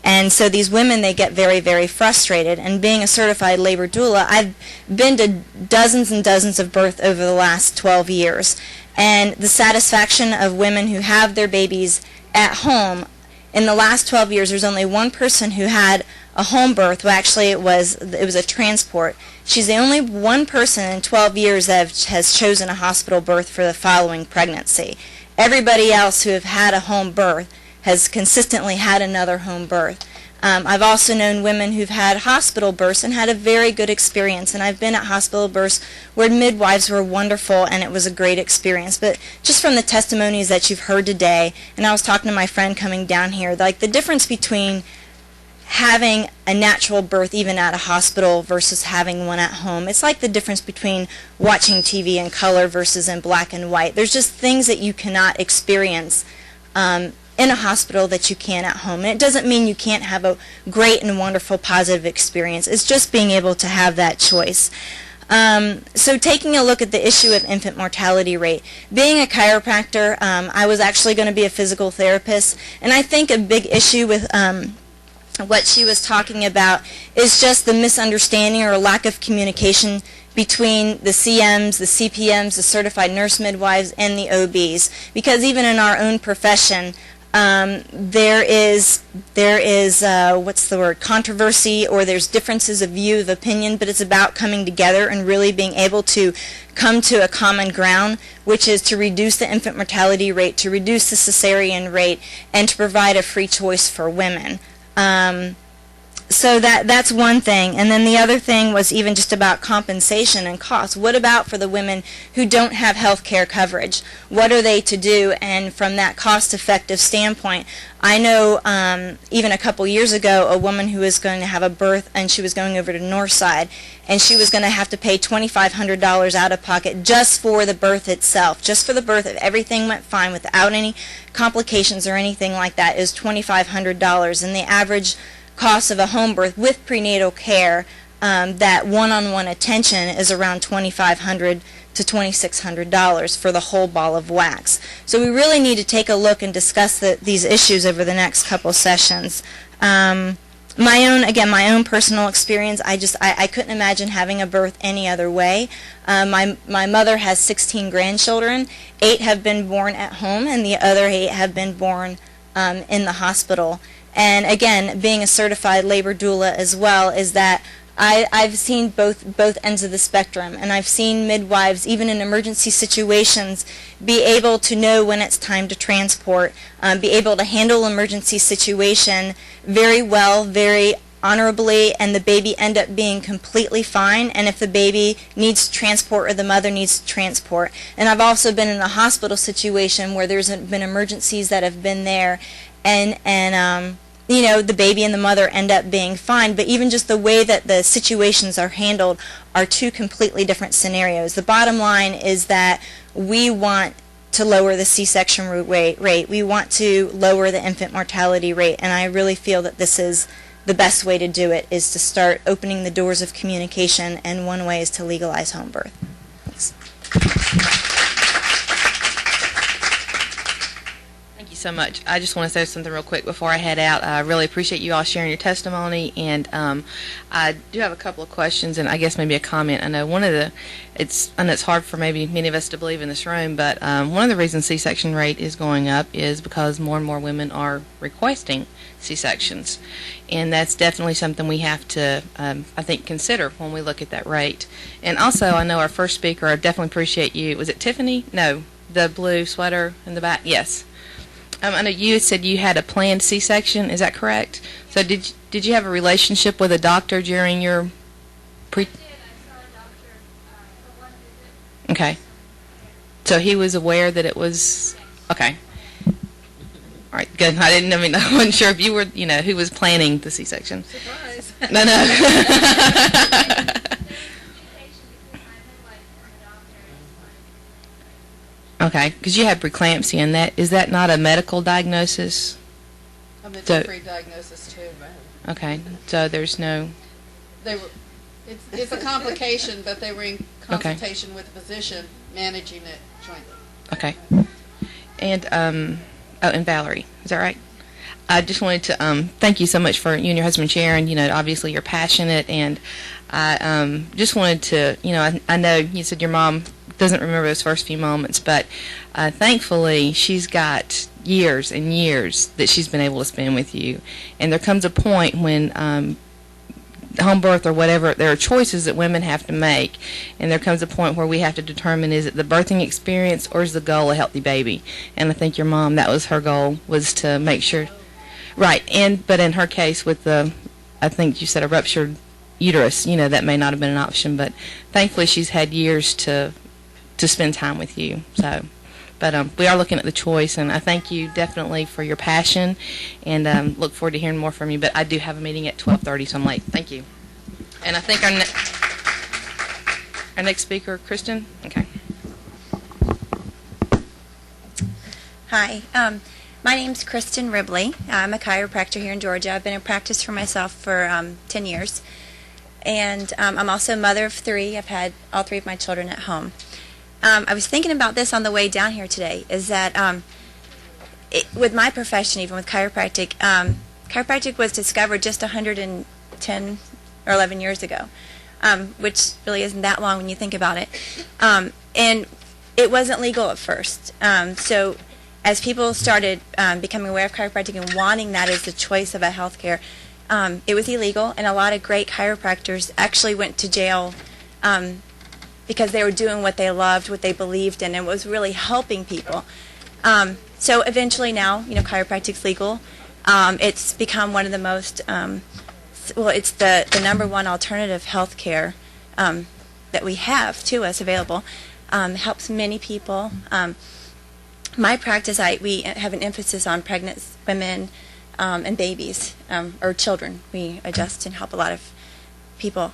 And so these women, they get very, very frustrated. And being a certified labor doula, I've been to dozens and dozens of births over the last 12 years. And the satisfaction of women who have their babies at home, in the last 12 years, there's only one person who had a home birth. Well, actually, it was a transport. She's the only one person in 12 years that has chosen a hospital birth for the following pregnancy. Everybody else who have had a home birth has consistently had another home birth. I've also known women who've had hospital births and had a very good experience, and I've been at hospital births where midwives were wonderful and it was a great experience. But just from the testimonies that you've heard today, and I was talking to my friend coming down here, like the difference between having a natural birth even at a hospital versus having one at home. It's like the difference between watching TV in color versus in black and white. There's just things that you cannot experience in a hospital that you can at home. And it doesn't mean you can't have a great and wonderful positive experience. It's just being able to have that choice. So taking a look at the issue of infant mortality rate. Being a chiropractor, I was actually going to be a physical therapist, and I think a big issue with what she was talking about is just the misunderstanding or lack of communication between the CMs, the CPMs, the certified nurse midwives, and the OBs. Because even in our own profession, there is controversy, or there's differences of view of opinion, but it's about coming together and really being able to come to a common ground, which is to reduce the infant mortality rate, to reduce the cesarean rate, and to provide a free choice for women. So that's one thing. And then the other thing was even just about compensation and cost. What about for the women who don't have health care coverage? What are they to do? And from that cost-effective standpoint, I know even a couple years ago, a woman who was going to have a birth, and she was going over to Northside, and she was going to have to pay $2,500 out of pocket just for the birth itself. Just for the birth, if everything went fine without any complications or anything like that, is $2,500. And the average cost of a home birth with prenatal care, that one-on-one attention, is around $2,500 to $2,600 for the whole ball of wax. So we really need to take a look and discuss these issues over the next couple sessions. My own personal experience, I couldn't imagine having a birth any other way. My mother has 16 grandchildren. 8 have been born at home, and the other 8 have been born in the hospital. And again, being a certified labor doula as well, is that I've seen both ends of the spectrum, and I've seen midwives, even in emergency situations, be able to know when it's time to transport, be able to handle emergency situation very well, very honorably, and the baby end up being completely fine. And if the baby needs transport or the mother needs transport. And I've also been in a hospital situation where there's been emergencies that have been there, and you know, the baby and the mother end up being fine, but even just the way that the situations are handled are two completely different scenarios. The bottom line is that we want to lower the C-section rate. We want to lower the infant mortality rate, and I really feel that this is the best way to do it, is to start opening the doors of communication, and one way is to legalize home birth. Thanks. So much. I just want to say something real quick before I head out. I really appreciate you all sharing your testimony, and I do have a couple of questions and I guess maybe a comment. I know I know it's hard for maybe many of us to believe in this room, but one of the reasons C-section rate is going up is because more and more women are requesting C-sections, and that's definitely something we have to, I think, consider when we look at that rate. And also, I know our first speaker, I definitely appreciate you. Was it Tiffany? No, the blue sweater in the back? Yes. I know you said you had a planned C-section. Is that correct? So did you have a relationship with a doctor during your pre? I did. I saw a doctor for one visit. Okay. So he was aware that it was okay. All right, good. I wasn't sure if you were, who was planning the C-section. Surprise. No. Okay, because you have preeclampsia, and is that not a medical diagnosis? A midwifery diagnosis too, right? Okay, so there's no. It's a complication, but they were in consultation with a physician managing it jointly. Okay. And and Valerie, is that right? I just wanted to thank you so much for you and your husband sharing. Obviously you're passionate, and I just wanted to, I know you said your mom doesn't remember those first few moments, but thankfully she's got years and years that she's been able to spend with you. And there comes a point when home birth or whatever, there are choices that women have to make, and there comes a point where we have to determine, is it the birthing experience or is the goal a healthy baby? And I think your mom, that was her goal, was to make sure. Right, but in her case with I think you said a ruptured uterus, that may not have been an option, but thankfully she's had years to spend time with you. So, but we are looking at the choice, and I thank you definitely for your passion, and look forward to hearing more from you. But I do have a meeting at 12:30, so I'm late. Thank you. And I think our next speaker, Kristen. Okay. Hi. My name's Kristen Ribley. I'm a chiropractor here in Georgia. I've been in practice for myself for 10 years. And I'm also a mother of 3. I've had all 3 of my children at home. I was thinking about this on the way down here today, is that with my profession, even with chiropractic, chiropractic was discovered just 110 or 11 years ago, which really isn't that long when you think about it. And it wasn't legal at first. So as people started becoming aware of chiropractic and wanting that as the choice of a health care, it was illegal, and a lot of great chiropractors actually went to jail because they were doing what they loved, what they believed in, and was really helping people. So eventually now, chiropractic's legal. It's become one of the most, it's the #1 alternative health care that we have to us available. Helps many people. My practice, we have an emphasis on pregnant women and babies, or children. We adjust and help a lot of people.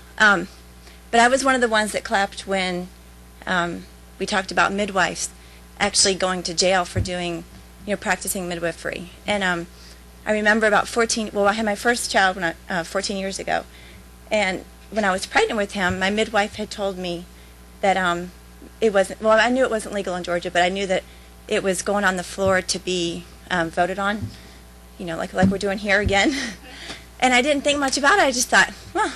But I was one of the ones that clapped when we talked about midwives actually going to jail for doing, practicing midwifery. And I remember about I had my first child 14 years ago. And when I was pregnant with him, my midwife had told me that it wasn't, I knew it wasn't legal in Georgia, but I knew that it was going on the floor to be voted on, like we're doing here again. And I didn't think much about it. I just thought, well,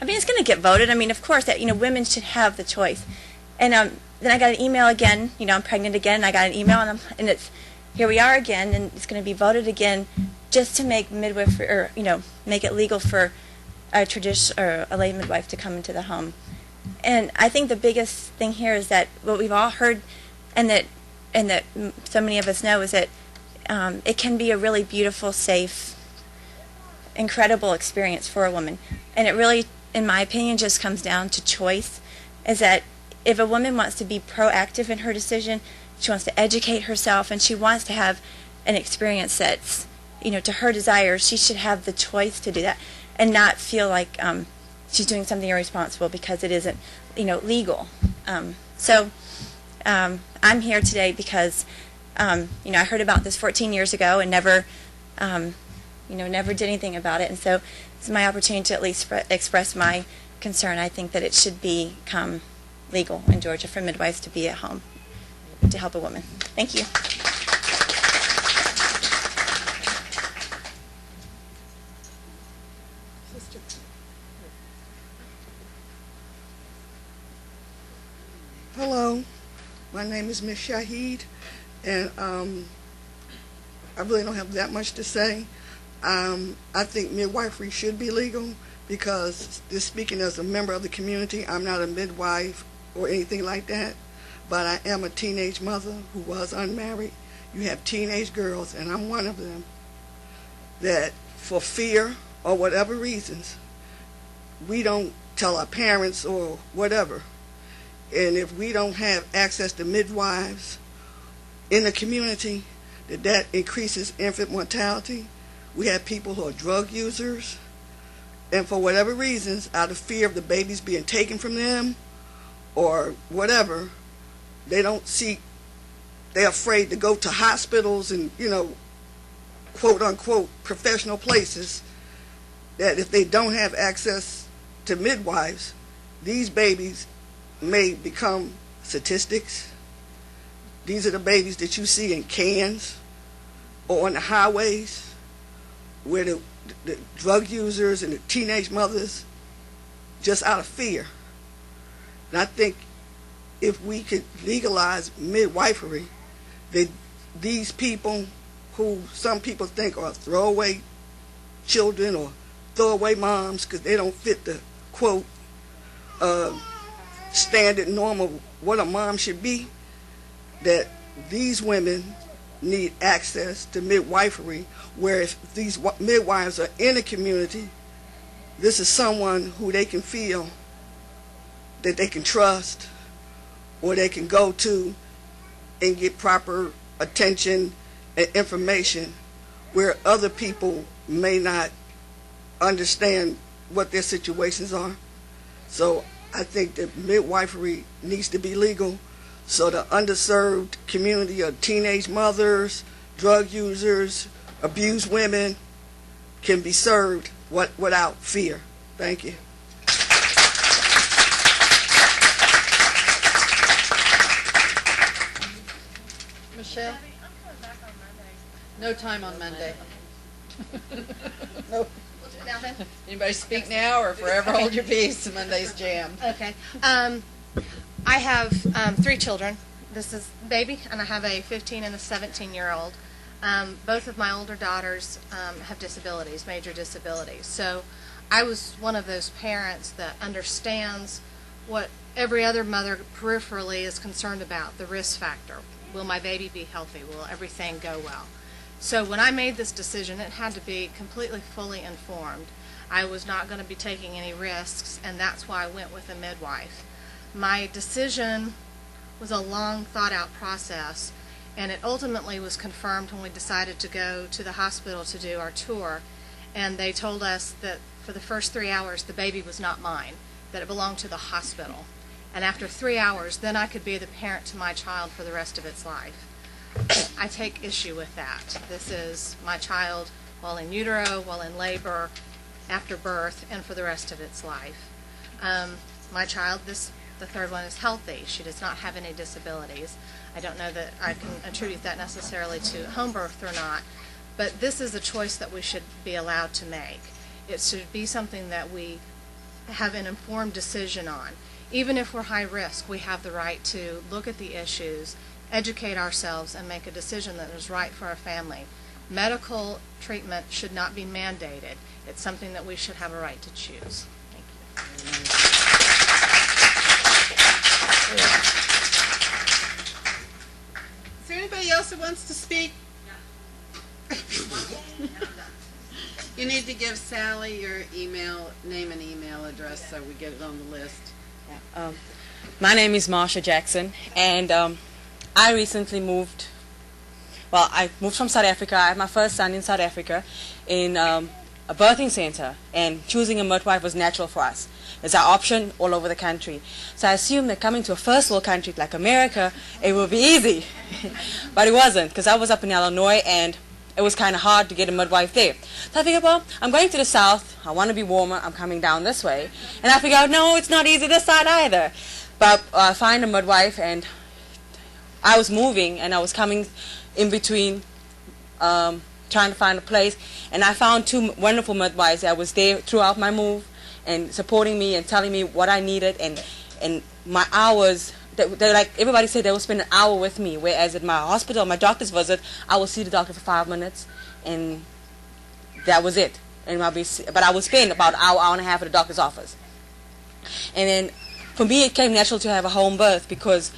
it's going to get voted. Of course, that women should have the choice. And then I got an email again. I'm pregnant again. And I got an email, and it's here we are again, and it's going to be voted again, just to make midwifery, or make it legal for a tradition or a lay midwife to come into the home. And I think the biggest thing here is that what we've all heard, and that so many of us know, is that it can be a really beautiful, safe, incredible experience for a woman. And it really, in my opinion, just comes down to choice, is that if a woman wants to be proactive in her decision, she wants to educate herself, and she wants to have an experience that's, to her desires, she should have the choice to do that and not feel like she's doing something irresponsible because it isn't, legal. So I'm here today because, I heard about this 14 years ago and never did anything about it. And so it's my opportunity to at least express my concern. I think that it should become legal in Georgia for midwives to be at home to help a woman. Thank you. Hello, my name is Miss Shahid, and I really don't have that much to say. I think midwifery should be legal because, just speaking as a member of the community, I'm not a midwife or anything like that, but I am a teenage mother who was unmarried. You have teenage girls, and I'm one of them, that for fear or whatever reasons, we don't tell our parents or whatever. And if we don't have access to midwives in the community, that increases infant mortality. We have people who are drug users, and for whatever reasons, out of fear of the babies being taken from them or whatever, they're afraid to go to hospitals and, quote unquote professional places, that if they don't have access to midwives, these babies may become statistics. These are the babies that you see in cans or on the highways, where the drug users and the teenage mothers, just out of fear. And I think if we could legalize midwifery, that these people who some people think are throwaway children or throwaway moms because they don't fit the quote standard norm of what a mom should be, that these women need access to midwifery, where if these midwives are in a community, this is someone who they can feel that they can trust or they can go to and get proper attention and information, where other people may not understand what their situations are. So I think that midwifery needs to be legal, so the underserved community of teenage mothers, drug users, abused women can be served without fear. Thank you. Michelle? No time on Monday. No. Anybody speak now or forever hold your peace? Monday's jammed. Okay. I have 3 children. This is baby, and I have a 15 and a 17-year-old. Both of my older daughters have disabilities, major disabilities. So I was one of those parents that understands what every other mother peripherally is concerned about, the risk factor. Will my baby be healthy? Will everything go well? So when I made this decision, it had to be completely fully informed. I was not going to be taking any risks, and that's why I went with a midwife. My decision was a long thought-out process, and it ultimately was confirmed when we decided to go to the hospital to do our tour, and they told us that for the first 3 hours the baby was not mine, that it belonged to the hospital. And after 3 hours, then I could be the parent to my child for the rest of its life. I take issue with that. This is my child while in utero, while in labor, after birth, and for the rest of its life. My child, the third one, is healthy. She does not have any disabilities. I don't know that I can attribute that necessarily to home birth or not, but this is a choice that we should be allowed to make. It should be something that we have an informed decision on. Even if we're high risk, we have the right to look at the issues, educate ourselves, and make a decision that is right for our family. Medical treatment should not be mandated. It's something that we should have a right to choose. Thank you. Is there anybody else that wants to speak? You need to give Sally your name and email address so we get it on the list. My name is Marsha Jackson, and I recently moved. Well, I moved from South Africa. I had my first son in South Africa in a birthing center, and choosing a midwife was natural for us. It's our option all over the country. So I assumed that coming to a first world country like America, it would be easy. But it wasn't, because I was up in Illinois, and it was kind of hard to get a midwife there. So I figured, well, I'm going to the south. I want to be warmer. I'm coming down this way. And I figured out, no, it's not easy this side either. But I find a midwife, and I was moving, and I was coming in between trying to find a place. And I found 2 wonderful midwives that was there throughout my move and supporting me and telling me what I needed. And my hours, they're like, everybody said they will spend an hour with me, whereas at my hospital, my doctor's visit, I will see the doctor for 5 minutes, and that was it. But I would spend about an hour and a half at the doctor's office. And then for me, it came natural to have a home birth, because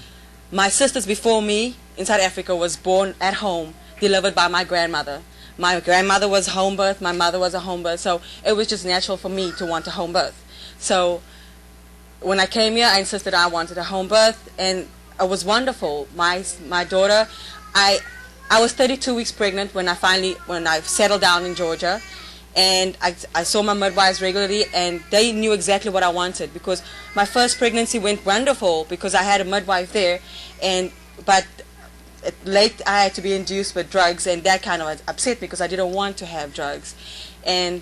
my sisters before me in South Africa was born at home, delivered by my grandmother. My grandmother was home birth, my mother was a home birth, so it was just natural for me to want a home birth. So when I came here, I insisted I wanted a home birth, and it was wonderful. My daughter, I was 32 weeks pregnant when I settled down in Georgia, and I saw my midwives regularly, and they knew exactly what I wanted, because my first pregnancy went wonderful because I had a midwife there, but late I had to be induced with drugs, and that kind of upset me because I didn't want to have drugs. And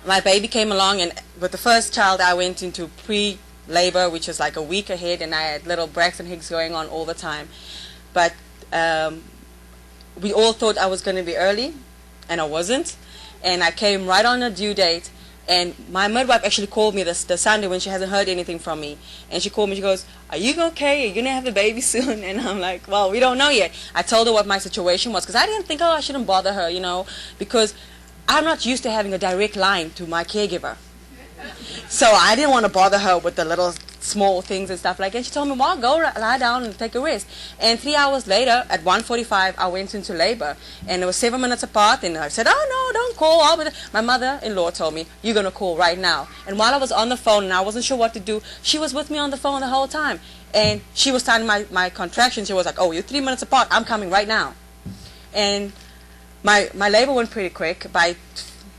my baby came along, and with the first child I went into pre-labor, which was like a week ahead, and I had little Braxton Hicks going on all the time. But we all thought I was going to be early, and I wasn't. And I came right on the due date, and my midwife actually called me the Sunday when she hasn't heard anything from me. And she called me, she goes, "Are you okay? Are you going to have the baby soon?" And I'm like, "Well, we don't know yet." I told her what my situation was, because I didn't think, I shouldn't bother her, because I'm not used to having a direct line to my caregiver. So I didn't want to bother her with the little small things and stuff like that. And she told me, "Well, go lie down and take a rest." And 3 hours later, at 1:45, I went into labor. And it was 7 minutes apart. And I said, "Oh, no, don't call." My mother-in-law told me, "You're going to call right now." And while I was on the phone and I wasn't sure what to do, she was with me on the phone the whole time. And she was starting my contractions. She was like, "Oh, you're 3 minutes apart. I'm coming right now." And my labor went pretty quick. By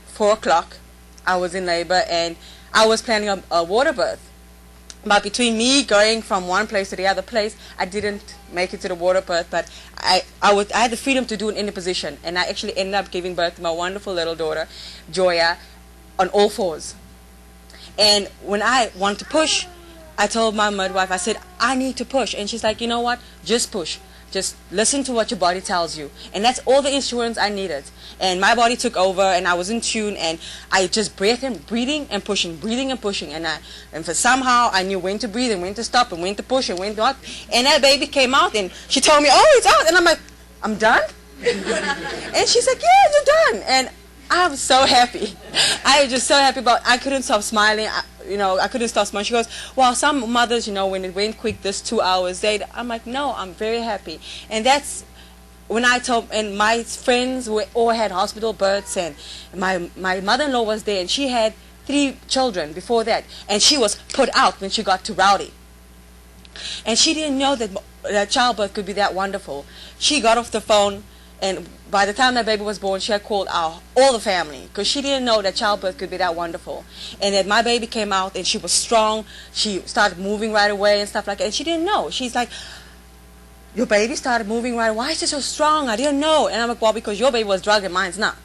4 o'clock, I was in labor, and I was planning a water birth. But between me going from one place to the other place, I didn't make it to the water birth. But I had the freedom to do it in a position, and I actually ended up giving birth to my wonderful little daughter, Joya, on all fours. And when I wanted to push, I told my midwife, I said, "I need to push." And she's like, "You know what? Just push. Just listen to what your body tells you." And that's all the insurance I needed. And my body took over, and I was in tune, and I just breathing and pushing, breathing and pushing. And for somehow I knew when to breathe and when to stop and when to push and when not. And that baby came out, and she told me, "Oh, it's out." And I'm like, "I'm done?" And she's like, "Yeah, you're done." And I was so happy. I was just so happy, but I couldn't stop smiling. I couldn't stop smiling. She goes, "Well, some mothers, when it went quick, this 2 hours, I'm like, "No, I'm very happy." And that's when I told, and my friends all had hospital births, and my mother-in-law was there, and she had 3 children before that, and she was put out when she got to Rowdy. And she didn't know that childbirth could be that wonderful. She got off the phone, and by the time that baby was born, she had called all the family, because she didn't know that childbirth could be that wonderful. And that my baby came out, and she was strong. She started moving right away and stuff like that. And she didn't know. She's like, "Your baby started moving right away. Why is she so strong? I didn't know." And I'm like, "Well, because your baby was drugged and mine's not."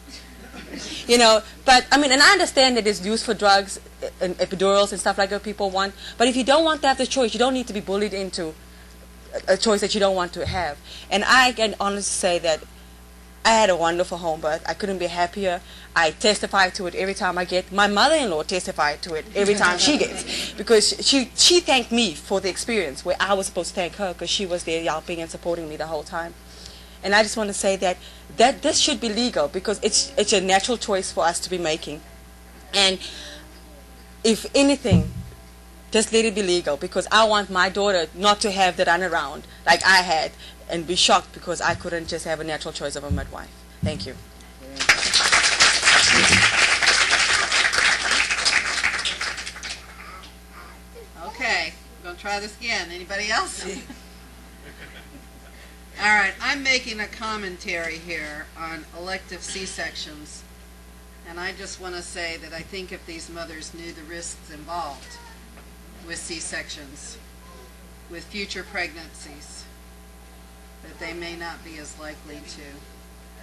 But and I understand that it's used for drugs and epidurals and stuff like that people want. But if you don't want to have the choice, you don't need to be bullied into a choice that you don't want to have. And I can honestly say that I had a wonderful home birth. I couldn't be happier. I testify to it every time I get. My mother-in-law testified to it every time she gets, because she thanked me for the experience, where I was supposed to thank her, because she was there helping and supporting me the whole time. And I just want to say that this should be legal, because it's a natural choice for us to be making. And if anything, just let it be legal, because I want my daughter not to have the runaround like I had, and be shocked because I couldn't just have a natural choice of a midwife. Thank you. Okay, we're going to try this again. Anybody else? All right, I'm making a commentary here on elective C-sections, and I just want to say that I think if these mothers knew the risks involved with C-sections, with future pregnancies, that they may not be as likely to.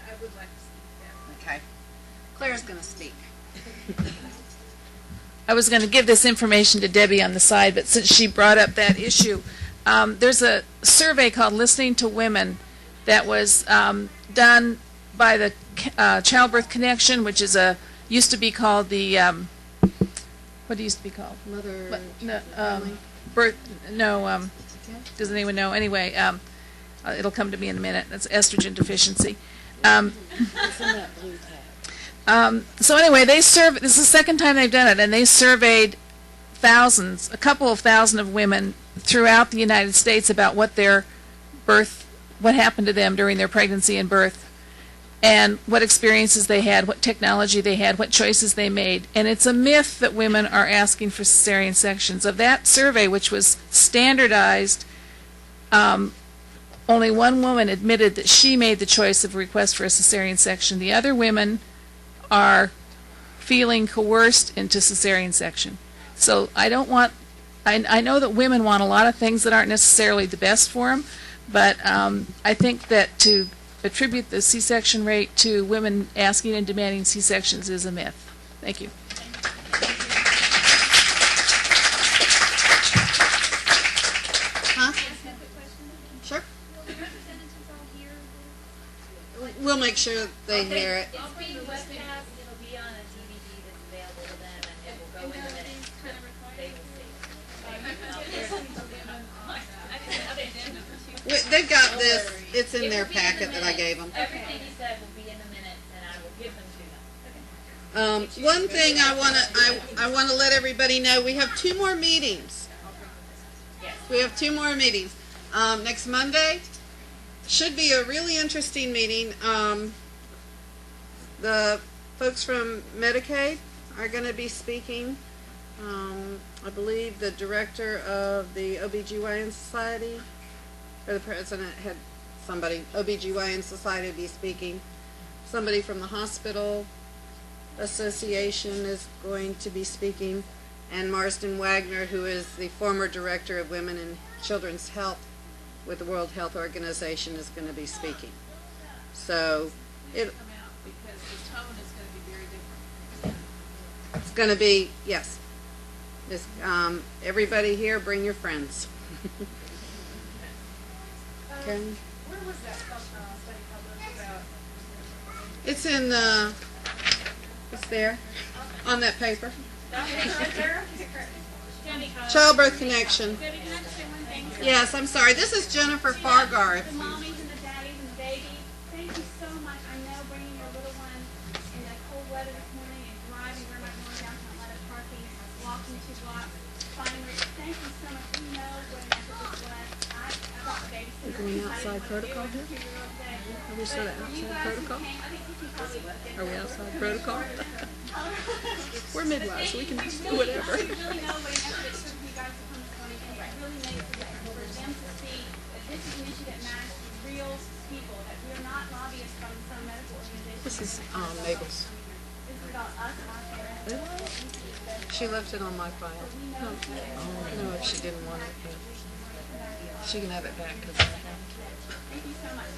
I would like to speak. Okay. Claire's going to speak. I was going to give this information to Debbie on the side, but since she brought up that issue, there's a survey called Listening to Women that was done by the Childbirth Connection, which is used to be called the what used to be called? Mother. Does anyone know? Anyway, it'll come to me in a minute. That's estrogen deficiency. So anyway, this is the second time they've done it, and they surveyed a couple of thousand of women throughout the United States about what happened to them during their pregnancy and birth, and what experiences they had, what technology they had, what choices they made. And it's a myth that women are asking for cesarean sections. Of that survey, which was standardized only one woman admitted that she made the choice of request for a cesarean section. The other women are feeling coerced into cesarean section. So I don't want, I know that women want a lot of things that aren't necessarily the best for them, but I think that to attribute the C-section rate to women asking and demanding C-sections is a myth. Thank you. Sure. We'll make sure they hear it. It's being webcast. It'll be on a DVD that's available to them, and it will go in the minutes. They will see. They've got this. It's in their packet that I gave them. Everything he said will be in the minutes, and I will give them to them. One thing I want to let everybody know: we have 2 more meetings. We have 2 more meetings. Next Monday should be a really interesting meeting. The folks from Medicaid are going to be speaking. I believe the director of the OBGYN Society, or the president, had somebody, OBGYN Society, be speaking. Somebody from the Hospital Association is going to be speaking. And Marsden Wagner, who is the former director of Women and Children's Health with the World Health Organization, is going to be speaking. So it's going to be, yes. Everybody here, bring your friends. Okay. Where was that study published about? It's in it's there on that paper. Childbirth Connection. Yes, I'm sorry. This is Jennifer Fargarth. The mommies and the daddies and the babies, thank you so much. I know bringing your little one in the cold weather this morning and driving, we're not going downtown, let us parking, walking 2 blocks, finding Rich. Thank you so much. We know what an effort this was. I brought the babysitter. We're going outside protocol here? Are we sort of outside protocol? Are we outside protocol? We're midwives. We can do whatever. We really know what an effort it took for you guys to come this morning, and it really made it for them to see that this is an issue that matters to real people, that we are not lobbyists from some medical organization. This is Mabel's. This is about us and our parents. She left it on my file. No, if she didn't want it. Yeah. She can have it back because I have it. Thank you so much.